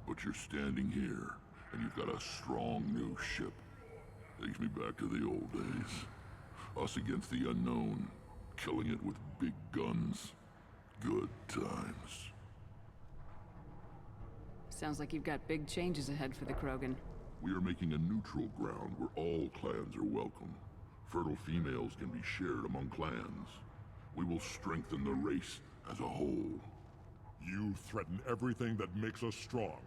But you're standing here, and you've got a strong new ship. Takes me back to the old days. Us against the unknown, killing it with big guns. Good times. Sounds like you've got big changes ahead for the Krogan. We are making a neutral ground where all clans are welcome. Fertile females can be shared among clans. We will strengthen the race as a whole. You threaten everything that makes us strong.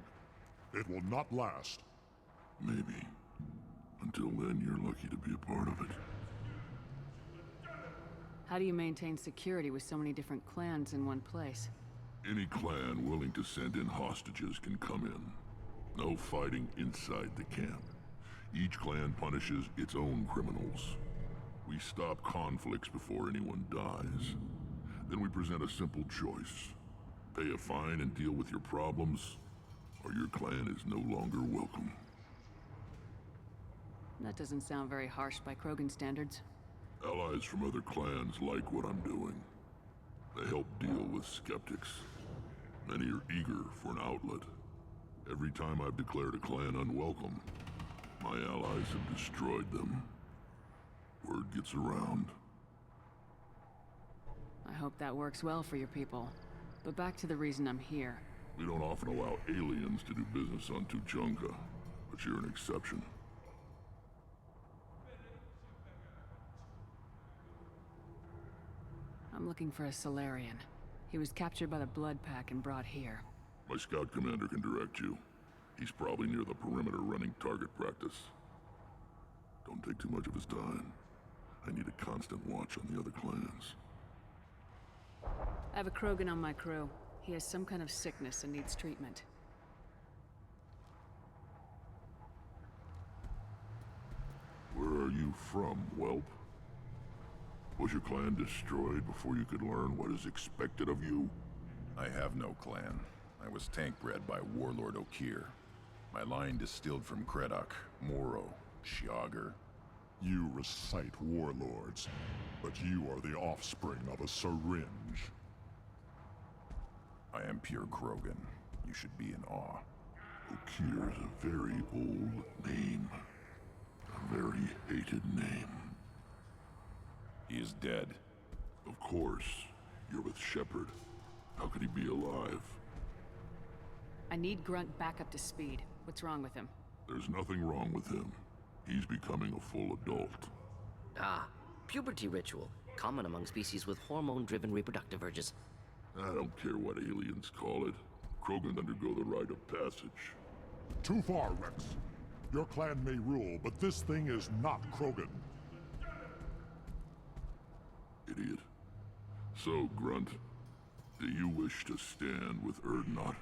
It will not last. Maybe. Until then, you're lucky to be a part of it. How do you maintain security with so many different clans in one place? Any clan willing to send in hostages can come in. No fighting inside the camp. Each clan punishes its own criminals. We stop conflicts before anyone dies. Then we present a simple choice. Pay a fine and deal with your problems, or your clan is no longer welcome. That doesn't sound very harsh by Krogan standards. Allies from other clans like what I'm doing. They help deal with skeptics. Many are eager for an outlet. Every time I've declared a clan unwelcome, my allies have destroyed them. Word gets around. I hope that works well for your people. But back to the reason I'm here. We don't often allow aliens to do business on Tuchanka, but you're an exception. I'm looking for a Solarian. He was captured by the Blood Pack and brought here. My scout commander can direct you. He's probably near the perimeter running target practice. Don't take too much of his time. I need a constant watch on the other clans. I have a Krogan on my crew. He has some kind of sickness and needs treatment. Where are you from, whelp? Was your clan destroyed before you could learn what is expected of you? I have no clan. I was tank bred by Warlord Okir. My line distilled from Kredok, Moro, Shiagar. You recite warlords, but you are the offspring of a syringe. I am pure Krogan. You should be in awe. Okir is a very old name. A very hated name. He is dead. Of course. You're with Shepard. How could he be alive? I need Grunt back up to speed. What's wrong with him? There's nothing wrong with him. He's becoming a full adult. Ah, puberty ritual. Common among species with hormone-driven reproductive urges. I don't care what aliens call it. Krogan undergo the rite of passage. Too far, Rex. Your clan may rule, but this thing is not Krogan. Idiot. So, Grunt, do you wish to stand with Erdnot?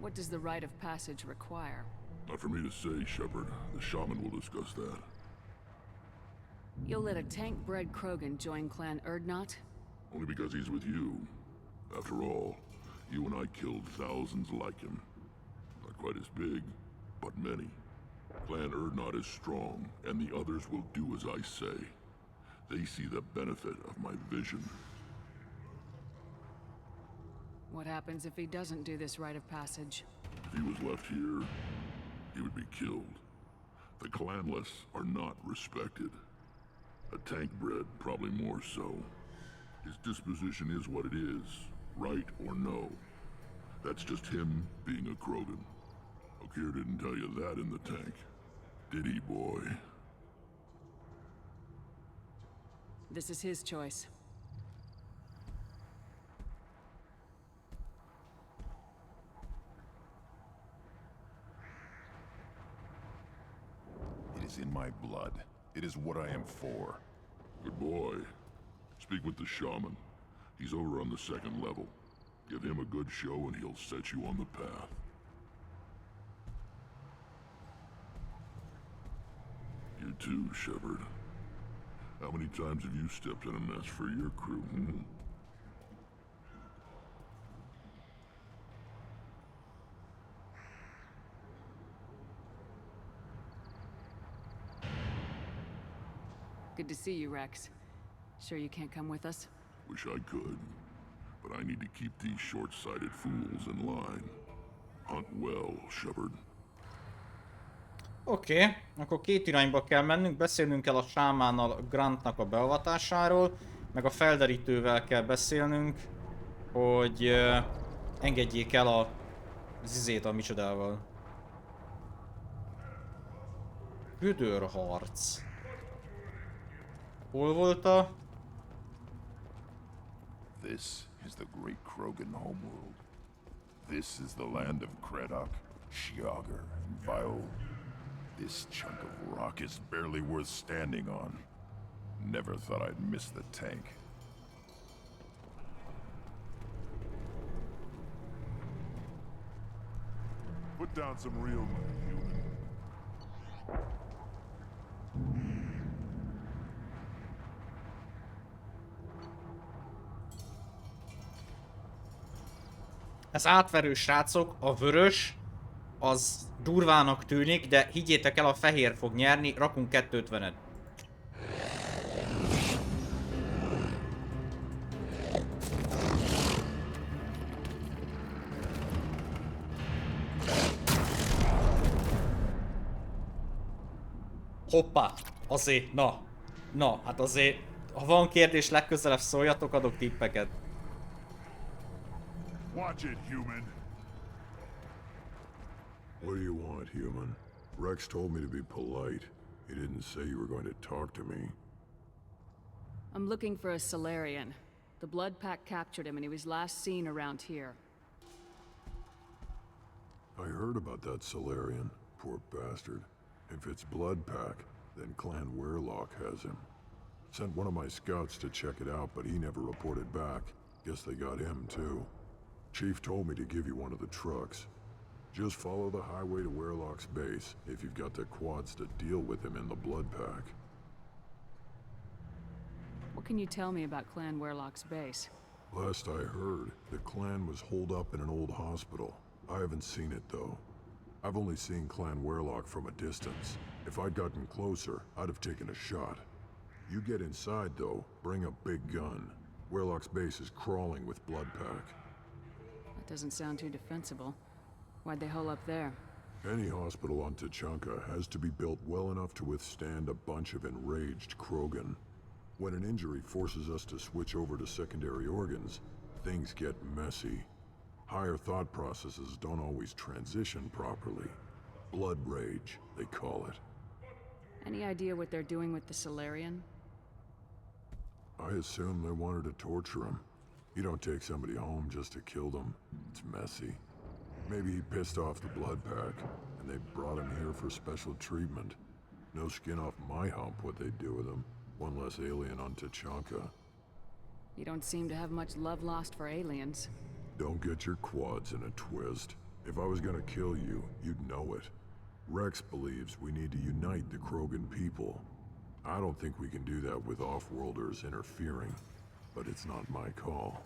What does the rite of passage require? Not for me to say, Shepard. The shaman will discuss that. You'll let a tank-bred Krogan join Clan Erdnot? Only because he's with you. After all, you and I killed thousands like him. Not quite as big, but many. Clan Erdnot is strong, and the others will do as I say. They see the benefit of my vision. What happens if he doesn't do this rite of passage? If he was left here, he would be killed. The clanless are not respected. A tank bred, probably more so. His disposition is what it is, right or no. That's just him being a Krogan. Okeer didn't tell you that in the tank, did he, boy? This is his choice. It is in my blood. It is what I am for. Good boy. Speak with the shaman. He's over on the second level. Give him a good show and he'll set you on the path. You too, Shepard. How many times have you stepped in a mess for your crew, hmm? Good to see you, Rex. Sure you can't come with us? Wish I could, but I need to keep these short-sighted fools in line. Hunt well, Shepard. Oké, akkor két irányba kell mennünk, beszélnünk kell a sámánnal Grantnak a beavatásáról, meg a felderítővel kell beszélnünk, hogy engedjék el az izét a micsodával. Gödörharc. Hol volt a... This is the great Krogan homeworld. This is the land of Kredok, Shiagar, and Vio. This chunk of rock is barely worth standing on. Never thought I'd miss the tank. Put down some real money, human. Ez átverő, srácok, a vörös az durvának tűnik, de higgyétek el, a fehér fog nyerni, rakunk 250-et. Hoppá, azért, na, hát azért, ha van kérdés, legközelebb szóljatok, adok tippeket. Watch it, human. What do you want, human? Rex told me to be polite. He didn't say you were going to talk to me. I'm looking for a Salarian. The Blood Pack captured him and he was last seen around here. I heard about that Salarian. Poor bastard. If it's Blood Pack, then Clan Weirlock has him. Sent one of my scouts to check it out, but he never reported back. Guess they got him, too. Chief told me to give you one of the trucks. Just follow the highway to Weirlock's base, if you've got the quads to deal with him in the Blood Pack. What can you tell me about Clan Weirlock's base? Last I heard, the clan was holed up in an old hospital. I haven't seen it, though. I've only seen Clan Weirlock from a distance. If I'd gotten closer, I'd have taken a shot. You get inside, though, bring a big gun. Weirlock's base is crawling with Blood Pack. That doesn't sound too defensible. Why'd they hole up there? Any hospital on Tuchanka has to be built well enough to withstand a bunch of enraged Krogan. When an injury forces us to switch over to secondary organs, things get messy. Higher thought processes don't always transition properly. Blood rage, they call it. Any idea what they're doing with the Salarian? I assume they wanted to torture him. You don't take somebody home just to kill them. It's messy. Maybe he pissed off the Blood Pack, and they brought him here for special treatment. No skin off my hump what they'd do with him. One less alien on Tuchanka. You don't seem to have much love lost for aliens. Don't get your quads in a twist. If I was gonna kill you, you'd know it. Rex believes we need to unite the Krogan people. I don't think we can do that with off-worlders interfering, but it's not my call.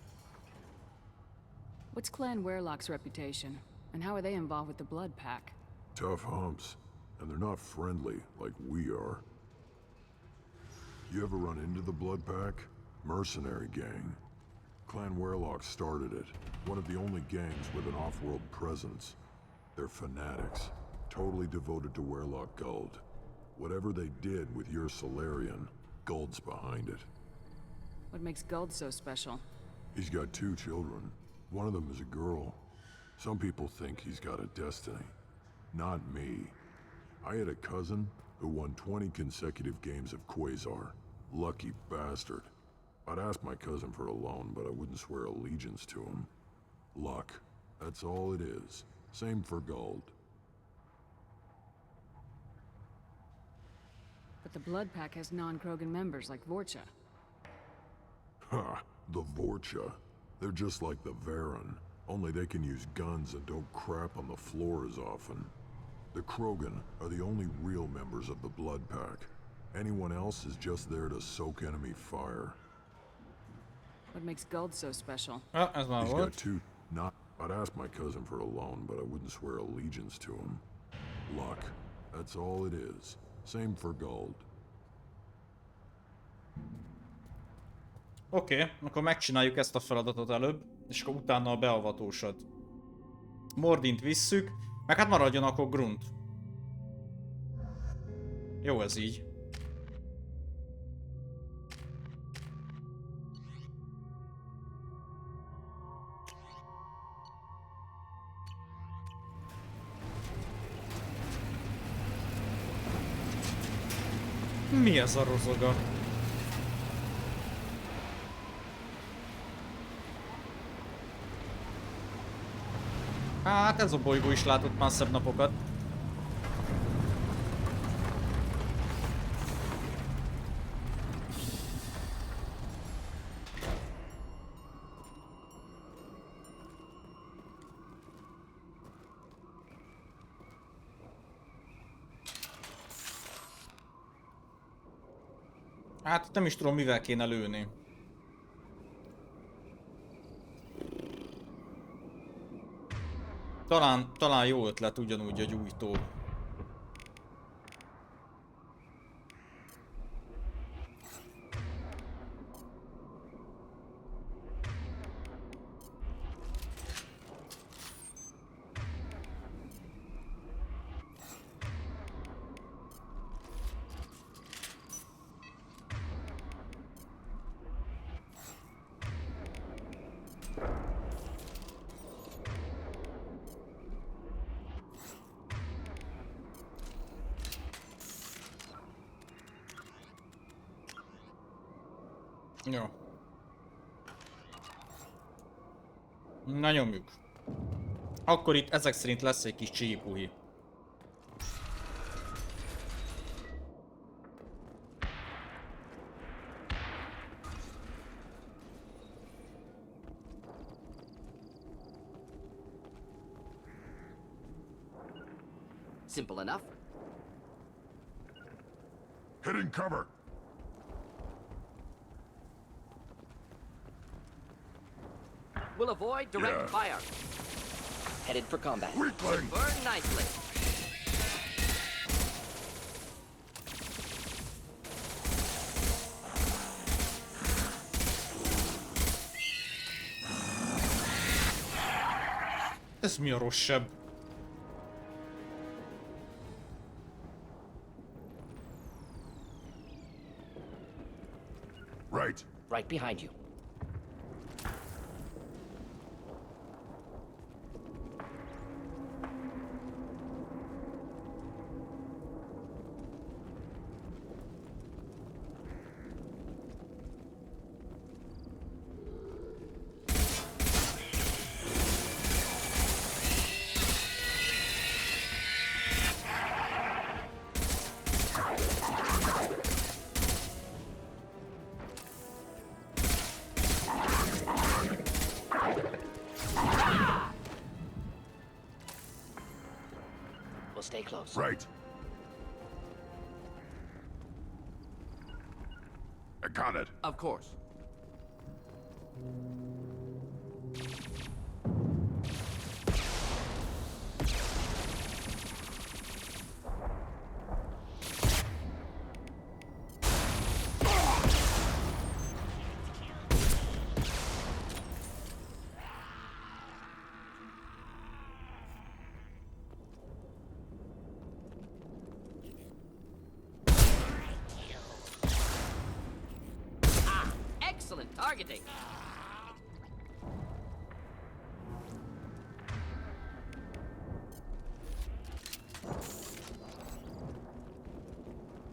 What's Clan Weirlock's reputation? And how are they involved with the Blood Pack? Tough humps, and they're not friendly like we are. You ever run into the Blood Pack? Mercenary gang. Clan Weirlock started it. One of the only gangs with an off-world presence. They're fanatics, totally devoted to Weirlock Guld. Whatever they did with your Salarian, Guld's behind it. What makes Guld so special? He's got 2 children. One of them is a girl. Some people think he's got a destiny. Not me. I had a cousin who won 20 consecutive games of Quasar. Lucky bastard. I'd ask my cousin for a loan, but I wouldn't swear allegiance to him. Luck. That's all it is. Same for Guld. But the Blood Pack has non-Krogan members like Vorcha. Ha! The Vorcha. They're just like the Varen, only they can use guns and don't crap on the floor as often. The Krogan are the only real members of the Blood Pack. Anyone else is just there to soak enemy fire. What makes Guld so special? As my He's word. got 2. I'd ask my cousin for a loan, but I wouldn't swear allegiance to him. Luck. That's all it is. Same for Guld. Oké, akkor megcsináljuk ezt a feladatot előbb, és akkor utána a beavatósod. Mordint visszük, meg hát maradjon akkor Grunt. Jó ez így. Mi ez a rozoga? Hát ez a bolygó is látott már szebb napokat. Hát nem is tudom, mivel kéne lőni. Talán jó ötlet ugyanúgy a gyújtó. Jó. Na nyomjuk. Akkor itt ezek szerint lesz egy kis csípuhi. Simple enough. Hitting cover. We'll avoid direct fire. Headed for combat. Weakling. Burn nicely. Ez mi a rosszabb? Right. Right behind you. Stay close. Right. I got it. Of course. Excellent targeting.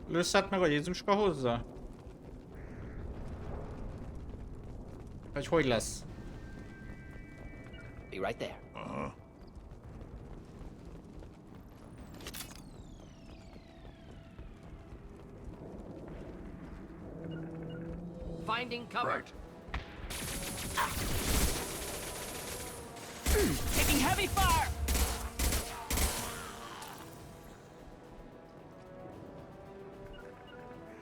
Lőszert meg a Jézuska hozzá? Vagy hogy lesz? Be right there. Finding cover. Right. Taking heavy fire!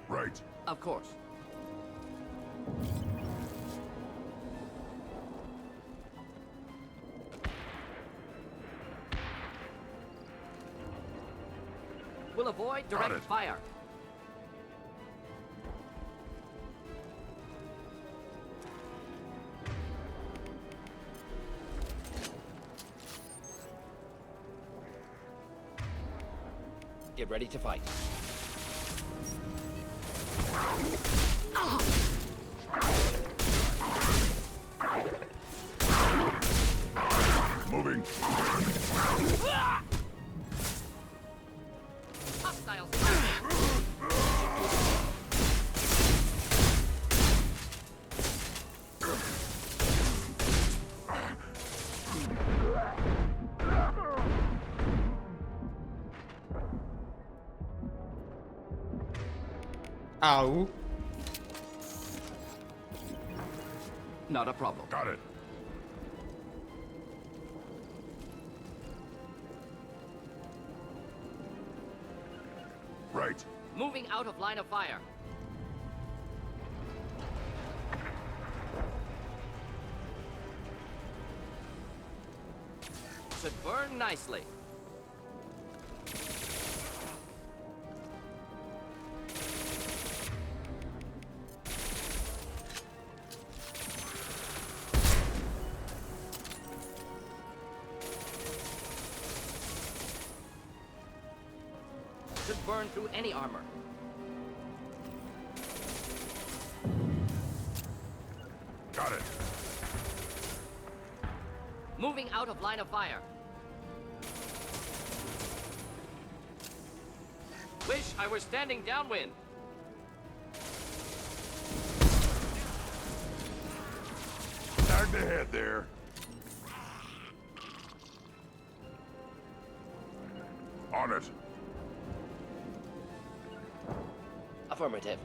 Right. Of course. We'll avoid direct fire. Get ready to fight. Moving. Hostiles. Ow. Not a problem. Got it. Right. Moving out of line of fire. Should burn nicely. Should burn through any armor. Got it. Moving out of line of fire. Wish I were standing downwind. Starting to head there. On it. Affirmative.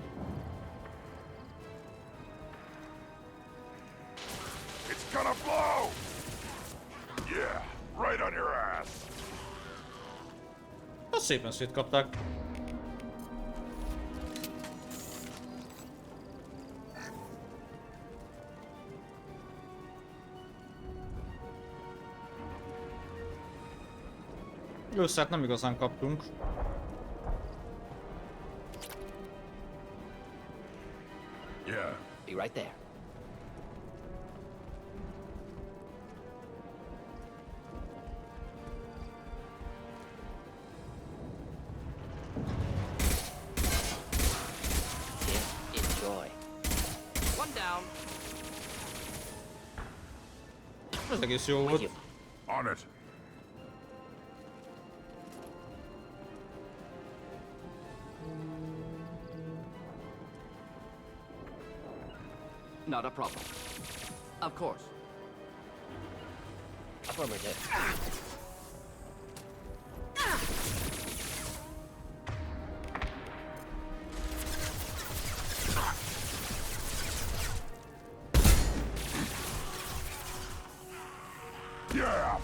It's gonna blow! Yeah, right on your ass. Azt szépen szétkapták. Lőszert nem igazán kaptunk. Yeah. Be right there. Enjoy. One down. Ez egész jó volt. On it. Not a problem. Of course. Affirmative. Yeah.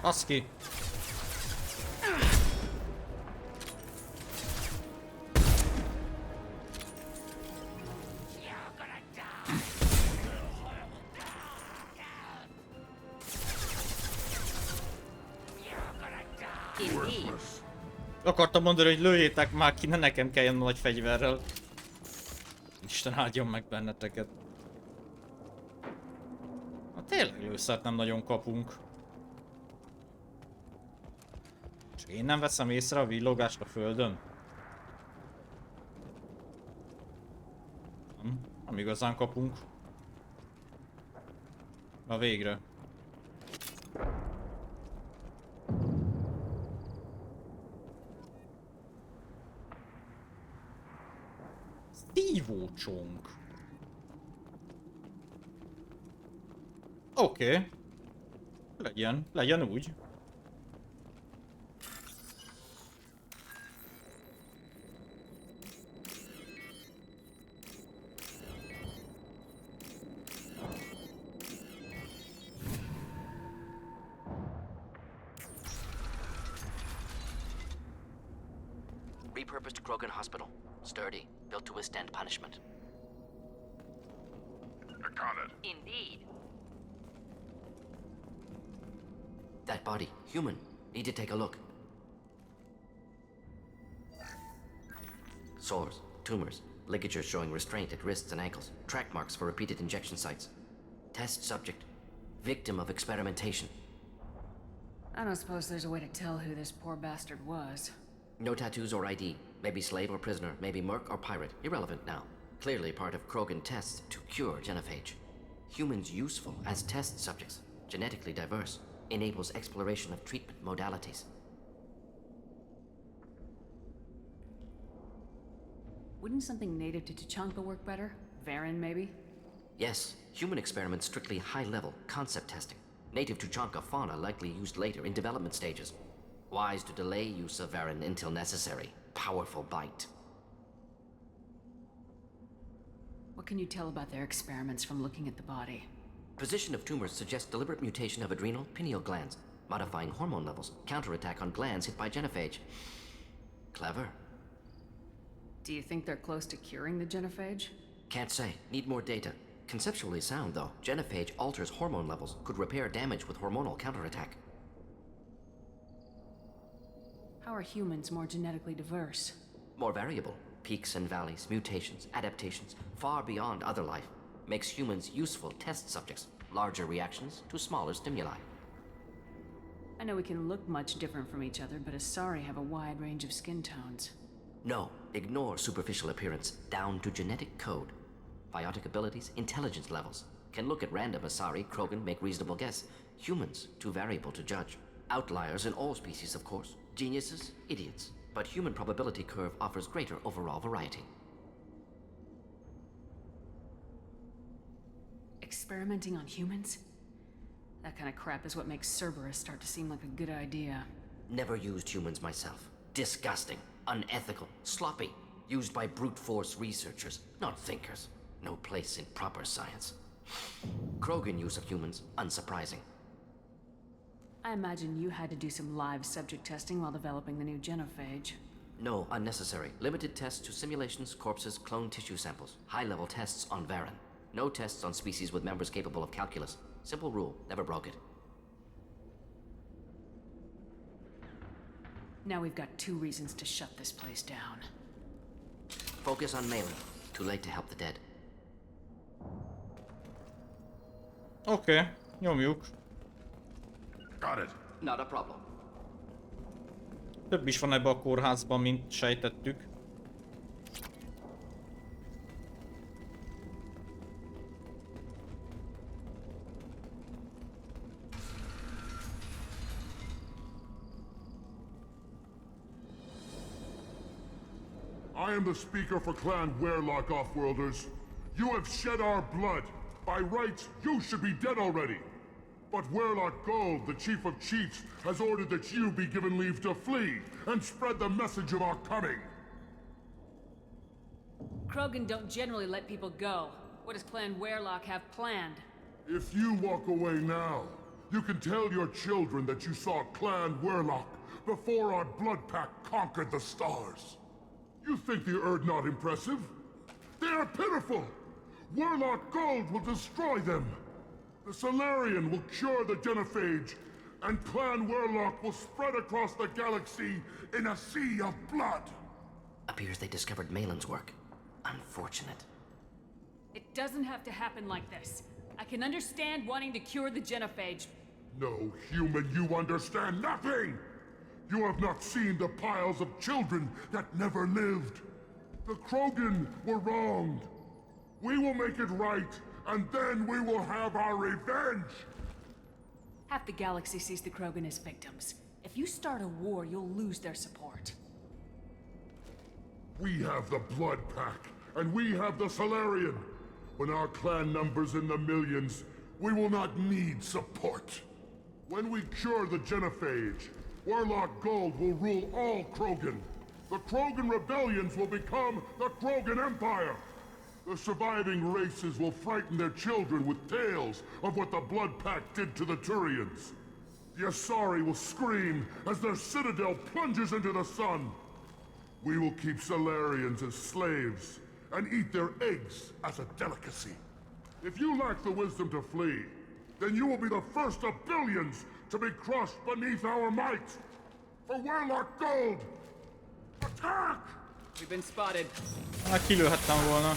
Husky. Akartam mondani, hogy lőjétek már ki, ne nekem kelljen nagy fegyverrel. Isten áldjon meg benneteket. Na tényleg lőszert nem nagyon kapunk. Csak én nem veszem észre a villogást a földön. Nem igazán kapunk. Na végre. Szívócsonk. Oké. Legyen úgy. Repurposed Krogan Hospital. Sturdy, built to withstand punishment. Got it. Indeed. That body, human. Need to take a look. Sores, tumors, ligatures showing restraint at wrists and ankles, track marks for repeated injection sites. Test subject, victim of experimentation. I don't suppose there's a way to tell who this poor bastard was. No tattoos or ID. Maybe slave or prisoner, maybe merc or pirate. Irrelevant now. Clearly part of Krogan tests to cure genophage. Humans useful as test subjects. Genetically diverse. Enables exploration of treatment modalities. Wouldn't something native to Tuchanka work better? Varen, maybe? Yes, human experiments strictly high-level concept testing. Native Tuchanka fauna likely used later in development stages. Wise to delay use of Varen until necessary. Powerful bite. What can you tell about their experiments from looking at the body? Position of tumors suggests deliberate mutation of adrenal pineal glands, modifying hormone levels, counterattack on glands hit by genophage. Clever. Do you think they're close to curing the genophage? Can't say. Need more data. Conceptually sound, though. Genophage alters hormone levels, could repair damage with hormonal counterattack. How are humans more genetically diverse? More variable. Peaks and valleys, mutations, adaptations, far beyond other life. Makes humans useful test subjects. Larger reactions to smaller stimuli. I know we can look much different from each other, but Asari have a wide range of skin tones. No, ignore superficial appearance, down to genetic code. Biotic abilities, intelligence levels. Can look at random Asari, Krogan, make reasonable guess. Humans, too variable to judge. Outliers in all species, of course. Geniuses, idiots. But human probability curve offers greater overall variety. Experimenting on humans? That kind of crap is what makes Cerberus start to seem like a good idea. Never used humans myself. Disgusting, unethical, sloppy. Used by brute force researchers, not thinkers. No place in proper science. Krogan use of humans, unsurprising. I imagine you had to do some live subject testing while developing the new genophage. No, unnecessary. Limited tests to simulations, corpses, cloned tissue samples. High-level tests on Varen. No tests on species with members capable of calculus. Simple rule, never broke it. Now we've got 2 reasons to shut this place down. Focus on Malin. Too late to help the dead. Oké, nyomjuk. Got it. Not a problem. Több is van ebbe a kórházban, mint sejtettük. I am the speaker for Clan Werelock, Offworlders. You have shed our blood. By rights, you should be dead already. But Werelock Gold, the Chief of Chiefs, has ordered that you be given leave to flee and spread the message of our coming. Krogan don't generally let people go. What does Clan Werelock have planned? If you walk away now, you can tell your children that you saw Clan Werelock before our blood pack conquered the stars. You think the Erd not impressive? They are pitiful! Werelock Gold will destroy them! The Solarian will cure the genophage, and Clan Werelock will spread across the galaxy in a sea of blood! Appears they discovered Malin's work. Unfortunate. It doesn't have to happen like this. I can understand wanting to cure the genophage. No, human, you understand nothing! You have not seen the piles of children that never lived. The Krogan were wronged. We will make it right, and then we will have our revenge! Half the galaxy sees the Krogan as victims. If you start a war, you'll lose their support. We have the Blood Pack, and we have the Solarian. When our clan numbers in the millions, we will not need support. When we cure the genophage, Warlock Gold will rule all Krogan. The Krogan rebellions will become the Krogan Empire. The surviving races will frighten their children with tales of what the Blood Pack did to the Turians. The Asari will scream as their citadel plunges into the sun. We will keep Solarians as slaves and eat their eggs as a delicacy. If you lack the wisdom to flee, then you will be the first of billions to be crushed beneath our might. For Warlock Gold! Attack! We've been spotted. Kilőhettem volna.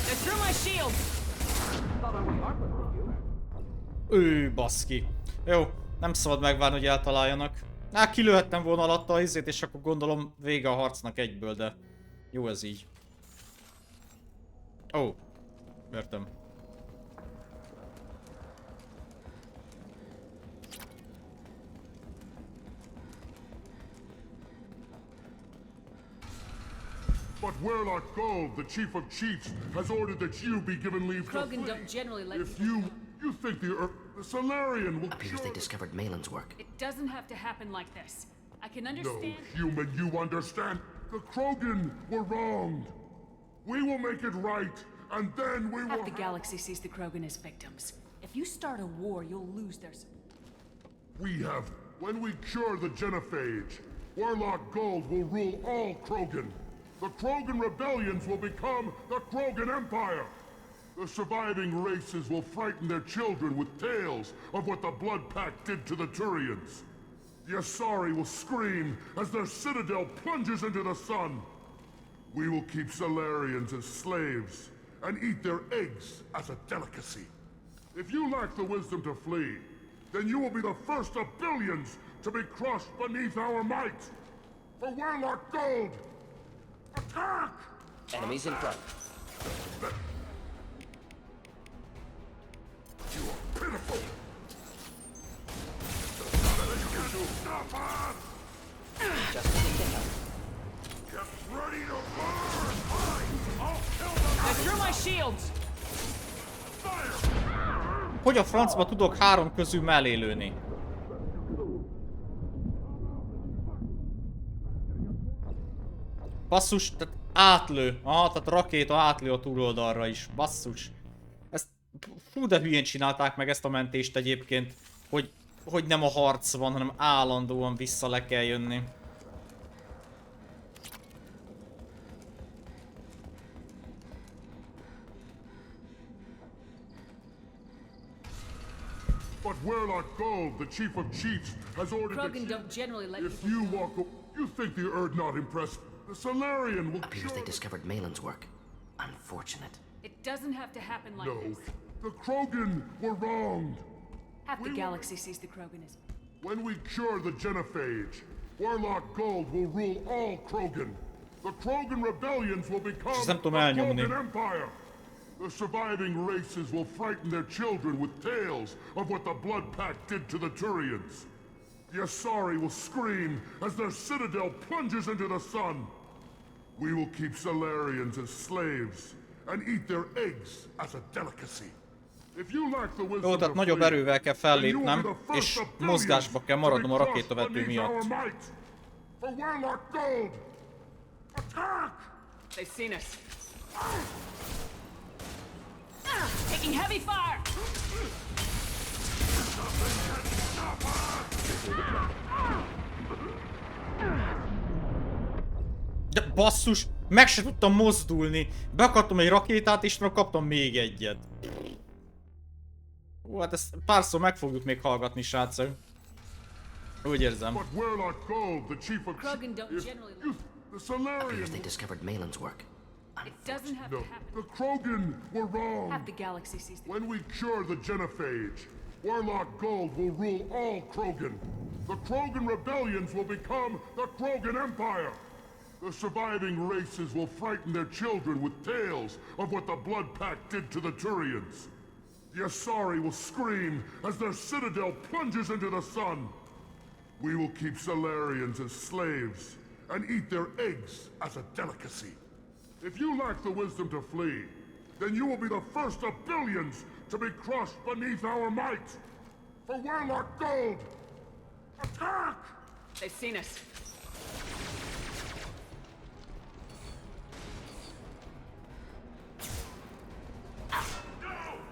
They're through my shield! Baszki. Jó, nem szabad megvárni, hogy eltaláljanak. Kilőhettem volna alatta a izét, és akkor gondolom vége a harcnak egyből, de jó ez így. Ó, értem. But Warlock Gold, the Chief of Chiefs, has ordered that you be given leave to Krogan flee. don't generally let If you think the Solarian will Appears they discovered Malin's work. It doesn't have to happen like this. I can No, understand. human, you understand. The Krogan were wronged. We will make it right, and then we will. Half the galaxy sees the Krogan as victims. If you start a war, you'll lose their support. We have. When we cure the genophage, Warlock Gold will rule all Krogan. The Krogan rebellions will become the Krogan Empire. The surviving races will frighten their children with tales of what the Blood Pack did to the Turians. The Asari will scream as their citadel plunges into the sun. We will keep Solarians as slaves and eat their eggs as a delicacy. If you lack the wisdom to flee, then you will be the first of billions to be crushed beneath our might. For Warlock Gold! Attack! Enemies in front. You are pitiful! Just what they think of. Get ready to burn! I'll kill them! They're through my shields! Hogy a francba tudok 3 közül mellé lőni? Basszus, tehát átlő. Aha, tehát rakéta átlő a túloldalra is. Basszus. Ezt fú, de hülyén csinálták meg ezt a mentést egyébként, hogy nem a harc van, hanem állandóan vissza le kell jönni. But Warlock Gold, the Chief of Chiefs, has ordered Krogan that don't generally let if people you walk you think the Erd not impressed? The Solarian will Appears they discovered Malin's work. Unfortunate. It doesn't have to happen like No, this. the Krogan were wronged. Half the galaxy sees the Krogan as... When we cure the genophage, Warlock Gold will rule all Krogan. The Krogan rebellions will become the Krogan Empire. The surviving races will frighten their children with tales of what the Blood Pack did to the Turians. The Asari will scream as their citadel plunges into the sun. We will keep Solarians as slaves and eat their eggs as a delicacy. If you lack the wisdom Jó, tehát nagyobb erővel kell fellépnem, és mozgásba kell maradnom a rakétavető miatt. For Warlock Gold! Attack! They've seen us. Taking heavy fire! De basszus, meg se tudtam mozdulni. Beakadtam egy rakétát, és kaptam még egyet. Hú, hát ezt párszor meg fogjuk még hallgatni, srácok. Úgy érzem. But Warlock Gold, the chief of... Krogan don't generally like... The Solarian... Appears they discovered Malin's work. It doesn't have to happen. The Krogan were wrong. Have the galaxy seize the... When we cure the genophage, Warlock Gold will rule all Krogan. The Krogan rebellions will become the Krogan Empire. The surviving races will frighten their children with tales of what the Blood Pact did to the Turians. The Asari will scream as their citadel plunges into the sun. We will keep Solarians as slaves and eat their eggs as a delicacy. If you lack the wisdom to flee, then you will be the first of billions to be crushed beneath our might. For Warlock Gold, attack! They've seen us.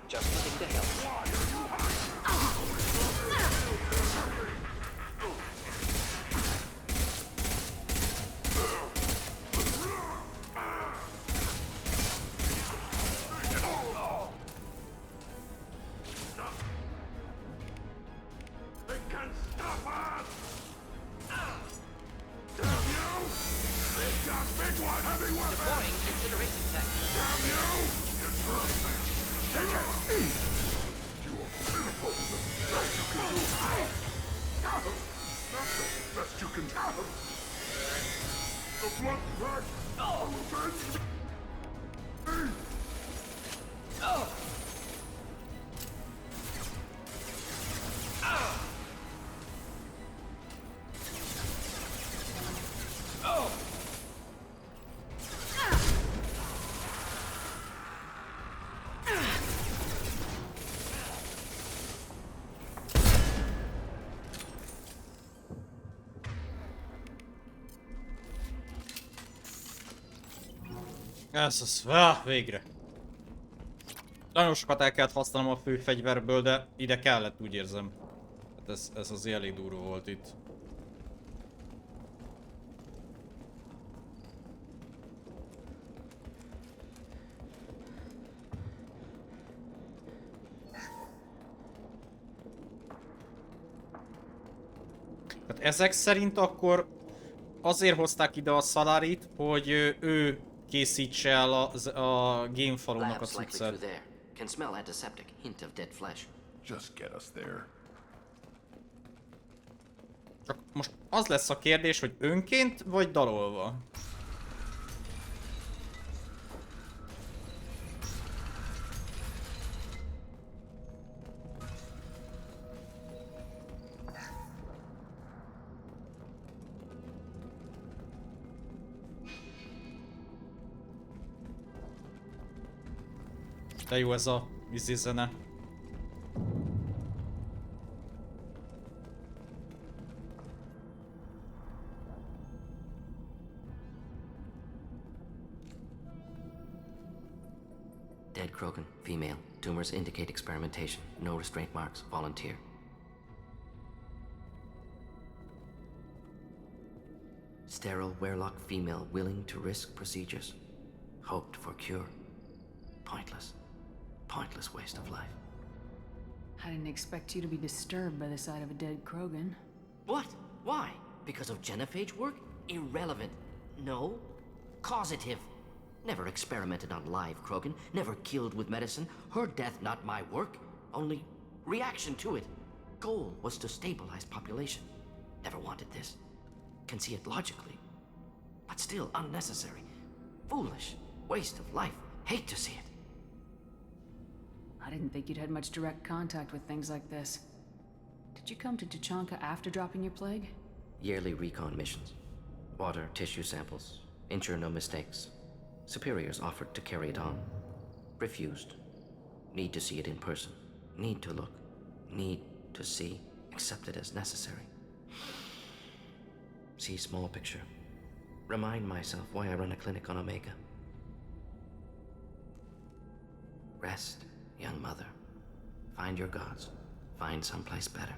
Just looking to help. Ez az, végre. Nagyon sokat el kellett használnom a fő fegyverből, de ide kellett, úgy érzem. Hát ez az elég durva volt itt. Hát ezek szerint akkor azért hozták ide a Salarit, hogy ő készítse el a gémfalónak a cuccát. Can smell antiseptic, hint of dead flesh. Just get us there. Csak most az lesz a kérdés, hogy önként vagy dalolva? De jó ez a zene. Dead Krogan, female. Tumors indicate experimentation. No restraint marks. Volunteer. Sterile Werlock female willing to risk procedures. Hoped for cure. Pointless. Pointless waste of life. I didn't expect you to be disturbed by the sight of a dead Krogan. What? Why? Because of genophage work? Irrelevant. No. Causative. Never experimented on live Krogan. Never killed with medicine. Her death not my work. Only reaction to it. Goal was to stabilize population. Never wanted this. Can see it logically. But still unnecessary. Foolish. Waste of life. Hate to see it. I didn't think you'd had much direct contact with things like this. Did you come to Tuchanka after dropping your plague? Yearly recon missions. Water, tissue samples. Ensure no mistakes. Superiors offered to carry it on. Refused. Need to see it in person. Need to look. Need to see. Accept it as necessary. See small picture. Remind myself why I run a clinic on Omega. Rest, young mother. Find your gods. Find someplace better.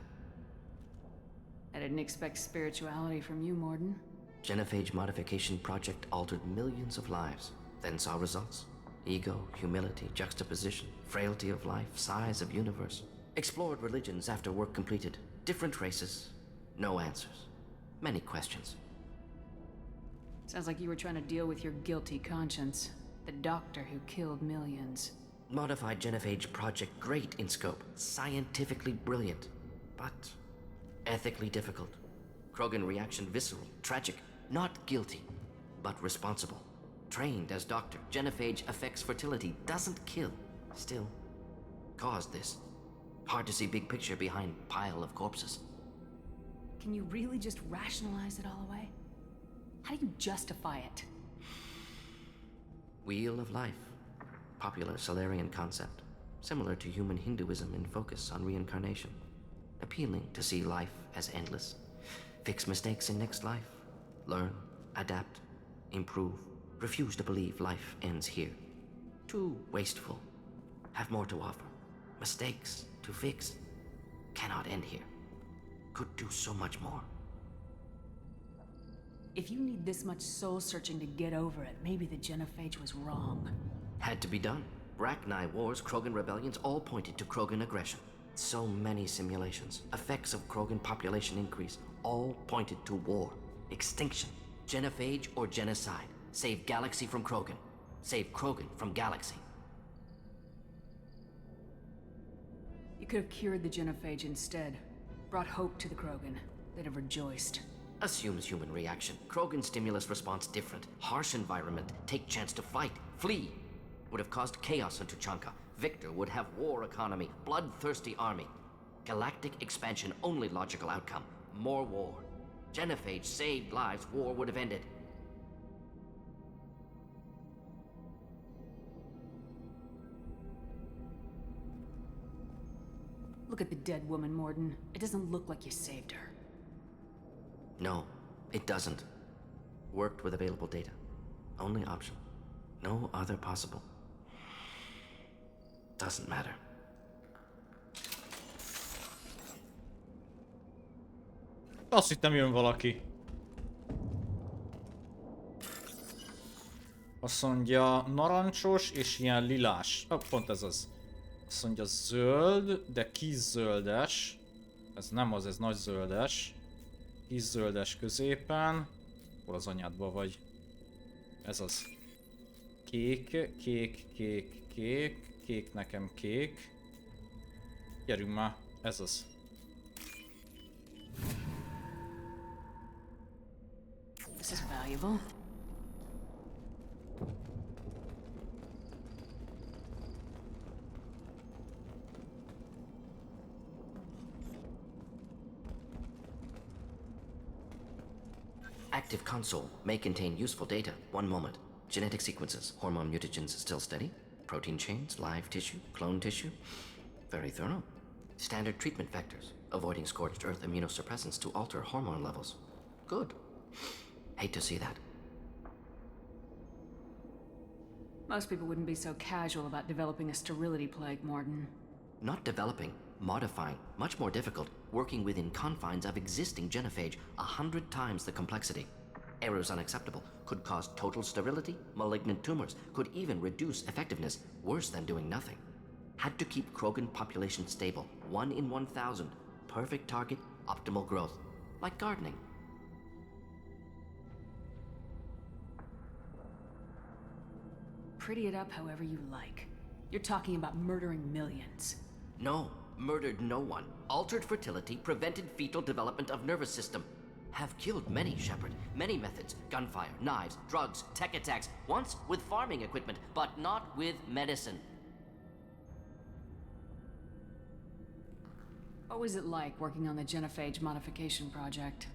I didn't expect spirituality from you, Morden. Genophage modification project altered millions of lives. Then saw results. Ego, humility, juxtaposition, frailty of life, size of universe. Explored religions after work completed. Different races. No answers. Many questions. Sounds like you were trying to deal with your guilty conscience. The doctor who killed millions. Modified genophage project great in scope, scientifically brilliant, but ethically difficult. Krogan reaction visceral, tragic, not guilty, but responsible. Trained as doctor, genophage affects fertility, doesn't kill, still caused this. Hard to see big picture behind pile of corpses. Can you really just rationalize it all away? How do you justify it? Wheel of life. Popular Solarian concept. Similar to human Hinduism in focus on reincarnation. Appealing to see life as endless. Fix mistakes in next life. Learn, adapt, improve. Refuse to believe life ends here. Too wasteful. Have more to offer. Mistakes to fix. Cannot end here. Could do so much more. If you need this much soul-searching to get over it, maybe the genophage was wrong. Had to be done. Rachni wars, Krogan rebellions, all pointed to Krogan aggression. So many simulations, effects of Krogan population increase, all pointed to war, extinction, genophage or genocide. Save galaxy from Krogan. Save Krogan from galaxy. You could have cured the genophage instead. Brought hope to the Krogan. They'd have rejoiced. Assumes human reaction. Krogan stimulus response different. Harsh environment. Take chance to fight. Flee. Would have caused chaos in Tuchanka. Victor would have war economy. Bloodthirsty army. Galactic expansion only logical outcome. More war. Genophage saved lives. War would have ended. Look at the dead woman, Morden. It doesn't look like you saved her. No, it doesn't. Worked with available data. Only option. No other possible. Doesn't matter. Azt hittem jön valaki. Azt mondja narancsos és ilyen lilás. Pont ez az. Azt mondja zöld, de kis zöldes. Ez nem az, ez nagy zöldes. Kis zöldes középen. Hol az anyádba vagy? Ez az. Kék, kék, kék, kék. Kék nekem kék. Gyerünk már, ez az. This is valuable. Active console may contain useful data. One moment. Genetic sequences, hormone mutagens still steady. Protein chains, live tissue, clone tissue. Very thorough. Standard treatment vectors, avoiding scorched earth immunosuppressants to alter hormone levels. Good. Hate to see that. Most people wouldn't be so casual about developing a sterility plague, Morden. Not developing, modifying, much more difficult, working within confines of existing genophage, 100 times the complexity. Errors unacceptable, could cause total sterility, malignant tumors, could even reduce effectiveness, worse than doing nothing. Had to keep Krogan population stable, 1 in 1,000, perfect target, optimal growth, like gardening. Pretty it up however you like. You're talking about murdering millions. No, murdered no one. Altered fertility, prevented fetal development of nervous system. Have killed many, Shepard. Many methods. Gunfire, knives, drugs, tech attacks. Once with farming equipment, but not with medicine. What was it like working on the genophage modification project?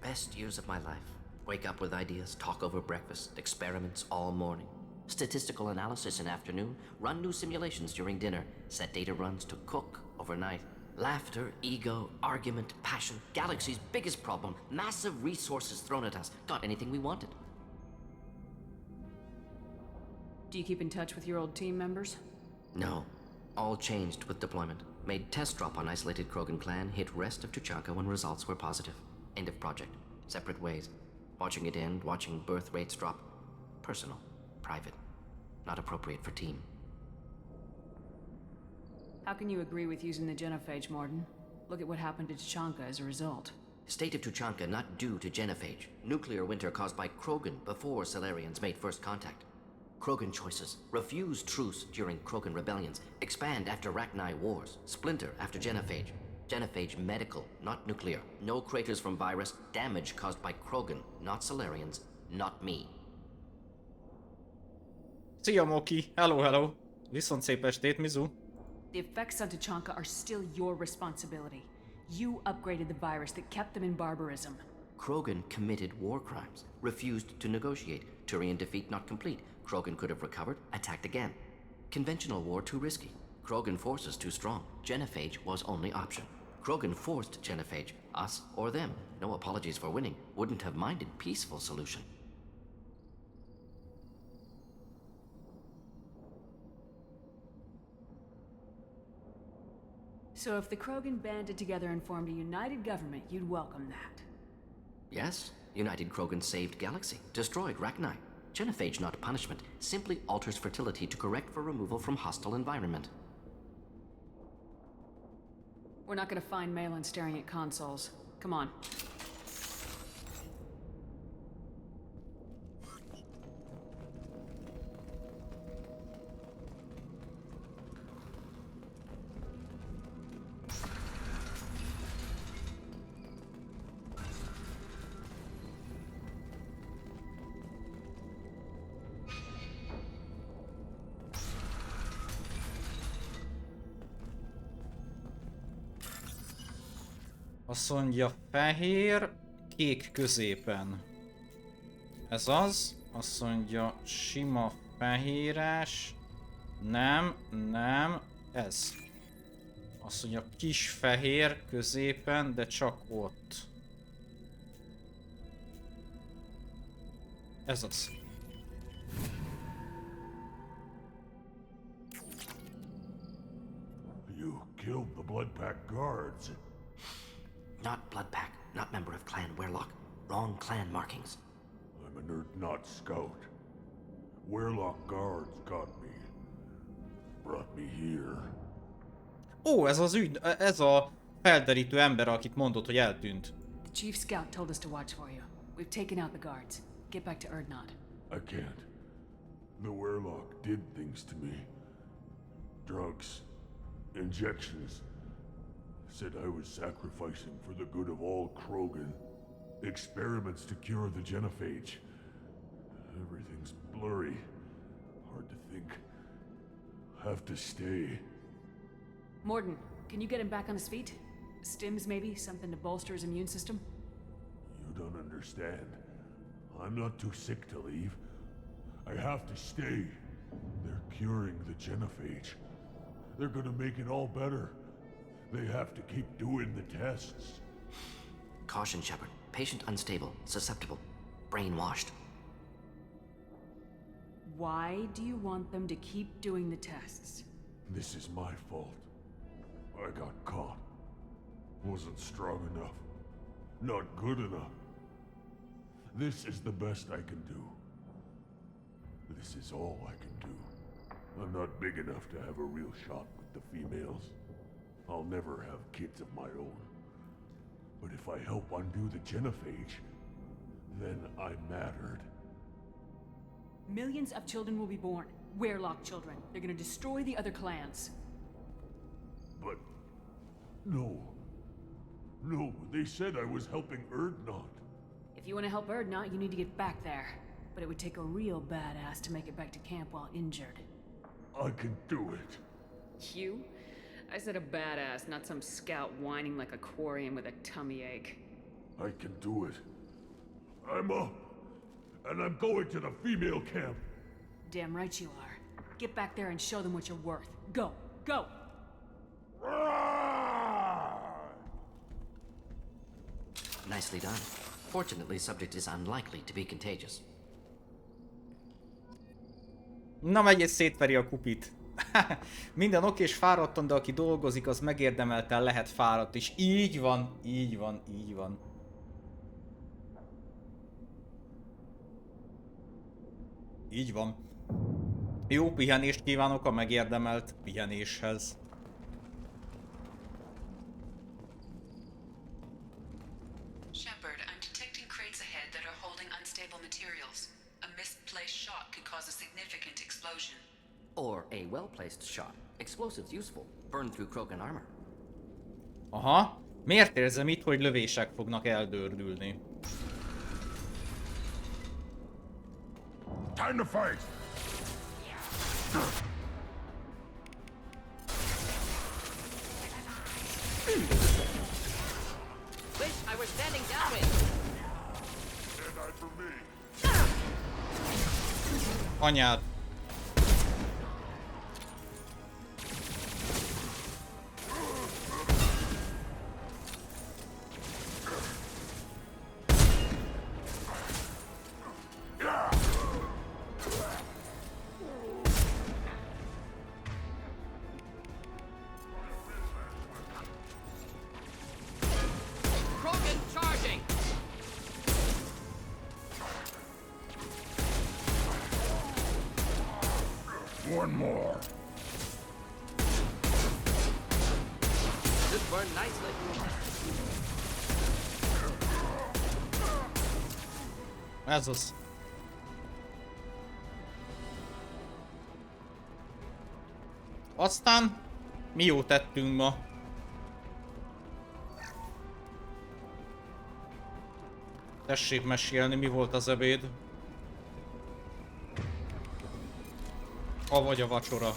Best years of my life. Wake up with ideas, talk over breakfast, experiments all morning. Statistical analysis in afternoon, run new simulations during dinner, set data runs to cook overnight. Laughter, ego, argument, passion, galaxy's biggest problem, massive resources thrown at us. Got anything we wanted. Do you keep in touch with your old team members? No. All changed with deployment. Made test drop on isolated Krogan clan, hit rest of Tuchanka when results were positive. End of project. Separate ways. Watching it end, watching birth rates drop. Personal. Private. Not appropriate for team. How can you agree with using the genophage, Morden? Look at what happened to Tuchanka as a result. State of Tuchanka not due to genophage. Nuclear winter caused by Krogan before Solarians made first contact. Krogan choices. Refuse truce during Krogan rebellions. Expand after Rachni wars. Splinter after genophage. Genophage medical, not nuclear. No craters from virus. Damage caused by Krogan, not Solarians, not me. Szia, Moki! Hello, hello! Viszont szép estét, Mizu! The effects on Tuchanka are still your responsibility. You upgraded the virus that kept them in barbarism. Krogan committed war crimes. Refused to negotiate. Turian defeat not complete. Krogan could have recovered, attacked again. Conventional war too risky. Krogan forces too strong. Genophage was only option. Krogan forced genophage, us or them. No apologies for winning. Wouldn't have minded peaceful solution. So if the Krogan banded together and formed a united government, you'd welcome that. Yes, United Krogan saved Galaxy, destroyed Rachni. Genophage not punishment, simply alters fertility to correct for removal from hostile environment. We're not gonna find Malin staring at consoles. Come on. Azt mondja fehér, kék középen. Ez az. Azt mondja sima fehéres. Nem, nem, ez. Azt mondja kis fehér középen, de csak ott. Ez az. You killed the Bloodpack guards. Not Bloodpack, not member of Clan Werlock. Wrong clan markings. I'm a nerd not scout. Werlock guards got me. Brought me here. Ó, ez az ügy, ez a felderítő ember, akit mondott, hogy eltűnt. The chief scout told us to watch for you. We've taken out the guards. Get back to Erdnot. I can't. The Werlock did things to me. Drugs. Injections. Said I was sacrificing for the good of all Krogan. Experiments to cure the genophage. Everything's blurry. Hard to think. Have to stay. Morden, can you get him back on his feet? Stims maybe? Something to bolster his immune system? You don't understand. I'm not too sick to leave. I have to stay. They're curing the genophage. They're gonna make it all better. They have to keep doing the tests. Caution, Shepard. Patient unstable, susceptible, brainwashed. Why do you want them to keep doing the tests? This is my fault. I got caught. Wasn't strong enough. Not good enough. This is the best I can do. This is all I can do. I'm not big enough to have a real shot with the females. I'll never have kids of my own. But if I help undo the genophage, then I mattered. Millions of children will be born. Werlock children. They're gonna destroy the other clans. But... no. No, they said I was helping Erdnot. If you want to help Erdnot, you need to get back there. But it would take a real badass to make it back to camp while injured. I can do it. You? I said a badass, not some scout whining like a quarian with a tummy ache. I can do it. I'm up. And I'm going to the female camp. Damn right you are. Get back there and show them what you're worth. Go! Go! Nicely done. Fortunately, subject is unlikely to be contagious. Na, megy és szétveri a kupit. Minden oké és fáradtan, de aki dolgozik, az megérdemelten lehet fáradt is. Így van, így van, így van. Így van. Jó pihenést kívánok a megérdemelt pihenéshez. A well-placed shot. Explosives useful. Burn through Krogan armor. Aha. Miért érzem itt, hogy lövések fognak eldördülni? Time to fight! Wish I were standing downwind. Stand for me. Anyád. Krogan charging. One more. This burned nicely. Ez az. Aztán mi jót tettünk ma? Tessék mesélni, mi volt az ebéd? Avagy a vacsora.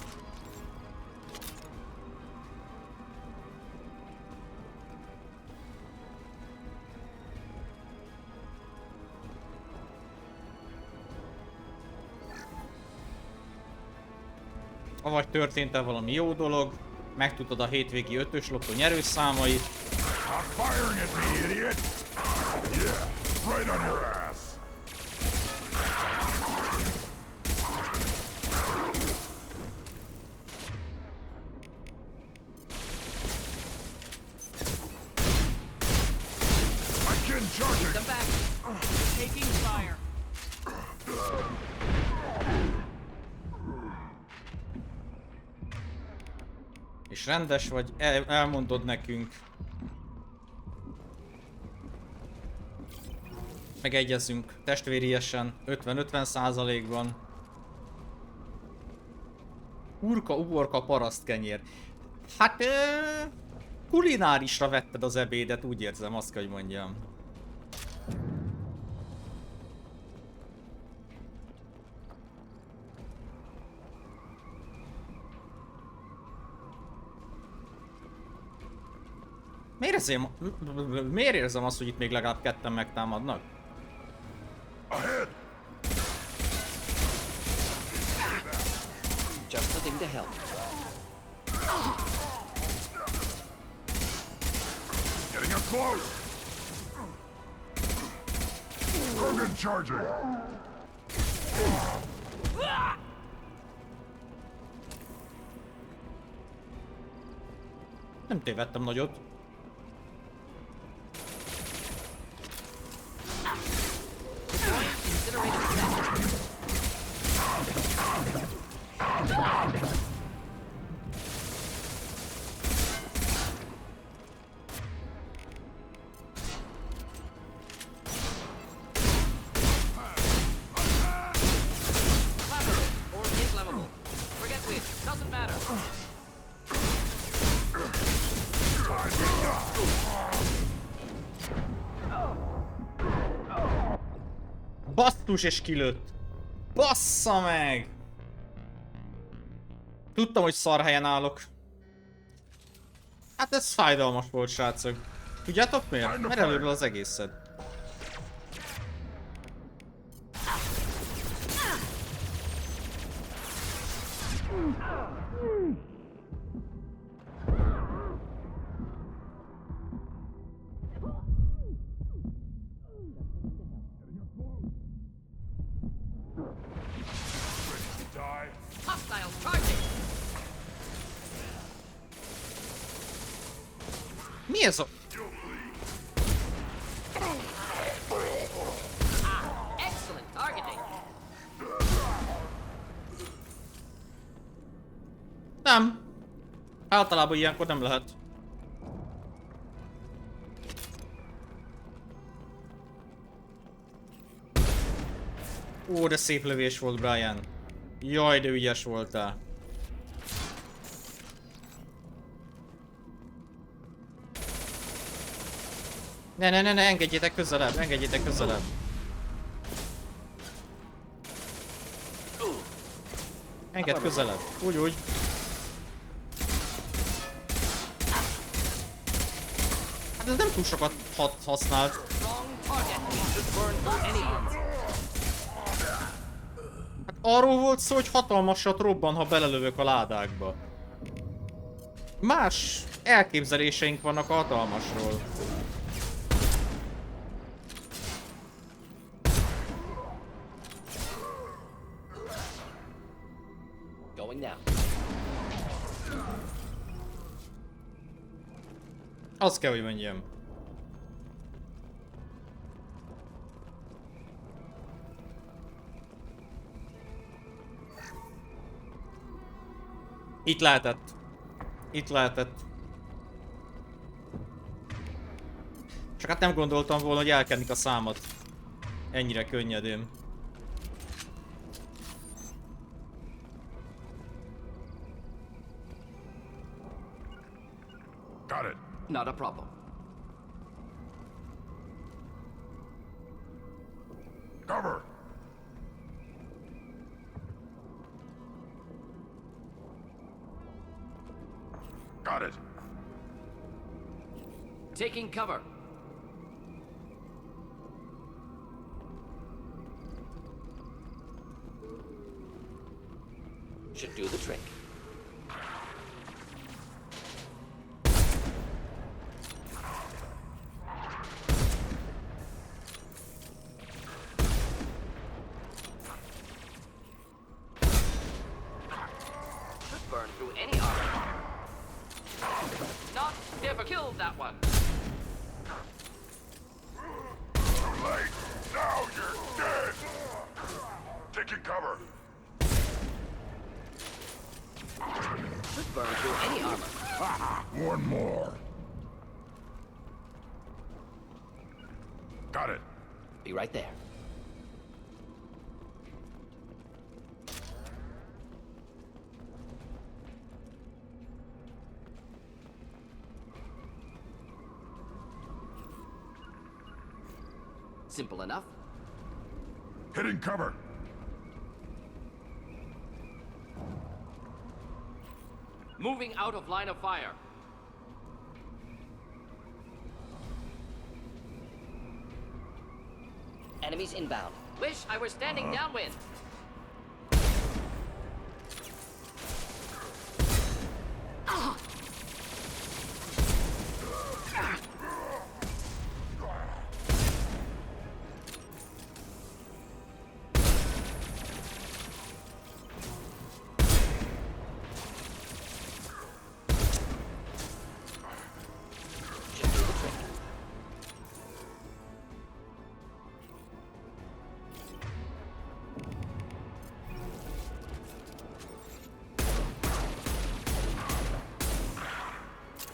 Avagy történt-e valami jó dolog, megtudtad a hétvégi 5-ös lottó nyerőszámait. Stop firing at me, idiot! Yeah, right on your ass! I'm charging! Come back. Taking fire. És rendes vagy, elmondod nekünk. Megegyezzünk testvériesen, 50-50%-ban. Urka, uborka, parasztkenyér. Hát, kulinárisra vetted az ebédet, úgy érzem, azt kell, hogy mondjam. Miért érzem azt, hogy itt még legalább ketten megtámadnak? Just a thing to help. Getting up close! Krogan charging! Nem tévedtem nagyot. Basszus, és kilőtt. Bassza meg! Tudtam, hogy szar helyen állok. Hát ez fájdalmas volt, srácok. Tudjátok miért? Mert előről az egészet. Hostiles charging. Mi ez a... Excellent targeting. Nem. Általában ilyenkor nem lehet. Ó, de szép lövés volt, Brian. Jaj, de ügyes voltál. Ne, engedjétek közelebb, engedjétek közelebb. Engedd közelebb, úgy. Hát ez nem túl sokat használt. Hát arról volt szó, hogy hatalmasat robban, ha belelövök a ládákba. Más elképzeléseink vannak a hatalmasról. Going now. Azt kell, hogy mondjam. Itt lehetett. Itt lehetett. Csak hát nem gondoltam volna, hogy elkennik a számat. Ennyire könnyedén. Got it. Not a problem. Cover. Got it. Taking cover. Should do the trick. Burn through any armor. Not never killed that one. Too late. Now you're dead. Taking cover. Burn through any armor. One more. Got it. Be right there. Simple enough. Hitting cover. Moving out of line of fire. Enemies inbound. Wish I were standing downwind.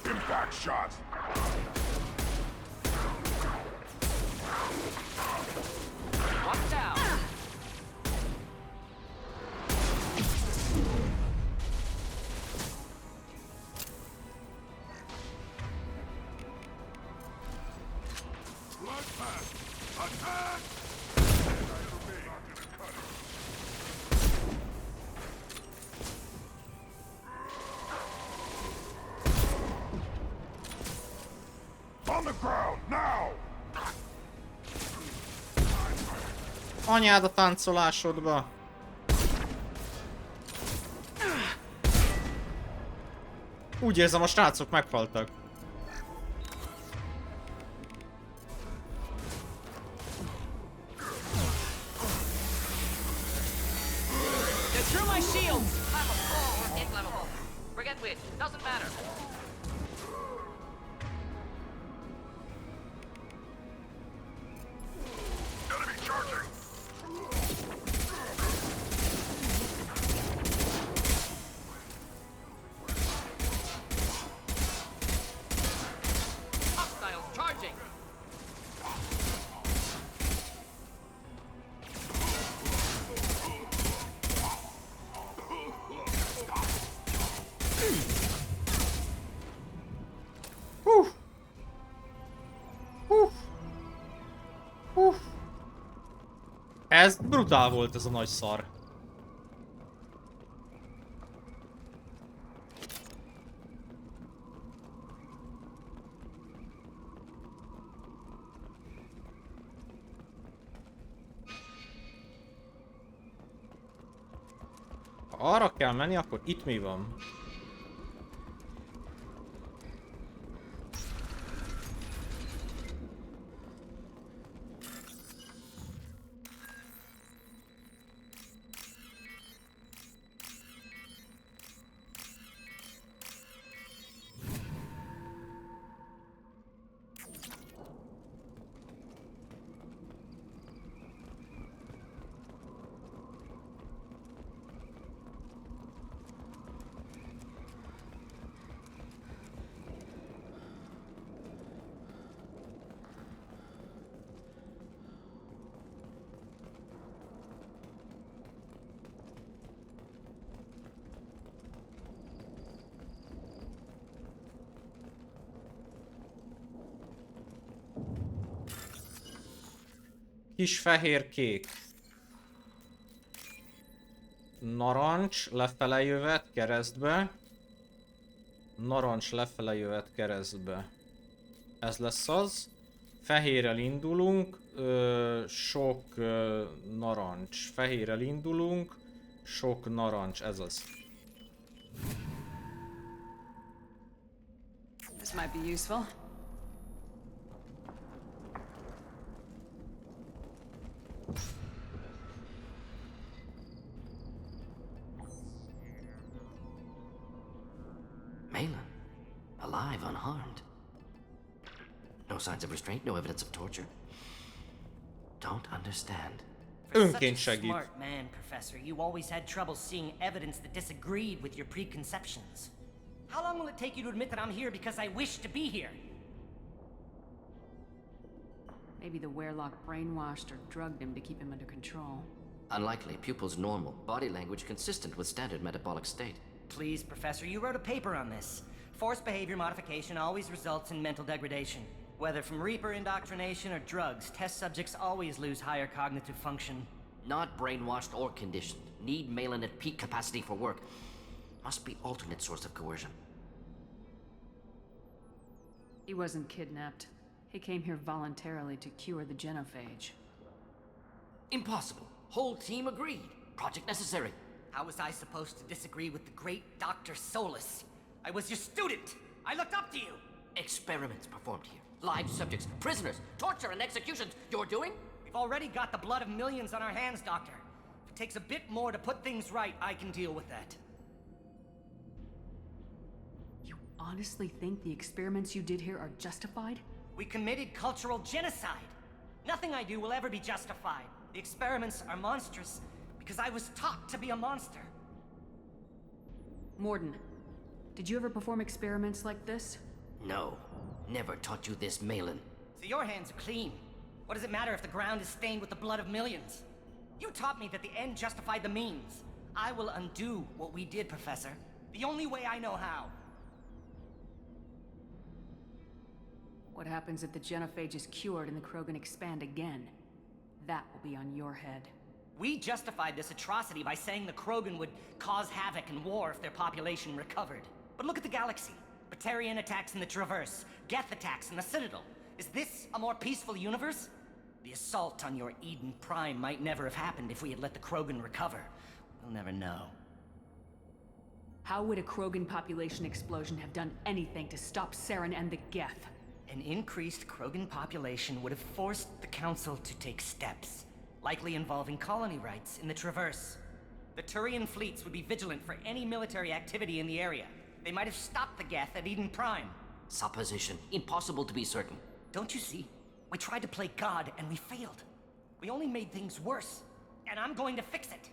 Impact shot. One down. Blood pack. Attack. On the ground, now! Anyád a táncolásodba! Úgy érzem, a srácok meghaltak. They threw my shield! I'm a fool, inflammable. Forget which, doesn't matter. Enemy charging! Hostiles charging! Hú! Ez brutál volt, ez a nagy szar. Ha arra kell menni, akkor itt mi van? Kis fehér-kék. Narancs, lefele jövet, keresztbe. Narancs, lefele jövet, keresztbe. Ez lesz az. Fehérrel indulunk. Sok narancs. Fehérrel indulunk. Sok narancs, ez az. This might be useful. Malin, alive, unharmed. No signs of restraint, no evidence of torture. Don't understand. For such a smart man, Professor, you always had trouble seeing evidence that disagreed with your preconceptions. How long will it take you to admit that I'm here because I wish to be here? Maybe the Werelock brainwashed or drugged him to keep him under control. Unlikely. Pupil's normal. Body language consistent with standard metabolic state. Please, Professor, you wrote a paper on this. Forced behavior modification always results in mental degradation. Whether from Reaper indoctrination or drugs, test subjects always lose higher cognitive function. Not brainwashed or conditioned. Need Malin at peak capacity for work. Must be alternate source of coercion. He wasn't kidnapped. He came here voluntarily to cure the genophage. Impossible. Whole team agreed. Project necessary. How was I supposed to disagree with the great Dr. Solus? I was your student. I looked up to you. Experiments performed here. Live subjects, prisoners, torture and executions. You're doing? We've already got the blood of millions on our hands, Doctor. If it takes a bit more to put things right, I can deal with that. You honestly think the experiments you did here are justified? We committed cultural genocide. Nothing I do will ever be justified. The experiments are monstrous because I was taught to be a monster. Morden, did you ever perform experiments like this? No. Never taught you this, Malin. So your hands are clean. What does it matter if the ground is stained with the blood of millions? You taught me that the end justified the means. I will undo what we did, Professor. The only way I know how. What happens if the genophage is cured and the Krogan expand again? That will be on your head. We justified this atrocity by saying the Krogan would cause havoc and war if their population recovered. But look at the galaxy. Batarian attacks in the Traverse, Geth attacks in the Citadel. Is this a more peaceful universe? The assault on your Eden Prime might never have happened if we had let the Krogan recover. We'll never know. How would a Krogan population explosion have done anything to stop Saren and the Geth? An increased Krogan population would have forced the Council to take steps, likely involving colony rights in the Traverse. The Turian fleets would be vigilant for any military activity in the area. They might have stopped the Geth at Eden Prime. Supposition. Impossible to be certain. Don't you see? We tried to play God and we failed. We only made things worse. And I'm going to fix it.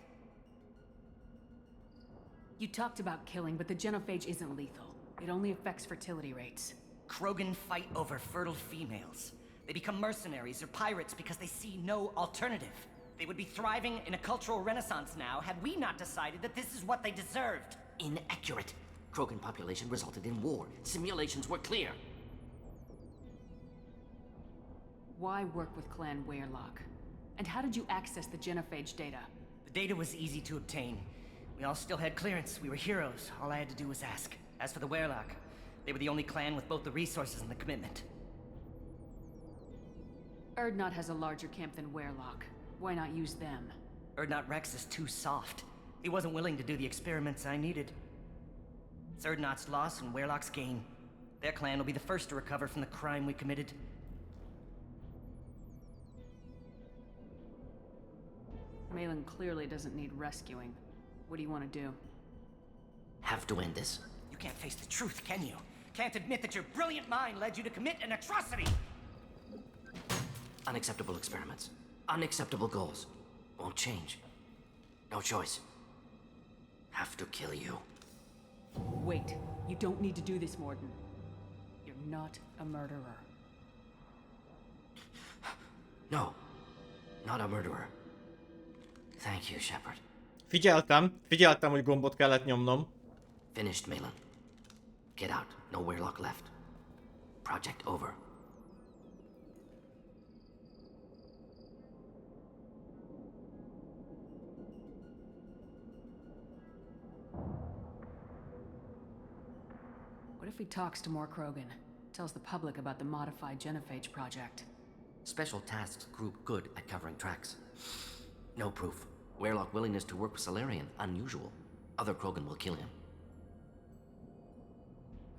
You talked about killing, but the genophage isn't lethal. It only affects fertility rates. Krogan fight over fertile females. They become mercenaries or pirates because they see no alternative. They would be thriving in a cultural renaissance now had we not decided that this is what they deserved. Inaccurate. Krogan population resulted in war. Simulations were clear. Why work with Clan Werelock? And how did you access the genophage data? The data was easy to obtain. We all still had clearance. We were heroes. All I had to do was ask. As for the Werlock, they were the only clan with both the resources and the commitment. Erdnot has a larger camp than Werlock. Why not use them? Erdnot Rex is too soft. He wasn't willing to do the experiments I needed. It's Erdnot's loss and Werlock's gain. Their clan will be the first to recover from the crime we committed. Malin clearly doesn't need rescuing. What do you want to do? Have to end this. You can't face the truth, can you? Can't admit that your brilliant mind led you to commit an atrocity! Unacceptable experiments. Unacceptable goals. Won't change. No choice. Have to kill you. Wait. You don't need to do this, Morden. You're not a murderer. No. Not a murderer. Thank you, Shepard. Figyeltem, hogy gombot kellett nyomnom. Finished, Malin. Get out. No Werlock left. Project over. What if he talks to more Krogan? Tells the public about the modified genophage project? Special tasks group good at covering tracks. No proof. Werlock willingness to work with Salarian, unusual. Other Krogan will kill him.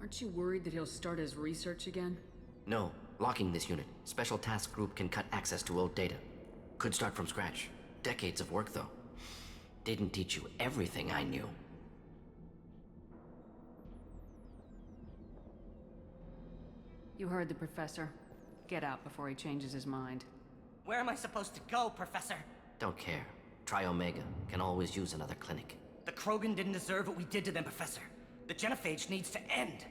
Aren't you worried that he'll start his research again? No. Locking this unit. Special task group can cut access to old data. Could start from scratch. Decades of work, though. Didn't teach you everything I knew. You heard the professor. Get out before he changes his mind. Where am I supposed to go, Professor? Don't care. Try Omega. Can always use another clinic. The Krogan didn't deserve what we did to them, Professor. The genophage needs to end.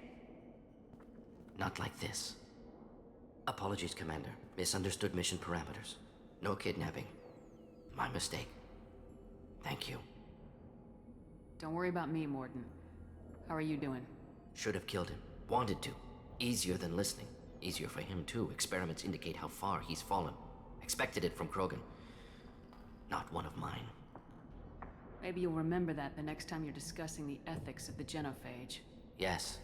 Not like this. Apologies, Commander. Misunderstood mission parameters. No kidnapping. My mistake. Thank you. Don't worry about me, Morden. How are you doing? Should have killed him. Wanted to. Easier than listening. Easier for him, too. Experiments indicate how far he's fallen. Expected it from Krogan. Not one of mine. Maybe you'll remember that the next time you're discussing the ethics of the genophage. Yes.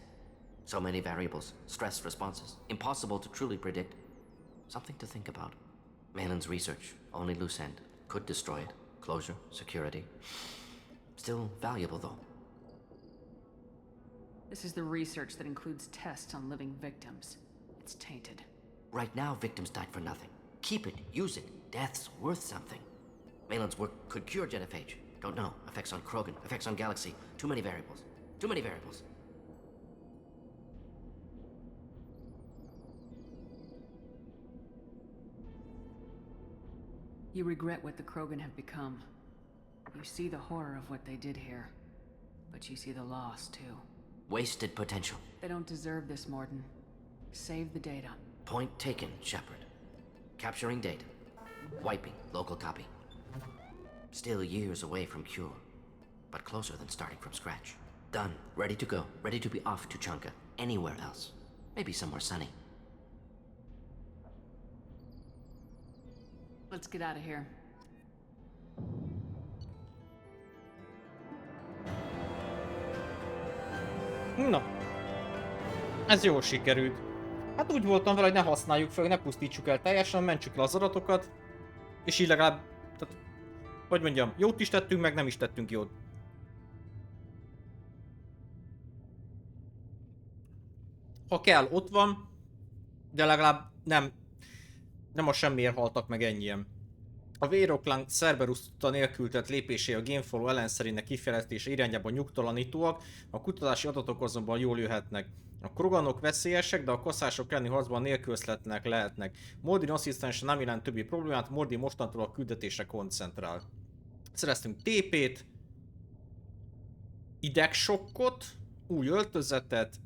So many variables. Stress responses. Impossible to truly predict. Something to think about. Malin's research. Only loose end. Could destroy it. Closure. Security. Still valuable, though. This is the research that includes tests on living victims. It's tainted. Right now, victims died for nothing. Keep it. Use it. Death's worth something. Malin's work could cure genophage. Don't know. Effects on Krogan. Effects on Galaxy. Too many variables. Too many variables. You regret what the Krogan have become. You see the horror of what they did here. But you see the loss, too. Wasted potential. They don't deserve this, Morden. Save the data. Point taken, Shepard. Capturing data. Wiping local copy. Still years away from cure, but closer than starting from scratch. Done. Ready to go. Ready to be off to Chunka. Anywhere else. Maybe somewhere sunny. Let's get out of here. Na. Ez jól sikerült. Hát úgy voltam vele, hogy ne használjuk fel, ne pusztítsuk el teljesen, mentsük le az adatokat. És így legalább... Tehát, hogy mondjam, jót is tettünk, meg nem is tettünk jót. Ha kell, ott van, de legalább nem a semmiért haltak meg ennyien. A Véroklan Cerberus nélkül tett lépésé a Gamefollow ellenszerének kifejlesztése irányában nyugtalanítóak, a kutatási adatok azonban jól jöhetnek. A Kroganok veszélyesek, de a kaszások elleni harcban nélkülözhetetlenek lehetnek. Mordin asszisztense nem jelent többi problémát, Mordin mostantól a küldetésre koncentrál. Szereztünk TP-t, idegsokkot, új öltözetet,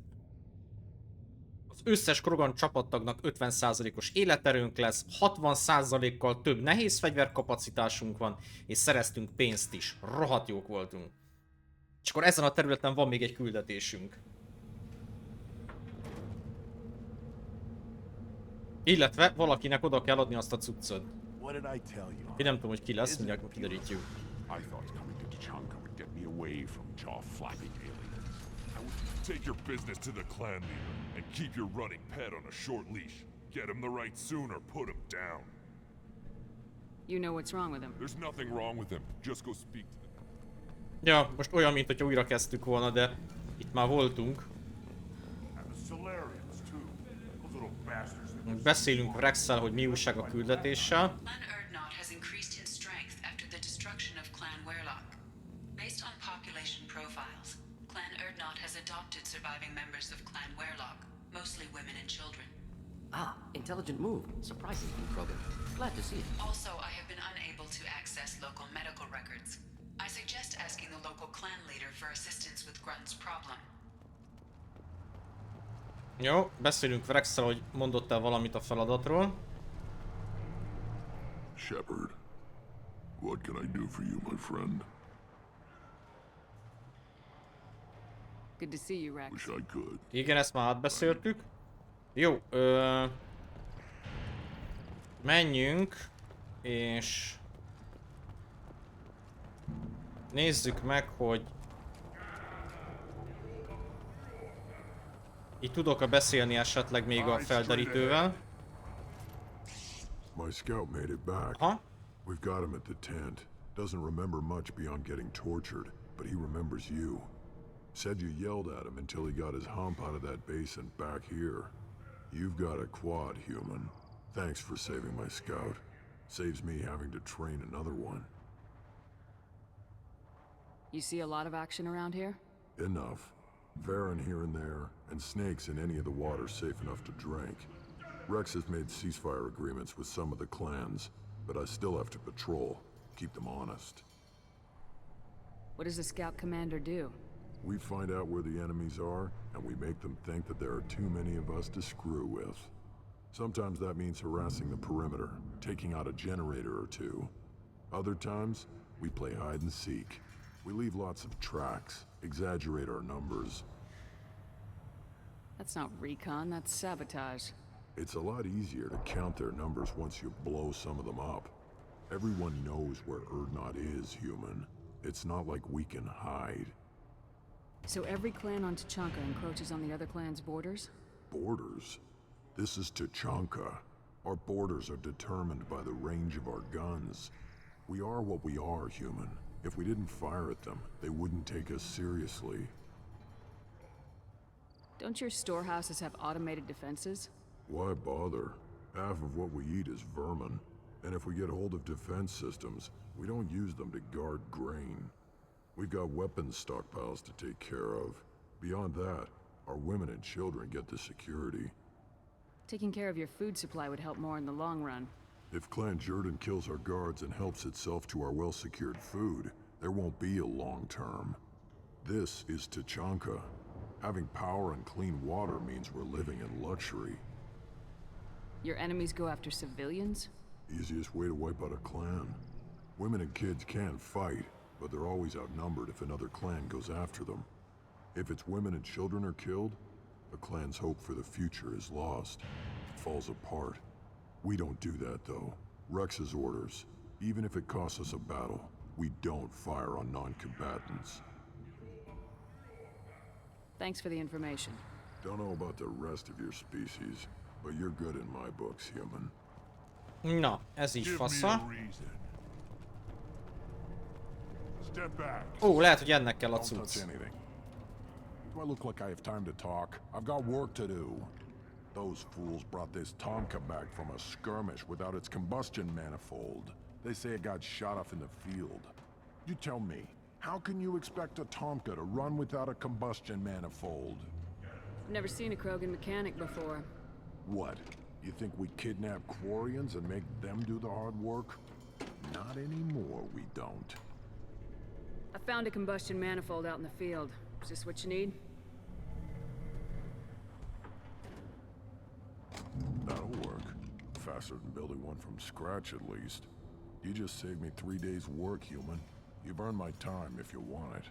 az összes Krogan csapattagnak 50%-os életerőnk lesz, 60%-kal több nehéz fegyverkapacitásunk van, és szereztünk pénzt is. Rohadt jók voltunk. És akkor ezen a területen van még egy küldetésünk. Illetve valakinek oda kell adni azt a cuccot. What did I tell you? Én nem tudom, hogy ki lesz, mindjárt kiderítjük. I thought coming to Tachanka would get me away from jaw-flapping aliens. I would take your business to the clan leader and keep your running pet on a short leash. Get him the right soon or put him down. You know what's wrong with him. There's nothing wrong with him. Just go speak to them. Ja, most olyan, mint hogyha újra kezdtük volna, de itt már voltunk. Beszélünk Rexsel, hogy mi újság a küldetéssel. Ah, intelligent move. Surprising from Krogan. Glad to see it. Also, I have been unable to access local medical records. I suggest asking the local clan leader for assistance with Grunt's problem. Jó, beszélünk Rexsel, hogy mondott el valamit a feladatról. Shepard, what can I do for you, my friend? Good to see you, Rex. Wish I could. Igen, ezt már átbeszéltük. Jó, menjünk, és nézzük meg, hogy itt tudok-e beszélni esetleg még a felderítővel. My scout made it back. We've got him at the tent. Doesn't remember much beyond getting tortured, but he remembers you. Said you yelled at him until he got his hump out of that base and back here. You've got a quad, human. Thanks for saving my scout. Saves me having to train another one. You see a lot of action around here? Enough. Varen here and there, and snakes in any of the water safe enough to drink. Rex has made ceasefire agreements with some of the clans, but I still have to patrol, keep them honest. What does the scout commander do? We find out where the enemies are, and we make them think that there are too many of us to screw with. Sometimes that means harassing the perimeter, taking out a generator or two. Other times, we play hide and seek. We leave lots of tracks, exaggerate our numbers. That's not recon, that's sabotage. It's a lot easier to count their numbers once you blow some of them up. Everyone knows where Erdnot is, human. It's not like we can hide. So every clan on Tachanka encroaches on the other clan's borders? Borders? This is Tachanka. Our borders are determined by the range of our guns. We are what we are, human. If we didn't fire at them, they wouldn't take us seriously. Don't your storehouses have automated defenses? Why bother? Half of what we eat is vermin. And if we get hold of defense systems, we don't use them to guard grain. We've got weapons stockpiles to take care of. Beyond that, our women and children get the security. Taking care of your food supply would help more in the long run. If Clan Jordan kills our guards and helps itself to our well-secured food, there won't be a long term. This is Tachanka. Having power and clean water means we're living in luxury. Your enemies go after civilians? Easiest way to wipe out a clan. Women and kids can fight, but they're always outnumbered if another clan goes after them. If its women and children are killed, a clan's hope for the future is lost. It falls apart. We don't do that, though. Rex's orders. Even if it costs us a battle, we don't fire on non-combatants. Thanks for the information. Don't know about the rest of your species, but you're good in my books, human. Na, ez így fasza. Ó, lehet, hogy ennek kell a cucc. Do I look like I have time to talk? I've got work to do. Those fools brought this Tomka back from a skirmish without its combustion manifold. They say it got shot off in the field. You tell me, how can you expect a Tomka to run without a combustion manifold? I've never seen a Krogan mechanic before. What? You think we kidnap Quarians and make them do the hard work? Not anymore, we don't. I found a combustion manifold out in the field. Is this what you need? That'll work. Faster than building one from scratch, at least. You just saved me 3 days' work, human. You've earned my time if you want it.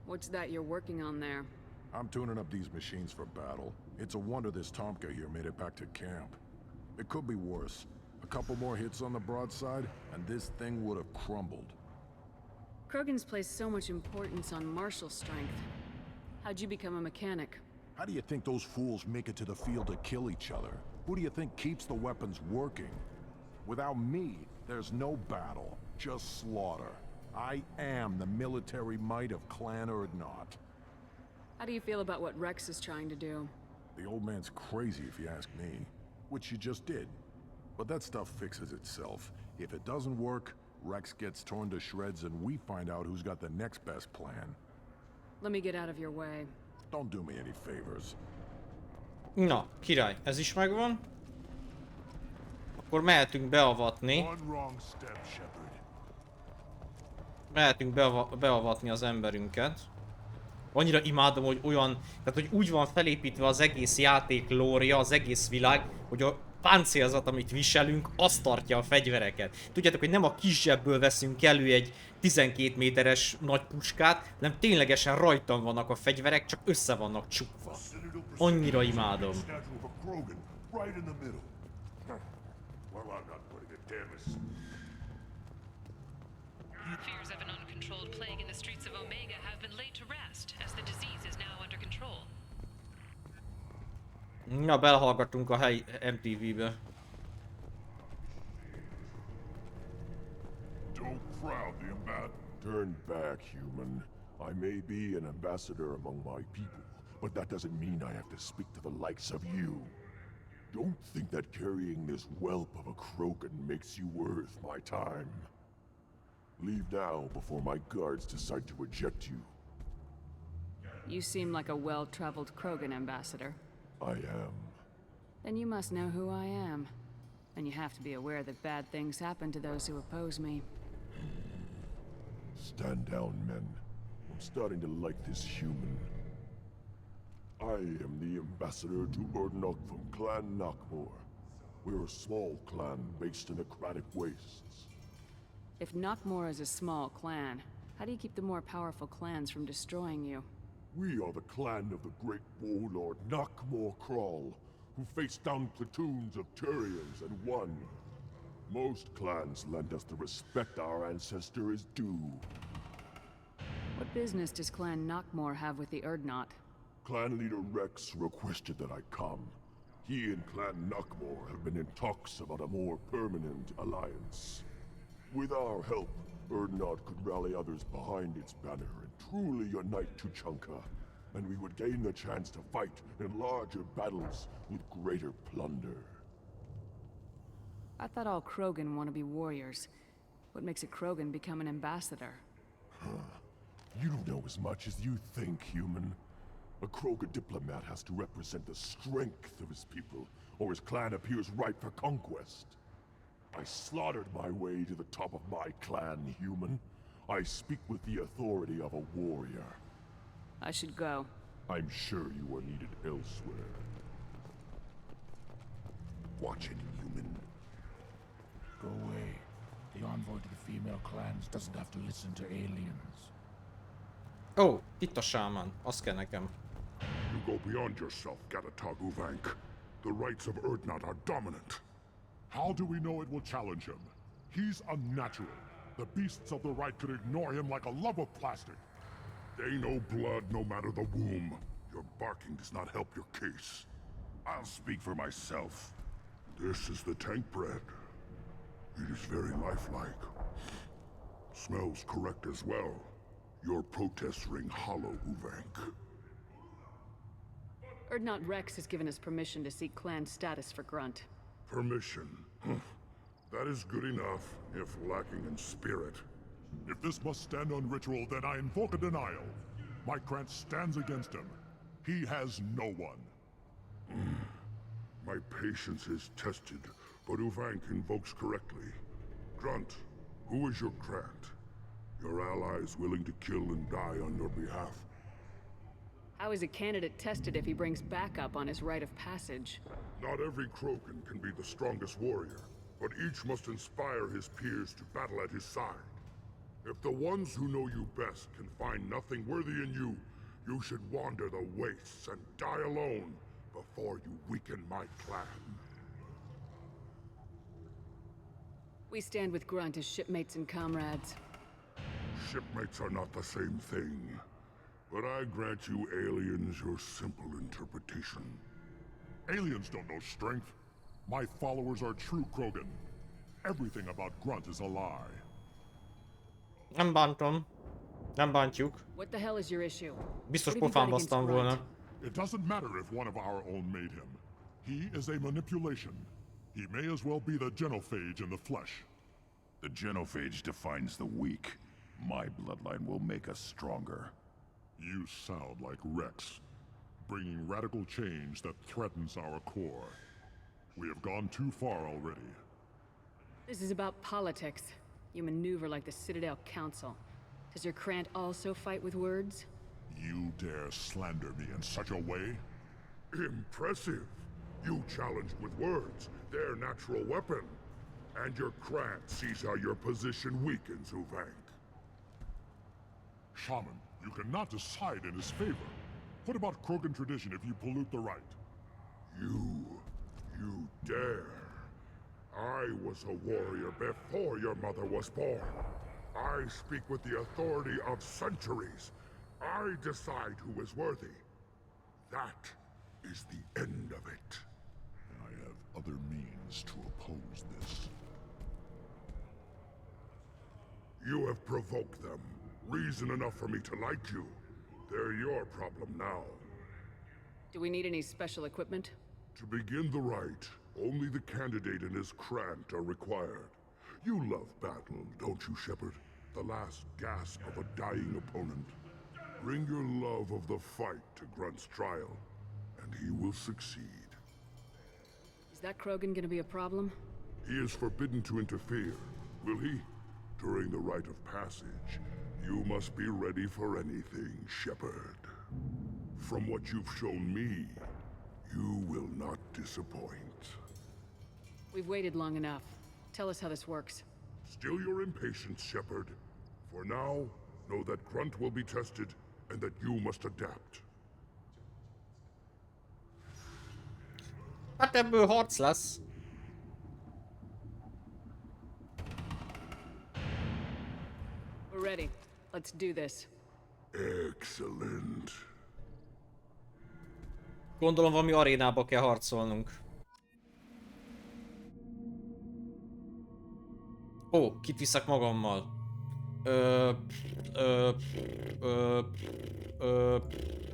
What's that you're working on there? I'm tuning up these machines for battle. It's a wonder this Tomka here made it back to camp. It could be worse. A couple more hits on the broadside, and this thing would have crumbled. Krogan's placed so much importance on martial strength. How'd you become a mechanic? How do you think those fools make it to the field to kill each other? Who do you think keeps the weapons working? Without me, there's no battle, just slaughter. I am the military might of Clan Urdnot. How do you feel about what Rex is trying to do? The old man's crazy if you ask me, which you just did. But that stuff fixes itself. If it doesn't work, Rex gets torn to shreds and we find out who's got the next best plan. Let me get out of your way. Don't do me any favors. Na, király, ez is megvan. Akkor mehetünk beavatni. Mehetünk beavatni az emberünket. Annyira imádom, hogy olyan, tehát hogy úgy van felépítve az egész játék lore-ja, az egész világ, hogy a páncélzat, amit viselünk, azt tartja a fegyvereket. Tudjátok, hogy nem a kis zsebből veszünk elő egy 12 méteres nagy puskát, hanem ténylegesen rajtam vannak a fegyverek, csak össze vannak csukva. Annyira imádom. Fears of an uncontrolled plague in the streets of Omega have been laid to rest, as the disease is now under control. Na, belehallgattunk a helyi MTV-be. Don't crowd the ambassador. Turn back, human. I may be an ambassador among my people, but that doesn't mean I have to speak to the likes of you. Don't think that carrying this whelp of a Krogan makes you worth my time. Leave now before my guards decide to eject you. You seem like a well-traveled Krogan ambassador. I am. Then you must know who I am. And you have to be aware that bad things happen to those who oppose me. Stand down, men. I'm starting to like this human. I am the ambassador to Urdnot from Clan Knockmore. We're a small clan based in the Aquatic Wastes. If Knockmore is a small clan, how do you keep the more powerful clans from destroying you? We are the clan of the great warlord Knockmore Crawl, who faced down platoons of Turians and won. Most clans lend us the respect our ancestor is due. What business does Clan Knockmore have with the Urdnot? Clan leader Rex requested that I come. He and Clan Knockmore have been in talks about a more permanent alliance. With our help, Urdnot could rally others behind its banner and truly unite Tuchanka, and we would gain the chance to fight in larger battles with greater plunder. I thought all Krogan want to be warriors. What makes a Krogan become an ambassador? You don't know as much as you think, human. A Krogan diplomat has to represent the strength of his people, or his clan appears ripe for conquest. I slaughtered my way to the top of my clan, human. I speak with the authority of a warrior. I should go. I'm sure you are needed elsewhere. Watch it, human. Go away. The envoy to the female clans doesn't have to listen to aliens. Oh, itt a sámán. Azt kell nekem. You go beyond yourself, Gatatog Uvank. The rights of Urdnot are dominant. How do we know it will challenge him? He's unnatural. The beasts of the right could ignore him like a lump of plastic. They know blood no matter the womb. Your barking does not help your case. I'll speak for myself. This is the tank bread. It is very lifelike. Smells correct as well. Your protests ring hollow, Uvank. Urdnot Rex has given us permission to seek clan status for Grunt. Permission. That is good enough, if lacking in spirit. If this must stand on ritual, then I invoke a denial. My clan stands against him. He has no one. My patience is tested, but Uvank invokes correctly. Grunt, who is your Grant? Your allies willing to kill and die on your behalf? How is a candidate tested if he brings backup on his rite of passage? Not every Krogan can be the strongest warrior, but each must inspire his peers to battle at his side. If the ones who know you best can find nothing worthy in you, you should wander the wastes and die alone before you weaken my clan. We stand with Grunt as shipmates and comrades. Shipmates are not the same thing. But I grant you aliens your simple interpretation. Aliens don't know strength. My followers are true Krogan. Everything about Grunt is a lie. Nem bántom. Nem bántjuk. What the hell is your issue? Biztos pofán basztam volna. It doesn't matter if one of our own made him. He is a manipulation. He may as well be the genophage in the flesh. The genophage defines the weak. My bloodline will make us stronger. You sound like Rex, bringing radical change that threatens our core. We have gone too far already. This is about politics. You maneuver like the Citadel Council. Does your Krant also fight with words? You dare slander me in such a way? Impressive. You challenged with words, their natural weapon. And your Krant sees how your position weakens Uvank. Shaman, you cannot decide in his favor. What about Krogan tradition if you pollute the rite? You dare. I was a warrior before your mother was born. I speak with the authority of centuries. I decide who is worthy. That is the end of it. I have other means to oppose this. You have provoked them. Reason enough for me to like you. They're your problem now. Do we need any special equipment? To begin the rite, only the candidate and his Krant are required. You love battle, don't you, Shepard? The last gasp of a dying opponent. Bring your love of the fight to Grunt's trial, and he will succeed. Is that Krogan gonna be a problem? He is forbidden to interfere, will he? During the rite of passage, you must be ready for anything, Shepard. From what you've shown me, you will not disappoint. We've waited long enough. Tell us how this works. Still your impatience, Shepard. For now, know that Grunt will be tested, and that you must adapt. Hát ebből harc lesz. We're ready. Let's do this. Excellent. Gondolom valami arénába kell harcolnunk. Ó, kit viszek magammal?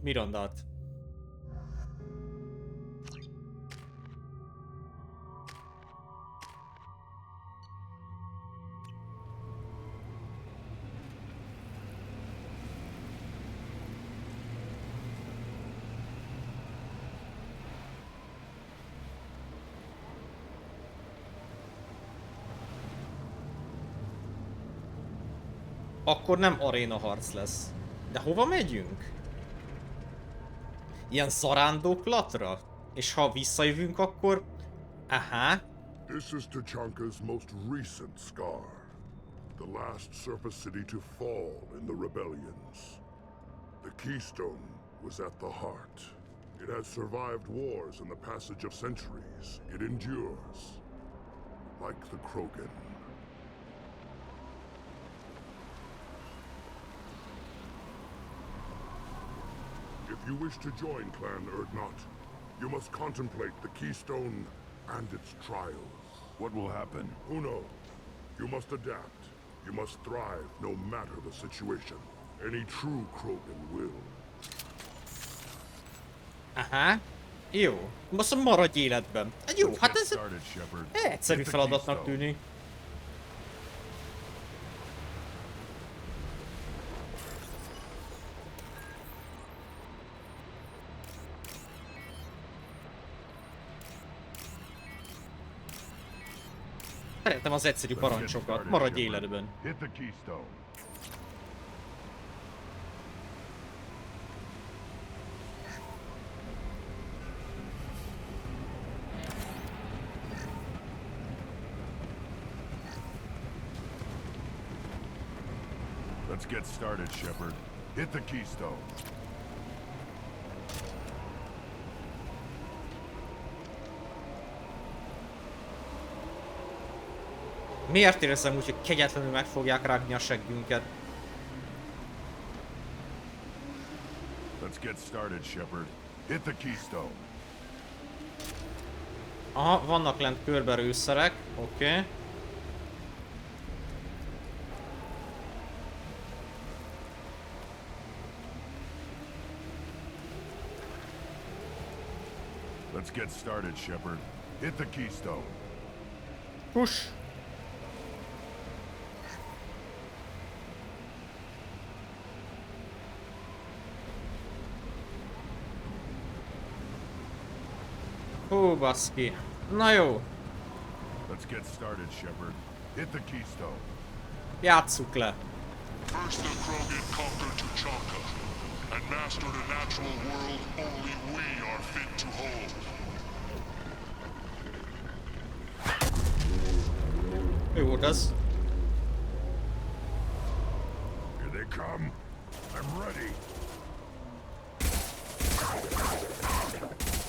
Mirandát. Akkor nem aréna harc lesz. De hova megyünk? Ilyen zarándoklatra? És ha visszajövünk, akkor... Aha. This is Tachanka's most recent scar. The last surface city to fall in the rebellions. The Keystone was at the heart. It has survived wars and the passage of centuries. It endures. Like the Krogan. If you wish to join Clan Urdnot, you must contemplate the Keystone and its trials. What will happen? Who knows? You must adapt. You must thrive no matter the situation. Any true Krogan will. Aha. Jó. Most maradj életben. Jó, hát ez egyszerű feladatnak tűnik. Szeretem az egyszerű parancsokat. Maradj életben. Hit the keystone. Let's get started, Shepard. Hit the keystone. Miért érzem úgy, hogy kegyetlenül meg fogják rágni a seggünket? Let's get started, Shepard. Hit the keystone. Aha, vannak lent körbe rőszerek, oké. Let's get started, Shepard. Hit the keystone. Push. Hú, baszki. Na jó. Let's get started, Shepard. Hit the keystone. Játsszuk le. First the Krogan conquered Tuchanka and mastered a natural world only we are fit to hold. Jó volt ez. Here they come. I'm ready.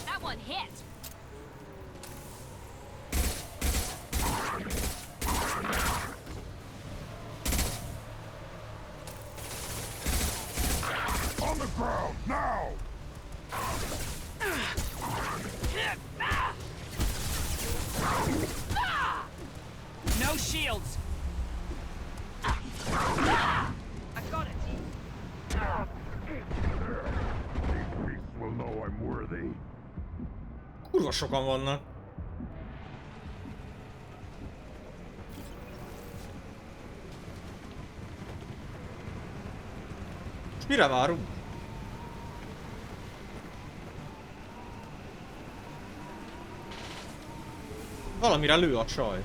That one hit. On the ground, now! No shields! I got it! These beasts will know I'm worthy. Kurva sokan vannak. És mire várunk? Valamire lő a csaj.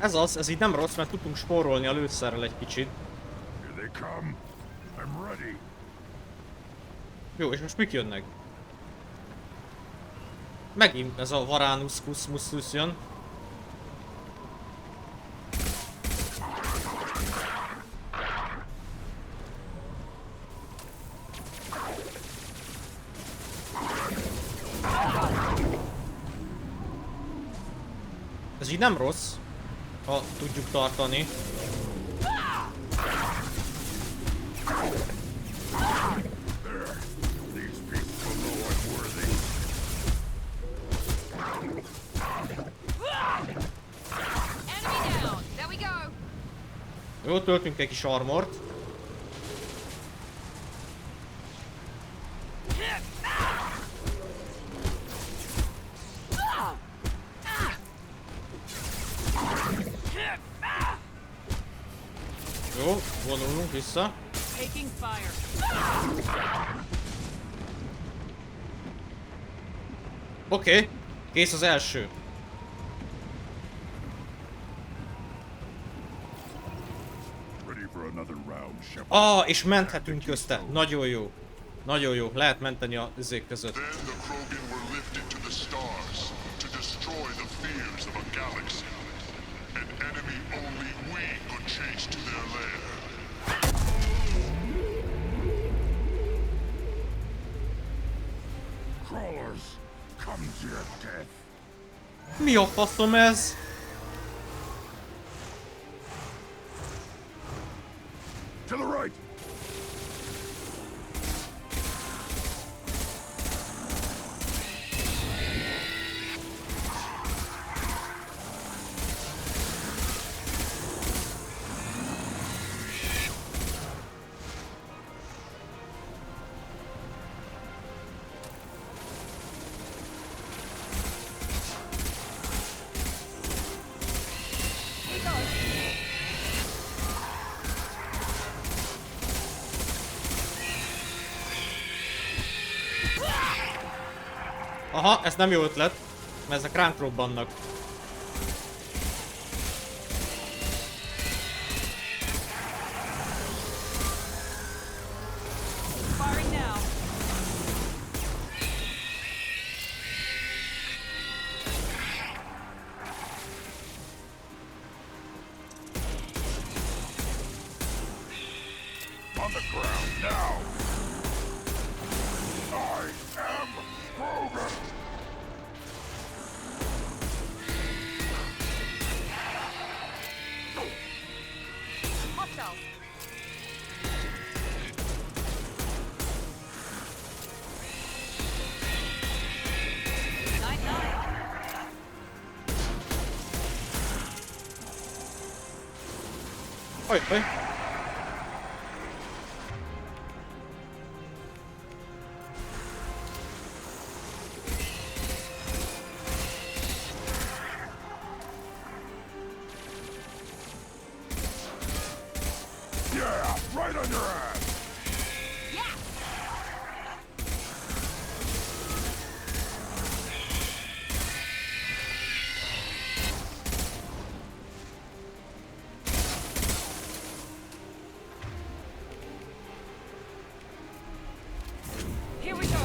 Ez az, ez így nem rossz, mert tudtunk spórolni a lőszerrel egy kicsit. Jó, és most mik jönnek? Megint ez a Varanus Kusmus jön. Ez így nem rossz, ha tudjuk tartani. Jó, töltünk egy kis armort. Jó, vonulunk vissza. Oké, kész az első. És menthetünk közte. Nagyon jó. Nagyon jó. Lehet menteni a üzék között. Mi a faszom ez? To the right! Aha, ez nem jó ötlet, mert ezek ránk robbannak. On the ground now! I am Krogan! Hostile. Oj, oj. Yeah, right on your ass! Here we go.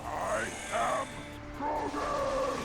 I am Krogan!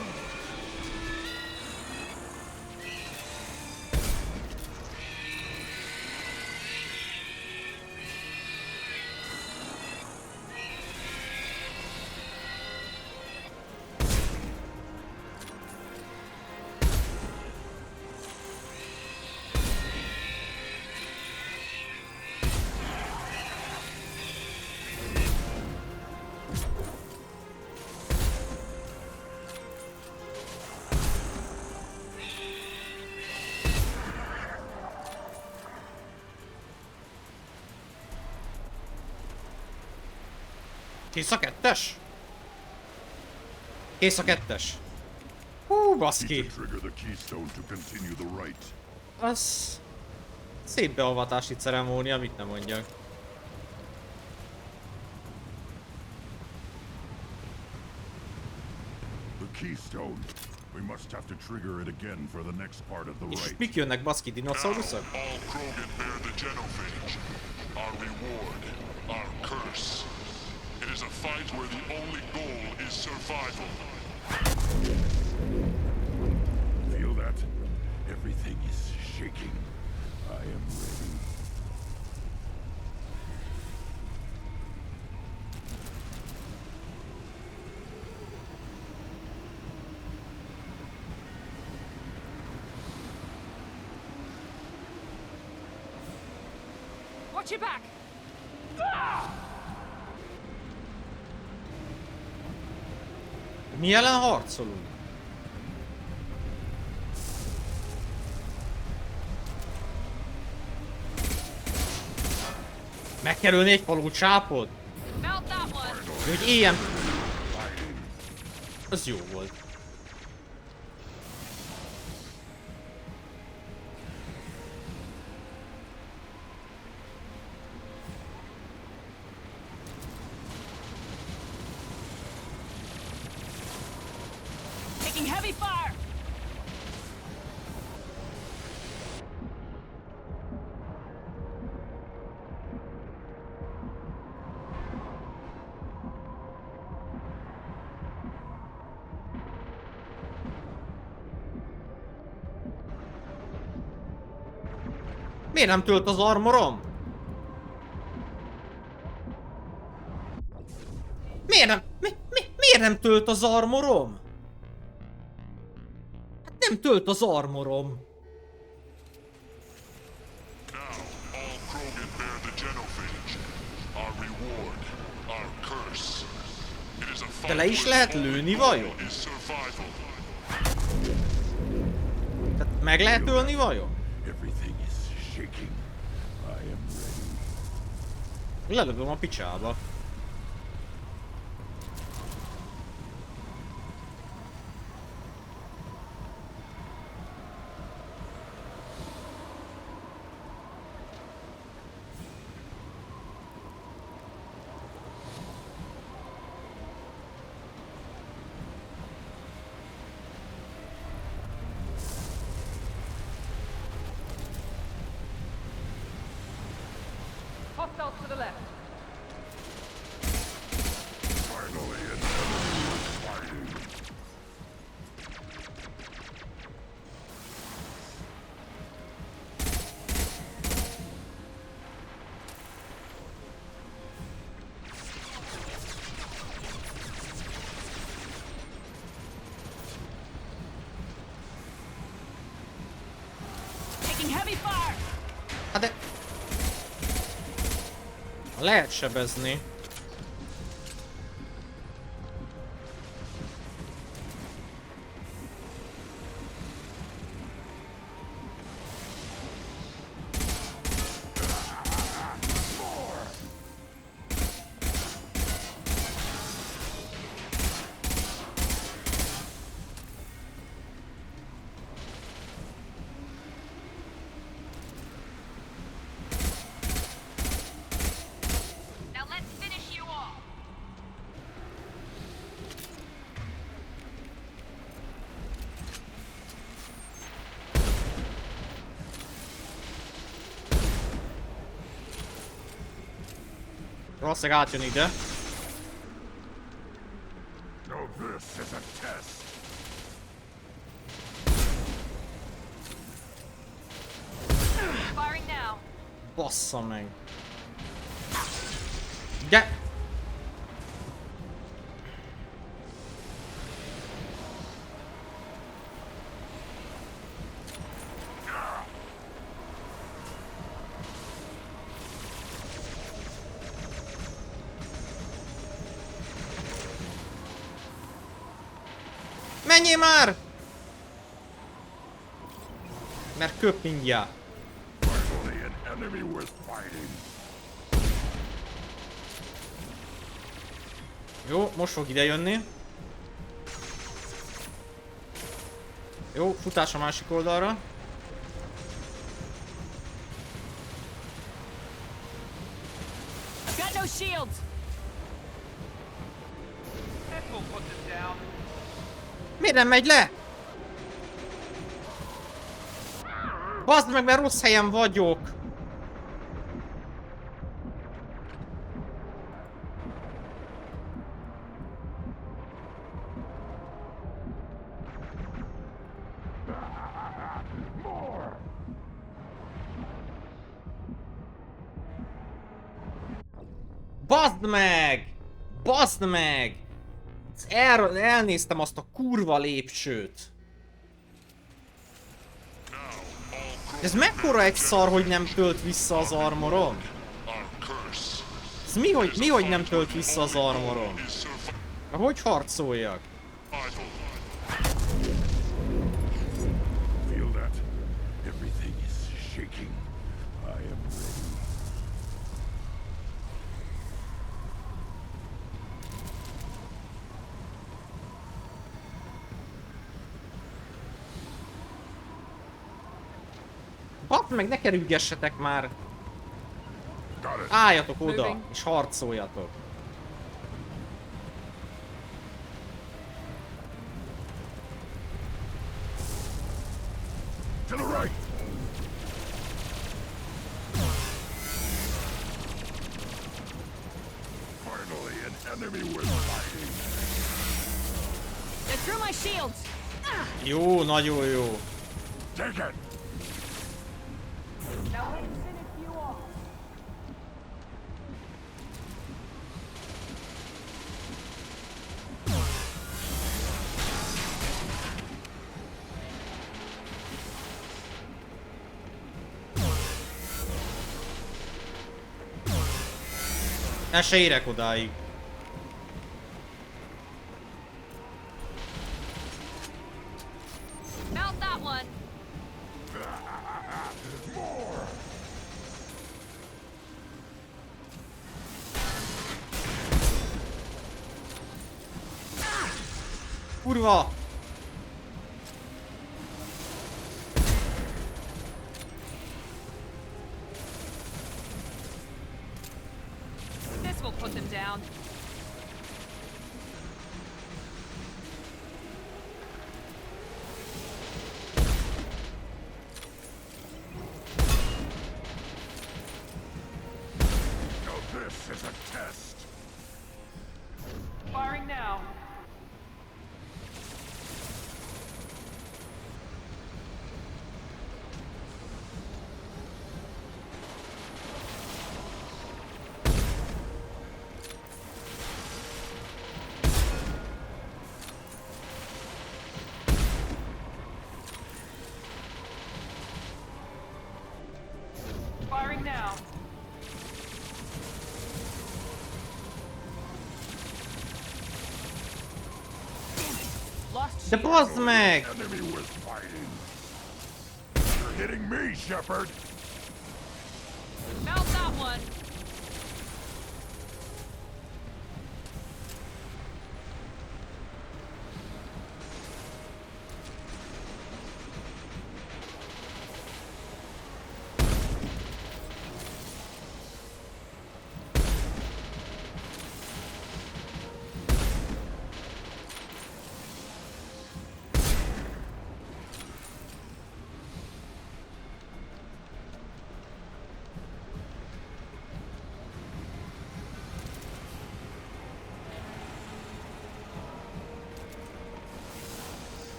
Kész a kettes? Kész a kettes. Hú, baszki. Az... szép beavatási ceremónia, mit nem mondjak. The keystone. We must have to trigger it again for the next part of the És rite. mik jönnek, baszki, dinoszauruszok? All Krogan bear the genophage. Our reward, our curse. It is a fight where the only goal is survival. Feel that? Everything is shaking. I am ready. Watch your back. Mi ellen harcolunk? Meg kell ölni egy falu csápot? Hogy éljen... Az jó volt. Taking heavy fire. Miért nem tölt az armorom? Miért nem tölt az armorom? Hát nem tölt az armorom. Now, all Krogan bear the genophage. Our reward, our curse. It is a fight De le is lehet lőni vajon? is survival. Tehát meg lehet ölni vajon? Everything is shaking. I am ready. Lelövöm a picsába. Hát de... Lehet sebezni. Valószínűleg átjön ide. No, this is a test. Firing now. Bassza meg. De... Menjél már! Mert köp mindjárt. Jó, most fog ide jönni. Jó, futás a másik oldalra. I've got no shields. Miért nem megy le? Bazd meg, mert rossz helyen vagyok. Bazd meg! Bazd meg! Elnéztem azt a kurva lépcsőt. Ez mekkora egy szar, hogy nem tölt vissza az armorom? Ez mi, hogy nem tölt vissza az armorom? Hogy harcoljak? Feel that? Everything is shaking. I am ready. Badd meg, ne kerülgessetek már! Álljatok oda, és harcoljatok! To the right. Finally, an enemy worth fighting. They're through my shields. Jó, nagyon jó. Take it. Now let's finish you off. El se érek odáig. Mount that one. Kurva! This will put them down. Now this is a test. Firing now. De bazd meg! You're hitting me, Shepard! Mount that one.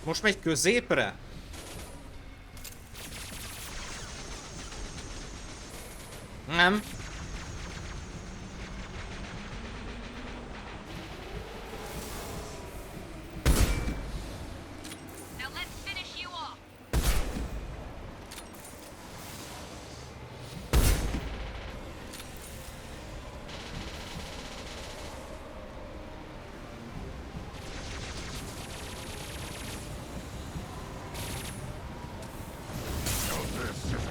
Most megy középre? Nem. Now let's finish you off.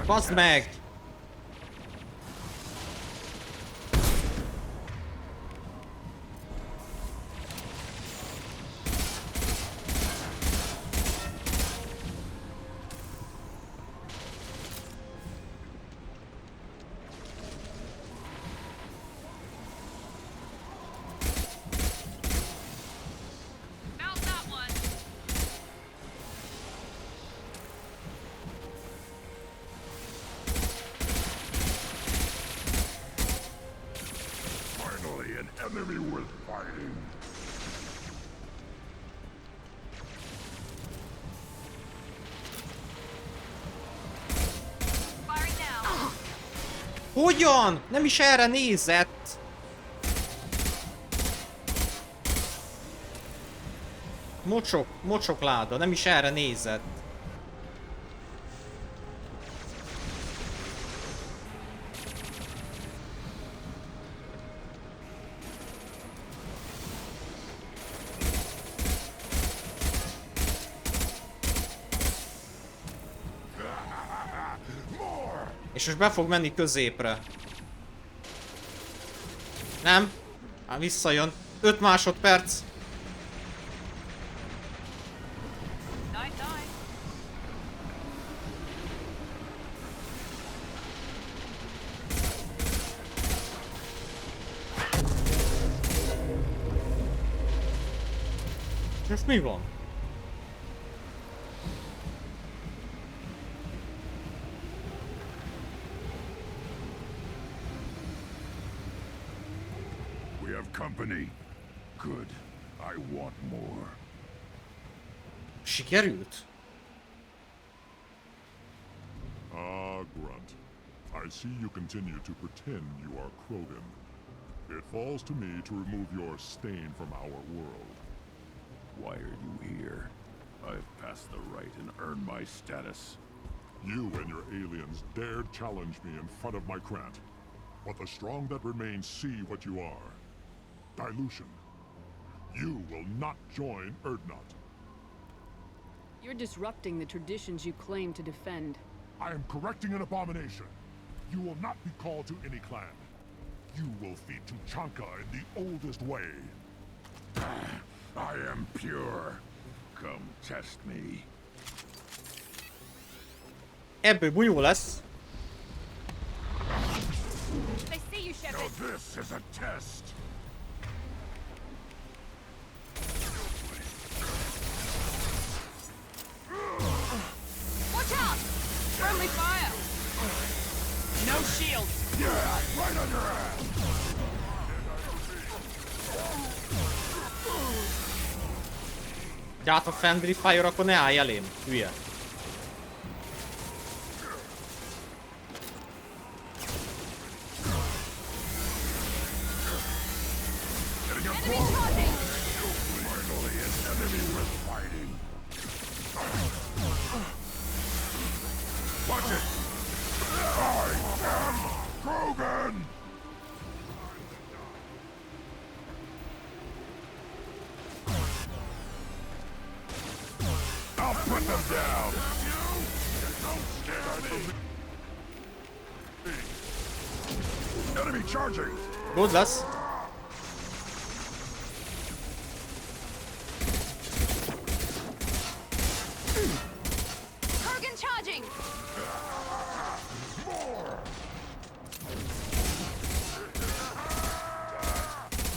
Baszd meg! Enemy worth fighting. Firing now. Hogyan? Nem is erre nézett. Mocsok láda, nem is erre nézett. És most be fog menni középre. Nem? Hát visszajön. 5 másodperc. Most mi van? Company. Good. I want more. Sikerült? Grunt. I see you continue to pretend you are Krogan. It falls to me to remove your stain from our world. Why are you here? I've passed the rite and earned my status. You and your aliens dared challenge me in front of my Krant. But the strong that remain see what you are. Dilution. You will not join Erdnot. You're disrupting the traditions you claim to defend. I am correcting an abomination. You will not be called to any clan. You will feed Tuchanka in the oldest way. I am pure. Come test me. Ebből bunyó lesz. They see you, Shepard. Now this is a test. Watch out! Friendly fire! No shield! Yeah, right on your ass! Hát ha Friendly Fire, akkor ne állj elém, hülye. Watch it! I am Krogan! I'll put them down! Don't scare me! Enemy charging! Good lesz. Krogan charging!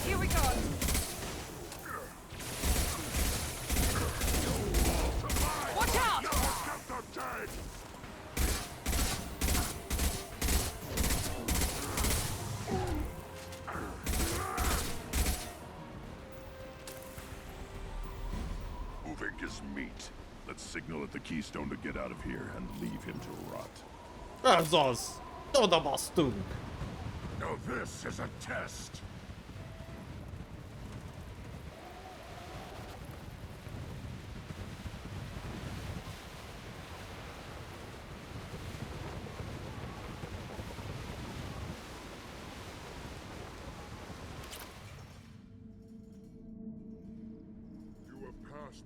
Here we go. Watch out! Moving is meat. Let's signal at the keystone to get out of here and leave him to rot. Ez az. Oda basztunk. Now this is a test.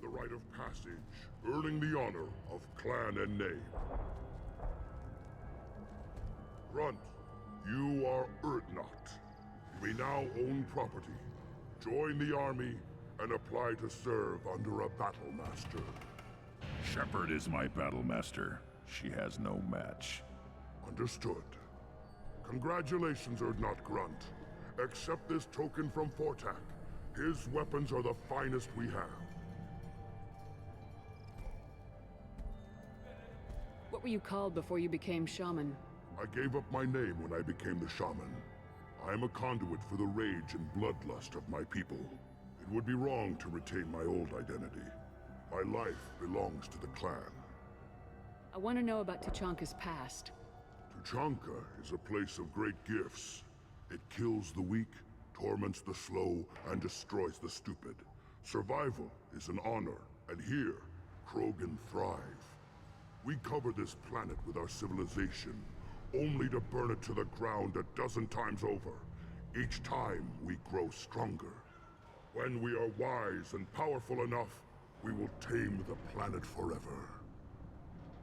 The rite of passage, earning the honor of clan and name. Grunt, you are Urdnot. You may now own property, join the army, and apply to serve under a battle master. Shepard is my battle master. She has no match. Understood. Congratulations, Urdnot Grunt. Accept this token from Fortak. His weapons are the finest we have. What were you called before you became shaman? I gave up my name when I became the shaman. I am a conduit for the rage and bloodlust of my people. It would be wrong to retain my old identity. My life belongs to the clan. I want to know about Tuchanka's past. Tuchanka is a place of great gifts. It kills the weak, torments the slow, and destroys the stupid. Survival is an honor, and here, Krogan thrive. We cover this planet with our civilization, only to burn it to the ground a dozen times over. Each time, we grow stronger. When we are wise and powerful enough, we will tame the planet forever.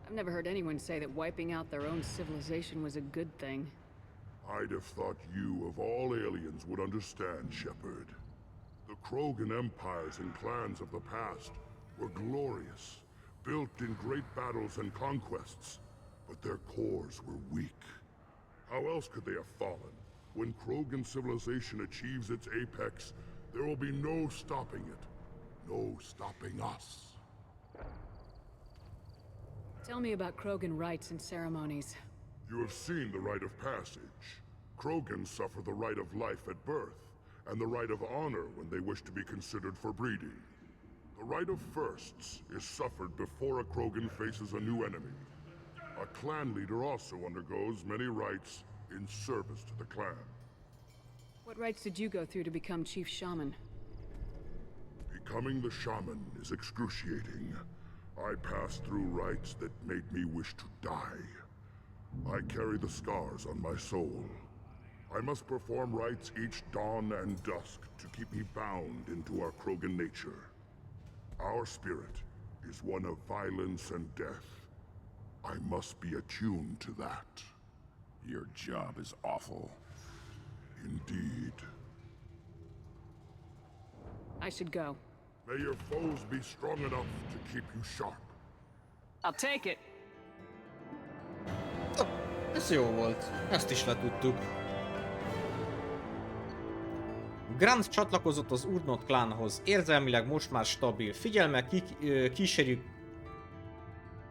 I've never heard anyone say that wiping out their own civilization was a good thing. I'd have thought you, of all aliens, would understand, Shepard. The Krogan empires and clans of the past were glorious, built in great battles and conquests, but their cores were weak. How else could they have fallen? When Krogan civilization achieves its apex, there will be no stopping it. No stopping us. Tell me about Krogan rites and ceremonies. You have seen the rite of passage. Krogans suffer the rite of life at birth, and the rite of honor when they wish to be considered for breeding. The rite of firsts is suffered before a Krogan faces a new enemy. A clan leader also undergoes many rites in service to the clan. What rites did you go through to become Chief Shaman? Becoming the shaman is excruciating. I passed through rites that made me wish to die. I carry the scars on my soul. I must perform rites each dawn and dusk to keep me bound into our Krogan nature. Our spirit is one of violence and death. I must be attuned to that. Your job is awful. Indeed. I should go. May your foes be strong enough to keep you sharp. I'll take it. Ez jó volt. Ezt is letudtuk. Grant csatlakozott az Urdnot klánhoz. Érzelmileg most már stabil. Figyelme, kísérjük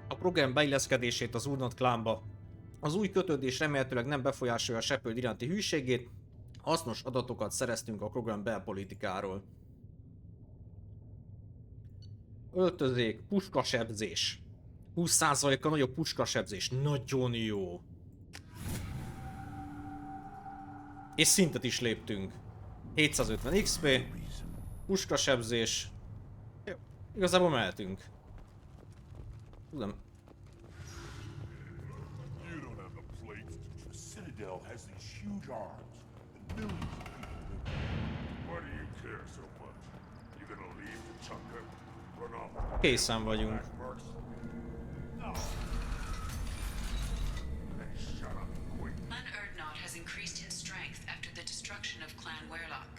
a program beilleszkedését az Urdnot klánba. Az új kötődés remélhetőleg nem befolyásolja a Shepard iránti hűségét. Hasznos adatokat szereztünk a program belpolitikáról. öltözék, puskasebzés. 20%-kal nagyobb puskasebzés. Nagyon jó. És szintet is léptünk. 750 XP. Puskasebzés. Jó. Igazából mehetünk. Tudom. You don't have the plates. The Citadel has these huge arms. And millions of people live there. Why do you care so much? You gonna leave the Chunka? Run off? Készen vagyunk. Clan Erdnot has increased in strength after the destruction of Clan Werlock.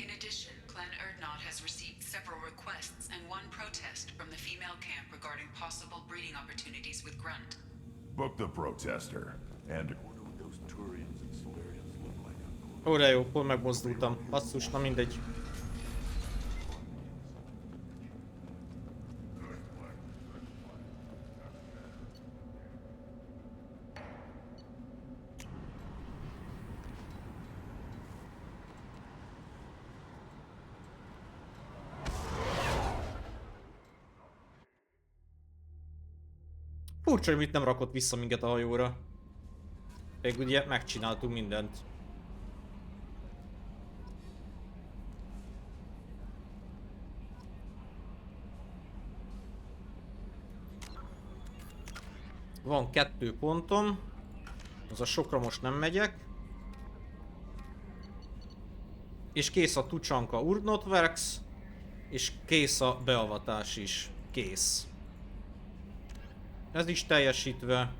In addition, Clan Erdnot has received several requests and one protest from the female camp regarding possible breeding opportunities with Grunt. Book the protester, and Ó, de jó, hol megmozdultam. Basszus, na mindegy. Furcsa, hogy mit nem rakott vissza minket a hajóra. Még ugye megcsináltunk mindent. Van 2 pontom. Az a sokra most nem megyek. És kész a Tucsanka Urdnotworks. És kész a beavatás is. Kész. Ez is teljesítve.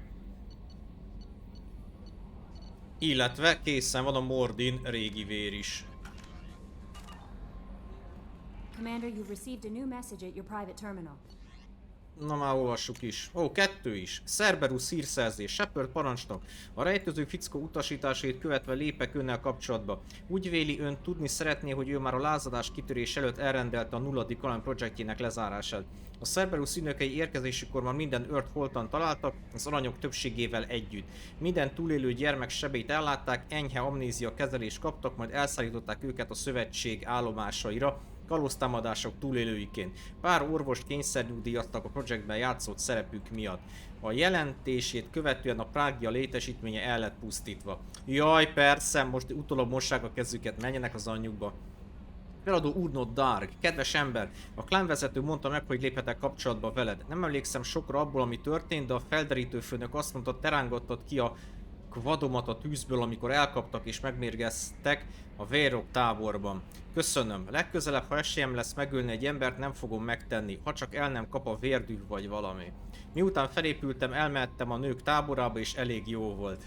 Illetve készen van a Mordin régi vér is. Commander, you've received a new message at your private terminal. Na már olvassuk is. Ó, 2 is. Cerberus hírszerzés. Shepard parancsnok. A rejtőző fickó utasításait követve lépek önnel kapcsolatba. Úgy véli, ön tudni szeretné, hogy ő már a lázadás kitörés előtt elrendelte a 0. kaland projektjének lezárását. A Cerberus ügynökei érkezésükor már minden őrt holtan találtak, az aranyok többségével együtt. Minden túlélő gyermek sebét ellátták, enyhe amnézia kezelést kaptak, majd elszállították őket a szövetség állomásaira, kalóztámadások túlélőiként. Pár orvost kényszernyugdíjaztak a projektben játszott szerepük miatt. A jelentését követően a Prágia létesítménye el lett pusztítva. Jaj, persze, most utólag mossák a kezüket, menjenek az anyjukba. Feladó Urdnot Dark, kedves ember, a klánvezető mondta meg, hogy léphetek kapcsolatba veled. Nem emlékszem sokra abból, ami történt, de a felderítő főnök azt mondta, te rángattad ki a kvadomat a tűzből, amikor elkaptak és megmérgeztek a Vérok táborban. Köszönöm. Legközelebb, ha esélyem lesz megölni egy embert, nem fogom megtenni, ha csak el nem kap a vérdűh vagy valami. Miután felépültem, elmehettem a nők táborába, és elég jó volt.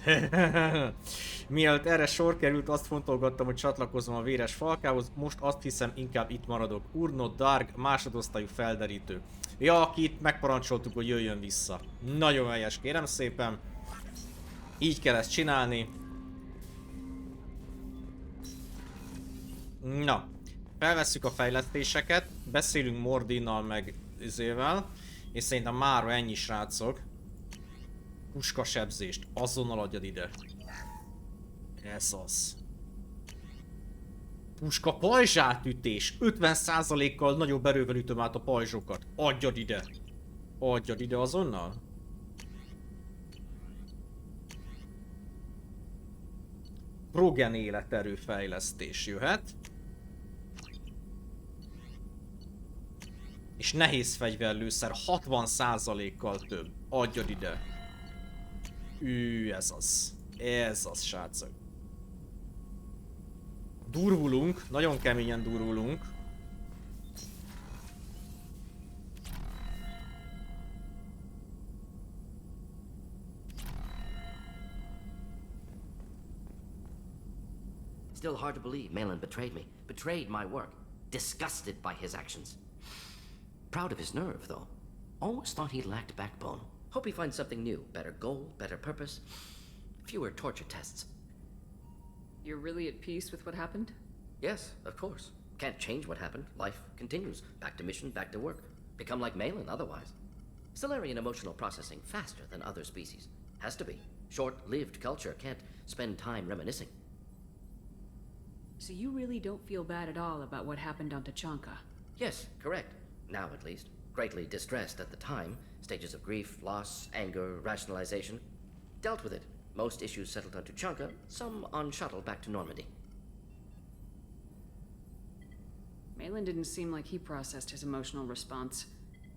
Mielőtt erre sor került, azt fontolgattam, hogy csatlakozom a véres falkához, most azt hiszem, inkább itt maradok. Urdnot Dark, másodosztályú felderítő. Ja, akit megparancsoltuk, hogy jöjjön vissza. Nagyon helyes, kérem szépen. Így kell ezt csinálni. Na, felvesszük a fejlesztéseket, beszélünk Mordinnal meg izével, és szerintem mára ennyi, srácok. Puskasebzést, azonnal adjad ide. Ez az. Puska pajzsátütés, 50%-kal nagyobb erővel ütöm át a pajzsokat. Adjad ide. Adjad ide azonnal. Progen életerő fejlesztés jöhet. És nehéz fegyverlőszer 60%-kal több. Adjad ide. Ez az. Ez az, srácok. Durvulunk. Nagyon keményen durvulunk. Still hard to believe Malin betrayed me, betrayed my work, disgusted by his actions. Proud of his nerve, though. Always thought he lacked backbone. Hope he finds something new, better goal, better purpose, fewer torture tests. You're really at peace with what happened? Yes, of course. Can't change what happened. Life continues. Back to mission, back to work. Become like Malin otherwise. Solarian emotional processing faster than other species. Has to be. Short-lived culture can't spend time reminiscing. So you really don't feel bad at all about what happened on Tuchanka? Yes, correct. Now at least. greatly distressed at the time, stages of grief, loss, anger, rationalization. Dealt with it. Most issues settled on Tuchanka, some on shuttle back to Normandy. Malin didn't seem like he processed his emotional response.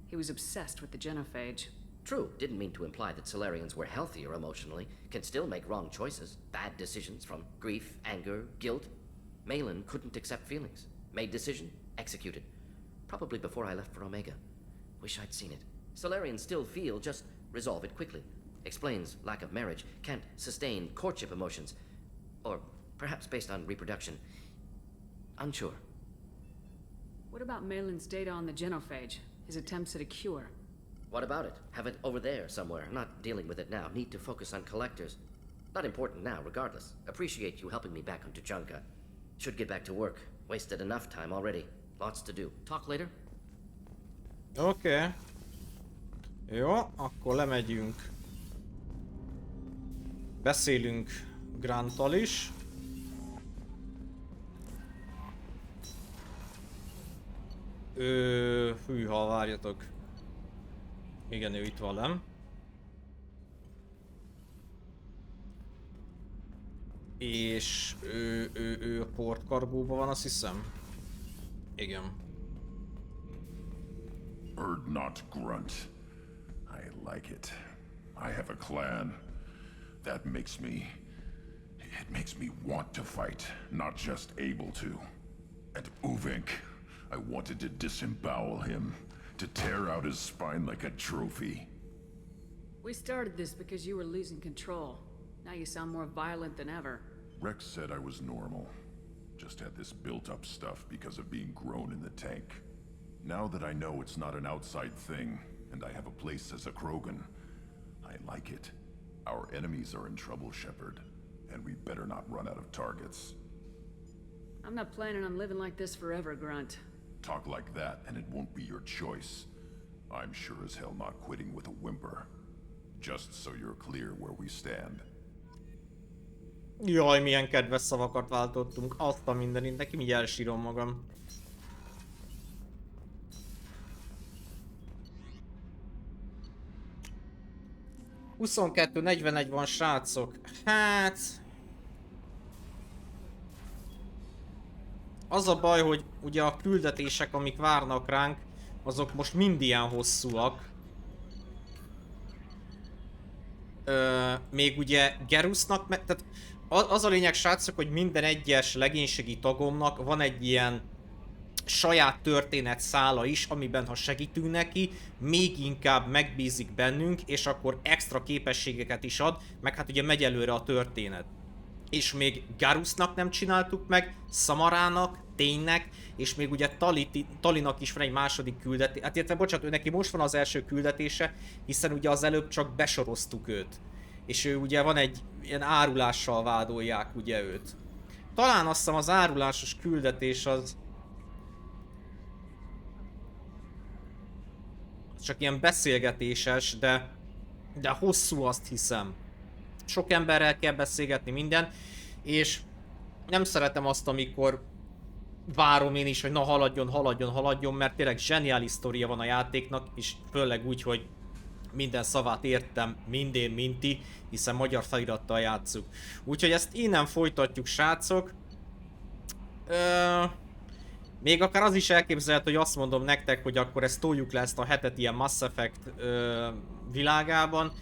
He was obsessed with the genophage. True, didn't mean to imply that Solarians were healthier emotionally, can still make wrong choices, bad decisions from grief, anger, guilt. Malin couldn't accept feelings. Made decision, executed. Probably before I left for Omega. Wish I'd seen it. Solarians still feel, just resolve it quickly. Explains lack of marriage, can't sustain courtship emotions. Or perhaps based on reproduction. Unsure. What about Malin's data on the genophage? His attempts at a cure? What about it? Have it over there somewhere. Not dealing with it now. Need to focus on collectors. Not important now, regardless. Appreciate you helping me back on Tuchanka. Should get back to work. Wasted enough time already. Lots to do. Talk later? Oké. Jó, akkor lemegyünk. Beszélünk Granttal is. Hűha, várjatok. Igen, ő itt van, nem? És ő a portkargóban van, azt hiszem. Igen. Erd not grunt. I like it. I have a clan. That makes me... It makes me want to fight, not just able to. And Uvink, I wanted to disembowel him, to tear out his spine like a trophy. We started this because you were losing control. Now you sound more violent than ever. Rex said I was normal. Just had this built-up stuff because of being grown in the tank. Now that I know it's not an outside thing, and I have a place as a Krogan, I like it. Our enemies are in trouble, Shepard, and we better not run out of targets. I'm not planning on living like this forever, Grunt. Talk like that, and it won't be your choice. I'm sure as hell not quitting with a whimper. Just so you're clear where we stand. Jaj, milyen kedves szavakat váltottunk. Azt a mindenit, neki mindjárt elsírom magam. ...22:41 van, srácok. Hát... Az a baj, hogy ugye a küldetések, amik várnak ránk, azok most mind ilyen hosszúak. Még ugye Gerusnak, tehát az a lényeg, srácok, hogy minden egyes legénységi tagomnak van egy ilyen saját történet szála is, amiben ha segítünk neki, még inkább megbízik bennünk, és akkor extra képességeket is ad, meg hát ugye megy előre a történet. És még Garusnak nem csináltuk meg, Samarának, Ténynek, és még ugye Talinak is van egy második küldetés. Hát illetve bocsánat, ő neki most van az első küldetése, hiszen ugye az előbb csak besoroztuk őt. És ő ugye van egy ilyen árulással vádolják ugye őt. Talán azt hiszem az árulásos küldetés az... csak ilyen beszélgetéses, de hosszú, azt hiszem. Sok emberrel kell beszélgetni, minden, és nem szeretem azt, amikor várom én is, hogy na haladjon, mert tényleg zseniális sztoria van a játéknak, és főleg úgy, hogy minden szavát értem, mindén minti, hiszen magyar felirattal játsszuk. Úgyhogy ezt innen folytatjuk, srácok. Még akár az is elképzelhető, hogy azt mondom nektek, hogy akkor ezt toljuk le, ezt a hetet ilyen Mass Effect világában,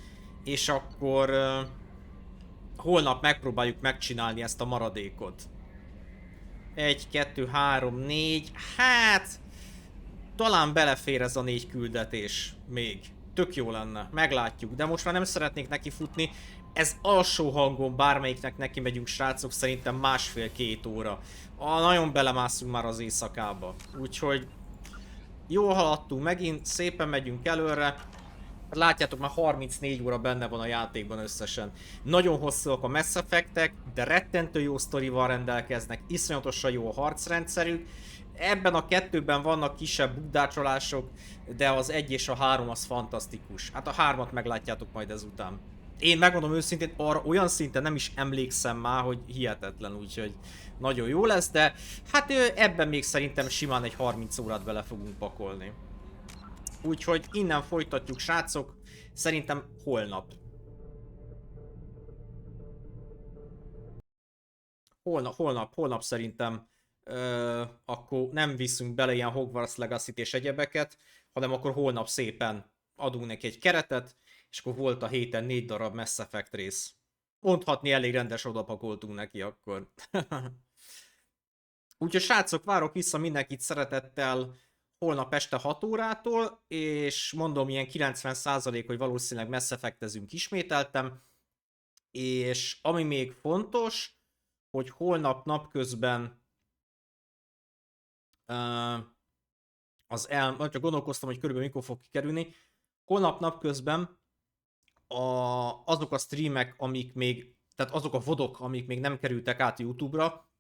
és akkor holnap megpróbáljuk megcsinálni ezt a maradékot. 1, 2, 3, 4, hát talán belefér ez a 4 küldetés még. Tök jó lenne, meglátjuk, de most már nem szeretnék neki futni. Ez alsó hangon bármelyiknek neki megyünk, srácok, szerintem 1,5-2 óra. Nagyon belemászunk már az éjszakába. Úgyhogy jól haladtunk megint, szépen megyünk előre. Látjátok, már 34 óra benne van a játékban összesen. Nagyon hosszúak a Mass Effectek, de rettentő jó sztorival rendelkeznek, iszonyatosan jó a harcrendszerük. Ebben a 2-ben vannak kisebb bugdácsolások, de az 1 és a 3 az fantasztikus. Hát a 3-at meglátjátok majd ezután. Én megmondom őszintén, arra olyan szinten nem is emlékszem már, hogy hihetetlen, úgyhogy nagyon jó lesz, de hát ebben még szerintem simán egy 30 órát bele fogunk pakolni. Úgyhogy innen folytatjuk, srácok. Szerintem holnap. Holnap szerintem akkor nem viszünk bele ilyen Hogwarts Legacy-t és egyebeket, hanem akkor holnap szépen adunk neki egy keretet, és akkor volt a héten 4 darab Mass Effect rész. Mondhatni elég rendes odapakoltunk neki akkor. Úgyhogy srácok, várok vissza mindenkit szeretettel holnap este 6 órától, és mondom, ilyen 90%, hogy valószínűleg Mass Effect-ezünk ismételtem. És ami még fontos, hogy holnap napközben csak gondolkoztam, hogy körülbelül mikor fog kikerülni. Holnap napközben azok a streamek, amik még, tehát azok a VOD-ok, amik még nem kerültek át YouTube-ra,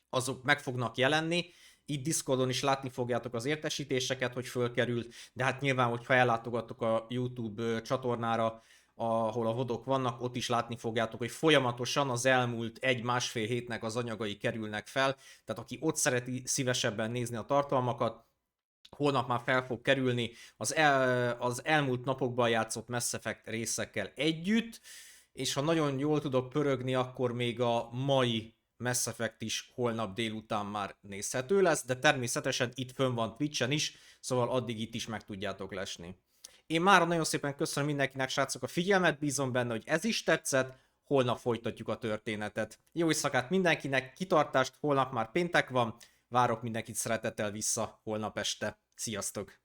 azok meg fognak jelenni. Itt Discordon is látni fogjátok az értesítéseket, hogy fölkerült, de hát nyilván, hogyha ellátogattok a YouTube csatornára, ahol a VOD-ok vannak, ott is látni fogjátok, hogy folyamatosan az elmúlt 1-1,5 hétnek az anyagai kerülnek fel, tehát aki ott szereti szívesebben nézni a tartalmakat, holnap már fel fog kerülni az elmúlt napokban játszott Mass Effect részekkel együtt, és ha nagyon jól tudok pörögni, akkor még a mai Mass Effect is holnap délután már nézhető lesz, de természetesen itt fönn van Twitchen is, szóval addig itt is meg tudjátok lesni. Én már nagyon szépen köszönöm mindenkinek, srácok, a figyelmet, bízom benne, hogy ez is tetszett, holnap folytatjuk a történetet. Jó éjszakát mindenkinek, kitartást, holnap már péntek van, várok mindenkit szeretettel vissza holnap este. Sziasztok!